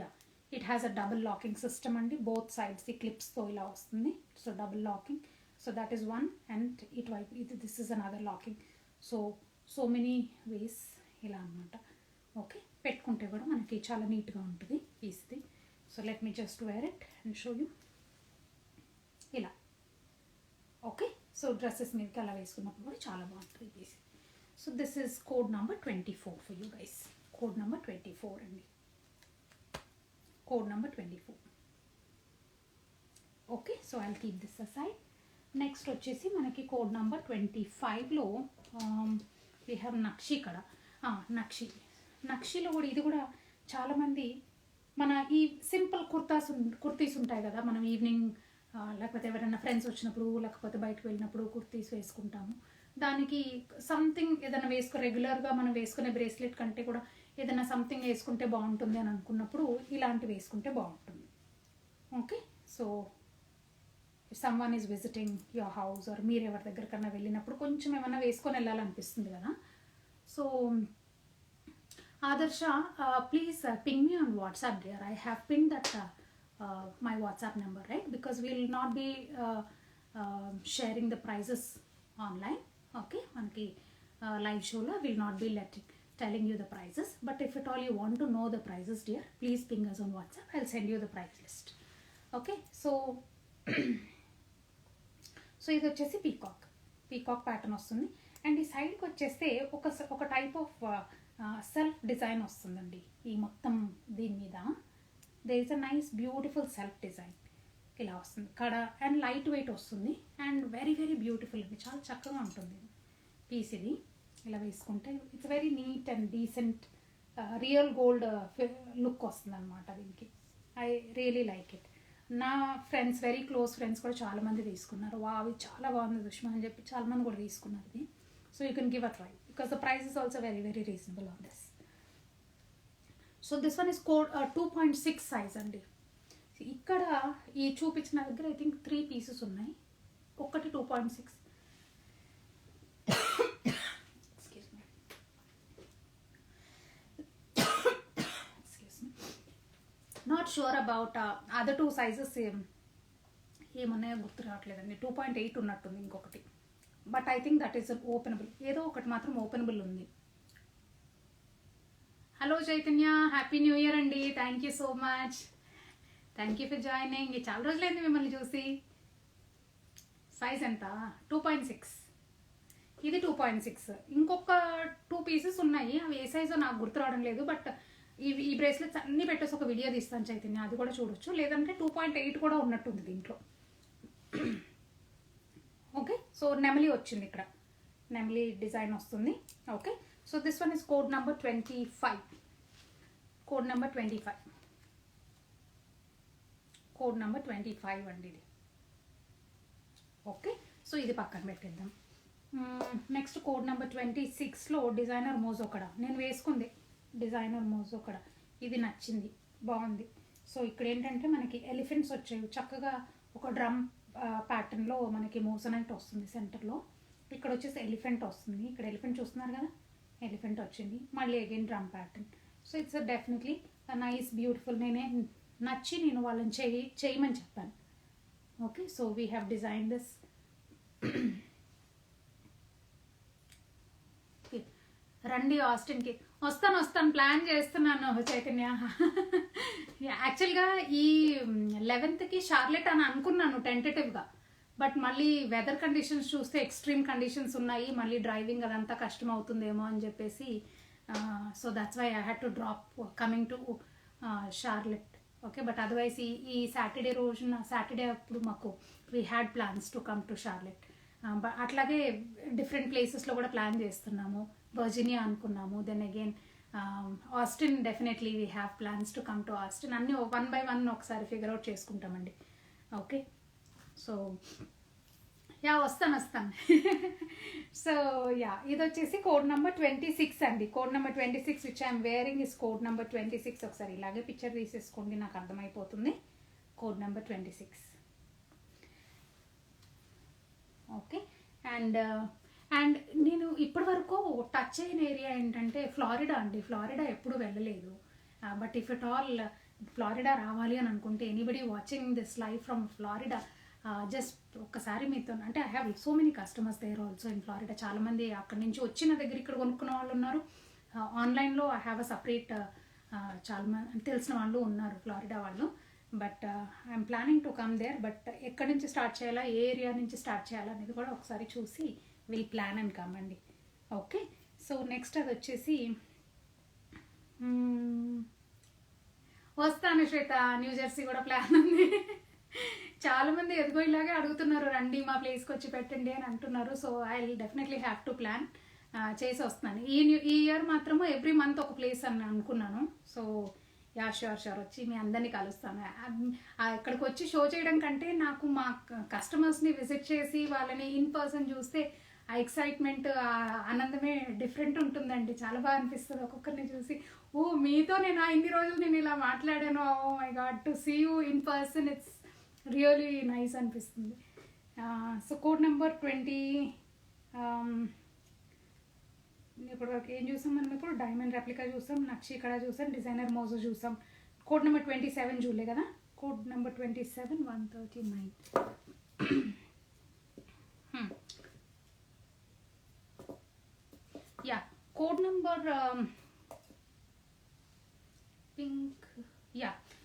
yeah, it has a double locking system అండి, both sides ఈ క్లిప్స్తో ఇలా వస్తుంది. So double locking, so that is one. And ఇటువైపు ఇది this is another locking. So many ways ఇలా అనమాట. ఓకే, పెట్టుకుంటే కూడా మనకి చాలా నీట్గా ఉంటుంది పీస్ది. So let me just wear it and show you ఇలా. ఓకే, సో డ్రెస్సెస్ మీదకి అలా వేసుకున్నప్పుడు కూడా చాలా బాగుంటుంది piece. So this is code number 24 for you guys. Code number 24 అండి. Code number 24. Okay, so I keep this aside. Next వచ్చేసి మనకి కోడ్ నెంబర్ 25లో వీ హ్యావ్ నక్షి ఇక్కడ. నక్షిలో కూడా ఇది కూడా చాలామంది మన ఈ సింపుల్ కుర్తీస్ ఉంటాయి కదా, మనం ఈవినింగ్ లేకపోతే ఎవరైనా ఫ్రెండ్స్ వచ్చినప్పుడు లేకపోతే బయటకు వెళ్ళినప్పుడు కుర్తీస్ వేసుకుంటాము. దానికి సంథింగ్ ఏదైనా రెగ్యులర్గా మనం వేసుకునే బ్రేస్లెట్ కంటే కూడా ఏదైనా సంథింగ్ వేసుకుంటే బాగుంటుంది అని అనుకున్నప్పుడు ఇలాంటివి వేసుకుంటే బాగుంటుంది. Okay, so someone is visiting your house or మీరు ఎవరి దగ్గరకన్నా వెళ్ళినప్పుడు కొంచెం ఏమైనా వేసుకొని వెళ్ళాలనిపిస్తుంది కదా. సో ఆదర్శ, please ping me on WhatsApp dear. I have pinned that my WhatsApp number, right? Because we will not be sharing the prices online. Okay, manki live show la will not be telling you the prices. But if at all you want to know the prices dear, please ping us on WhatsApp. I'll send you the price list. Okay, so ఇది వచ్చేసి peacock pattern వస్తుంది. And ఈ సైడ్కి వచ్చేస్తే ఒక type of self design వస్తుందండి. ఈ మొత్తం దీని మీద there is a nice beautiful self design ఇలా వస్తుంది కడ. అండ్ లైట్ వెయిట్ వస్తుంది అండ్ వెరీ వెరీ బ్యూటిఫుల్ అండి, చాలా చక్కగా ఉంటుంది పీస్. ఇది ఇలా వేసుకుంటే it's very neat and decent real gold look వస్తుంది అనమాట దీనికి. I really like it. నా ఫ్రెండ్స్, వెరీ క్లోజ్ ఫ్రెండ్స్ కూడా చాలామంది తీసుకున్నారు. అవి చాలా బాగుంది సుష్మా అని చెప్పి చాలామంది కూడా తీసుకున్నారు ఇది. So you can give a try because the price is also very very reasonable on this. So this one is code 2.6 size అండి. ఇక్కడ ఈ చూపించిన దగ్గర ఐ థింక్ 3 పీసెస్ ఉన్నాయి. ఒకటి 2.6. Not sure about other 2 sizes ఏమన్నాయో గుర్తు రావట్లేదండి. 2.8 ఉన్నట్టుంది ఇంకొకటి. But I think that is openable. ఏదో ఒకటి మాత్రం ఓపెనబుల్ ఉంది. Hello Chaitanya, happy new year అండి. Thank you so much. Thank you for joining. చాలా రోజులైంది మిమ్మల్ని చూసి. సైజ్ ఎంత? 2.6. ఇది 2.6. ఇంకొక 2 పీసెస్ ఉన్నాయి. అవి ఏ సైజో నాకు గుర్తు రావడం లేదు. బట్ ఈ బ్రేస్లెట్స్ అన్నీ పెట్టేసి ఒక వీడియో తీస్తాను చైతన్య, అది కూడా చూడొచ్చు. లేదంటే 2.8 కూడా ఉన్నట్టుంది దీంట్లో. ఓకే, సో నెమలి వచ్చింది ఇక్కడ, నెమలి డిజైన్ వస్తుంది. Okay, so this one is code number 25. Code number 25. Code number 25 అండి ఇది. ఓకే, సో ఇది పక్కన పెట్టేద్దాం. నెక్స్ట్ కోడ్ నెంబర్ 26లో డిజైనర్ మోజోకడ నేను వేసుకుంది. డిజైనర్ మోజోకడ ఇది నచ్చింది, బాగుంది. సో ఇక్కడ ఏంటంటే మనకి ఎలిఫెంట్స్ వచ్చాయి చక్కగా. ఒక డ్రమ్ ప్యాటర్న్లో మనకి మోసనైట్ వస్తుంది సెంటర్లో. ఇక్కడ వచ్చేసి ఎలిఫెంట్ వస్తుంది. ఇక్కడ ఎలిఫెంట్ చూస్తున్నారు కదా, ఎలిఫెంట్ వచ్చింది. మళ్ళీ again drum pattern. So it's definitely nice beautiful. నచ్చి నేను వాళ్ళని చేయమని చెప్పాను. Okay, so we have design this. రండి ఆస్టిన్కి. వస్తాను, ప్లాన్ చేస్తున్నాను చైతన్య. యాక్చువల్గా ఈ 11th షార్లెట్ అని అనుకున్నాను టెంటేటివ్గా. బట్ మళ్ళీ వెదర్ కండిషన్స్ చూస్తే ఎక్స్ట్రీమ్ కండిషన్స్ ఉన్నాయి. మళ్ళీ డ్రైవింగ్ అదంతా కష్టం అవుతుందేమో అని చెప్పేసి so that's why I had to drop coming to Charlotte. Okay, but otherwise ఈ సాటర్డే అప్పుడు మాకు we had plans to come to Charlotte. అట్లాగే డిఫరెంట్ ప్లేసెస్లో కూడా ప్లాన్ చేస్తున్నాము. వర్జీనియా అనుకున్నాము. Then again Austin, definitely we have plans to come to Austin. అన్నీ 1 by 1 ఒకసారి ఫిగర్ అవుట్ చేసుకుంటామండి. ఓకే, సో వస్తాను. సో ఇది వచ్చేసి కోడ్ నెంబర్ 26 అండి. Code number 26 which I'm wearing is code number 26. ఒకసారి ఇలాగే పిక్చర్ తీసేసుకోండి, నాకు అర్థమైపోతుంది. Code number 26. ఓకే, అండ్ నేను ఇప్పటి వరకు టచ్ అయిన ఏరియా ఏంటంటే ఫ్లారిడా అండి. ఫ్లారిడా ఎప్పుడు వెళ్ళలేదు. But if at all Florida రావాలి అని అనుకుంటే, anybody watching this live from Florida, just ఒక్కసారి మీతో, అంటే I have so many customers there also in Florida. చాలామంది అక్కడి నుంచి వచ్చిన దగ్గర ఇక్కడ కొనుక్కున్న వాళ్ళు ఉన్నారు. ఆన్లైన్లో ఐ హ్యావ్ అ సపరేట్ చాలామంది తెలిసిన వాళ్ళు ఉన్నారు ఫ్లారిడా వాళ్ళు. But I'm planning to come there. But ఎక్కడి నుంచి స్టార్ట్ చేయాలా, ఏ ఏరియా నుంచి స్టార్ట్ చేయాలా అనేది కూడా ఒకసారి చూసి విల్ ప్లాన్ అండ్ కమ్ అండి. ఓకే, సో నెక్స్ట్ అది వచ్చేసి వస్తాను శ్వేత. న్యూ జెర్సీ కూడా ప్లాన్ ఉంది. చాలామంది ఎదుగో ఇలాగే అడుగుతున్నారు, రండి మా ప్లేస్కి వచ్చి పెట్టండి అని అంటున్నారు. So I will definitely have to plan చేసి వస్తున్నాను. ఈ ఇయర్ మాత్రము ఎవ్రీ మంత్ ఒక ప్లేస్ అని అనుకున్నాను. సో యా షూర్ వచ్చి మీ అందరినీ కలుస్తాను. ఇక్కడికి వచ్చి షో చేయడం కంటే నాకు మా కస్టమర్స్ని విజిట్ చేసి వాళ్ళని ఇన్ పర్సన్ చూస్తే ఆ ఎక్సైట్మెంట్, ఆ ఆనందమే డిఫరెంట్ ఉంటుందండి. చాలా బాగా అనిపిస్తుంది ఒక్కొక్కరిని చూసి. ఓ మీతో నేను ఇన్ని రోజులు నేను ఇలా మాట్లాడాను, oh my God, to see you in person it's really nice అనిపిస్తుంది. సో కోడ్ నెంబర్ 20, ఇప్పుడు ఏం చూసాం మనం? ఇప్పుడు డైమండ్ రెప్లికా చూసాం, నక్షి కడ చూసాం, డిజైనర్ మోజో చూసాం. కోడ్ నెంబర్ 27 చూడలే కదా? Code number 27 139. Yeah code number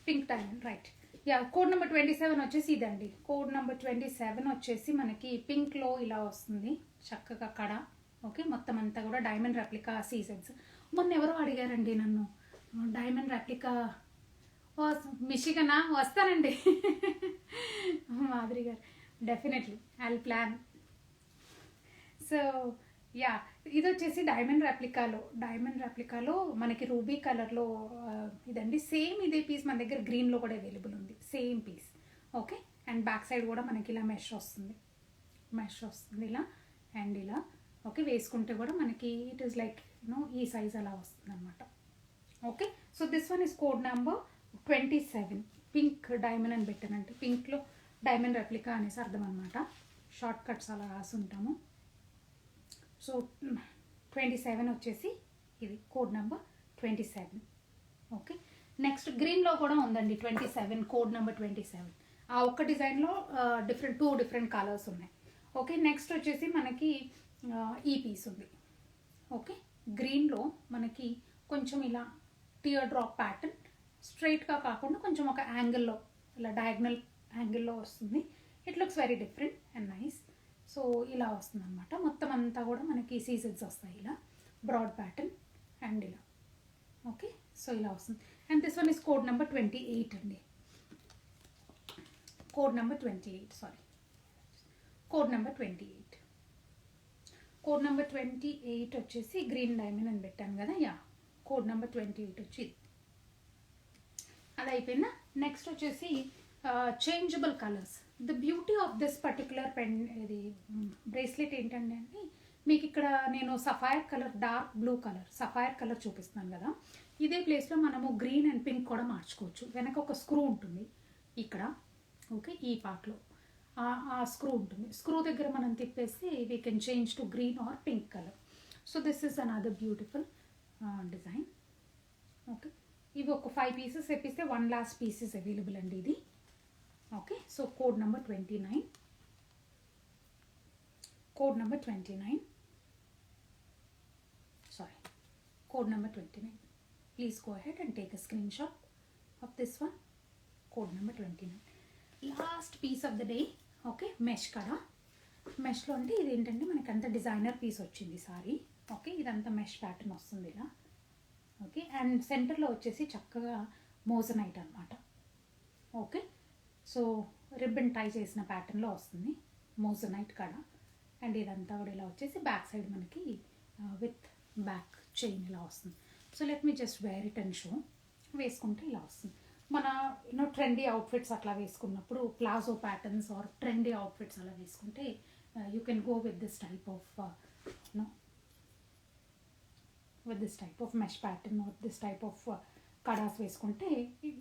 pink diamond, right. Yeah code number 27 వచ్చేసి ఇదండి. కోడ్ నెంబర్ 27 వచ్చేసి మనకి పింక్లో ఇలా వస్తుంది చక్కగా కడ. ఓకే, మొత్తం అంతా కూడా డైమండ్ రెప్లికా సీజన్స్. మొన్న ఎవరో అడిగారండి నన్ను, డైమండ్ రెప్లికా మిషిగనా? వస్తానండి మాధురి గారు, definitely I will plan. So yeah ఇది వచ్చేసి డైమండ్ రెప్లికాలో మనకి రూబీ కలర్లో ఇదండి. సేమ్ ఇదే పీస్ మన దగ్గర గ్రీన్లో కూడా అవైలబుల్ ఉంది, same piece. Okay, and back side కూడా మనకి ఇలా మెష్ వస్తుంది ఇలా అండ్ ఇలా. ఓకే, వేసుకుంటే కూడా మనకి ఇట్ ఈస్ లైక్ ఈ సైజ్ అలా వస్తుంది అనమాట. Okay, so this one is code number 27. Pink diamond అని పెట్టానంటే పింక్లో డైమండ్ రెప్లికా అనేసి అర్థం అనమాట. షార్ట్ కట్స్ అలా రాసి ఉంటాము. సో 27 వచ్చేసి ఇది కోడ్ నెంబర్ 27. ఓకే, నెక్స్ట్ గ్రీన్లో కూడా ఉందండి 27, కోడ్ నెంబర్ 27. ఆ ఒక్క డిజైన్లో టూ డిఫరెంట్ కలర్స్ ఉన్నాయి. ఓకే, నెక్స్ట్ వచ్చేసి మనకి ఈ పీస్ ఉంది. ఓకే, గ్రీన్లో మనకి కొంచెం ఇలా టియర్ డ్రాప్ ప్యాటర్న్, స్ట్రైట్గా కాకుండా కొంచెం ఒక యాంగిల్లో ఇలా డయాగ్నల్ యాంగిల్లో వస్తుంది. It looks very different and nice. So ఇలా వస్తుంది అనమాట. మొత్తం అంతా కూడా మనకి సీజన్స్ వస్తాయి ఇలా బ్రాడ్ ప్యాటర్న్ అండ్ ఇలా. ఓకే, సో ఇలా వస్తుంది. And this one is code number 28 అండి. కోడ్ నెంబర్ 28 కోడ్ నెంబర్ 28 వచ్చేసి గ్రీన్ డైమండ్ అని పెట్టాను కదా. యా కోడ్ నెంబర్ 28 వచ్చి అది అయిపోయిందా. నెక్స్ట్ వచ్చేసి changeable colours. The beauty of this particular ఇది బ్రేస్లెట్ ఏంటంటే అండి, మీకు ఇక్కడ నేను sapphire colour, dark blue colour, sapphire colour చూపిస్తున్నాను కదా. ఇదే ప్లేస్లో మనము గ్రీన్ అండ్ పింక్ కూడా మార్చుకోవచ్చు. వెనక ఒక స్క్రూ ఉంటుంది ఇక్కడ. ఓకే, ఈ పార్ట్లో ఆ స్క్రూ ఉంటుంది. స్క్రూ దగ్గర మనం తిప్పేసి we can change to green are pink colour. So this is another beautiful design. Okay, ఇవి ఒక 5 పీసెస్ తెప్పిస్తే 1 లాస్ట్ పీసెస్ అవైలబుల్ అండి ఇది. Okay, so code number 29. Code number 29. Please go ahead and take a screenshot of this one. Code number 29. Last piece of the day. Okay, mesh కదా. మెష్లో అంటే ఇది ఏంటంటే మనకి అంత డిజైనర్ పీస్ వచ్చింది sorry. Okay, ఇదంతా మెష్ ప్యాటర్న్ వస్తుంది ఇలా. ఓకే, అండ్ సెంటర్లో వచ్చేసి చక్కగా మోజనైట్ అనమాట. ఓకే, సో రిబ్బన్ టై చేసిన ప్యాటర్న్లో వస్తుంది మోజనైట్ కడ. అండ్ ఇదంతా కూడా ఇలా వచ్చేసి బ్యాక్ సైడ్ మనకి విత్ బ్యాక్ చైన్ ఇలా వస్తుంది. So let me just wear it and show. వేసుకుంటే ఇలా వస్తుంది. మన ట్రెండీ అవుట్ఫిట్స్ అట్లా వేసుకున్నప్పుడు palazzo patterns or trendy outfits అలా వేసుకుంటే you can go with this type of mesh pattern or this type of kadas వేసుకుంటే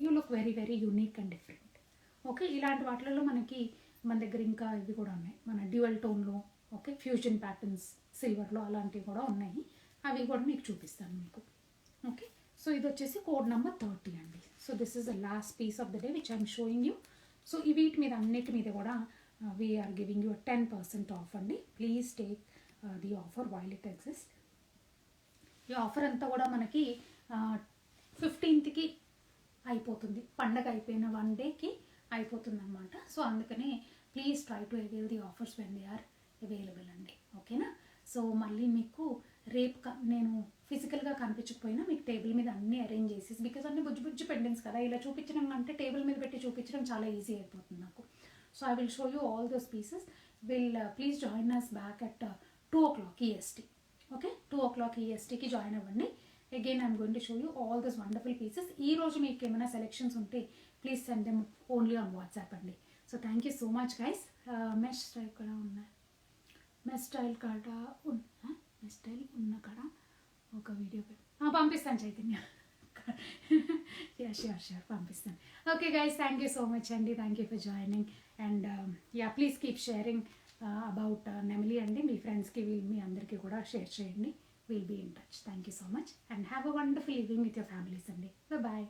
you look very very unique and different. Okay, ఇలాంటి వాటిలలో మనకి మన దగ్గర ఇంకా ఇవి కూడా ఉన్నాయి, మన డ్యూయల్ టోన్లో. ఓకే, ఫ్యూజన్ ప్యాటర్న్స్ సిల్వర్లో అలాంటివి కూడా ఉన్నాయి. అవి కూడా మీకు చూపిస్తాను మీకు. ఓకే, సో ఇది వచ్చేసి కోడ్ నెంబర్ 30 అండి. So this is the last piece of the day which I'm showing you. So ఈ వీటి మీద అన్నిటి మీద కూడా వీఆర్ గివింగ్ యూ 10% ఆఫ్ అండి. Please take the offer while it exist. ఈ ఆఫర్ అంతా కూడా మనకి 15th అయిపోతుంది. పండగ అయిపోయిన 1 డేకి అయిపోతుంది అనమాట. సో అందుకనే please try to avail the offers when they are available అండి. ఓకేనా. సో మళ్ళీ మీకు రేపు నేను ఫిజికల్గా కనిపించకపోయినా మీకు టేబుల్ మీద అన్నీ అరేంజ్ చేసేసి, బికాజ్ అన్ని బుజ్జి పెండెంట్స్ కదా, ఇలా చూపించడం అంటే టేబుల్ మీద పెట్టి చూపించడం చాలా ఈజీ అయిపోతుంది నాకు. So I will show you all those pieces. Please join us back at 2 o'clock EST. Okay, 2 o'clock ESTకి జాయిన్ అవ్వండి. Again I'm going to show you all this wonderful pieces. ఈ రోజు మీకు ఏమైనా సెలెక్షన్స్ ఉంటే please send them only on WhatsApp అండి. So thank you so much guys. Mesh style కూడా ఉన్నాయి, మెష్ స్టైల్ కాడ మెష్ స్టైల్ ఉన్న కాడ ఒక వీడియో పంపిస్తాను చైతన్య. షూర్ పంపిస్తాను. Okay guys, thank you so much అండి. Thank you for joining and please keep sharing about Nemili అండి. మీ ఫ్రెండ్స్కి మీ అందరికీ కూడా షేర్ చేయండి. Will be in touch. Thank you so much and have a wonderful evening with your families అండి. Bye.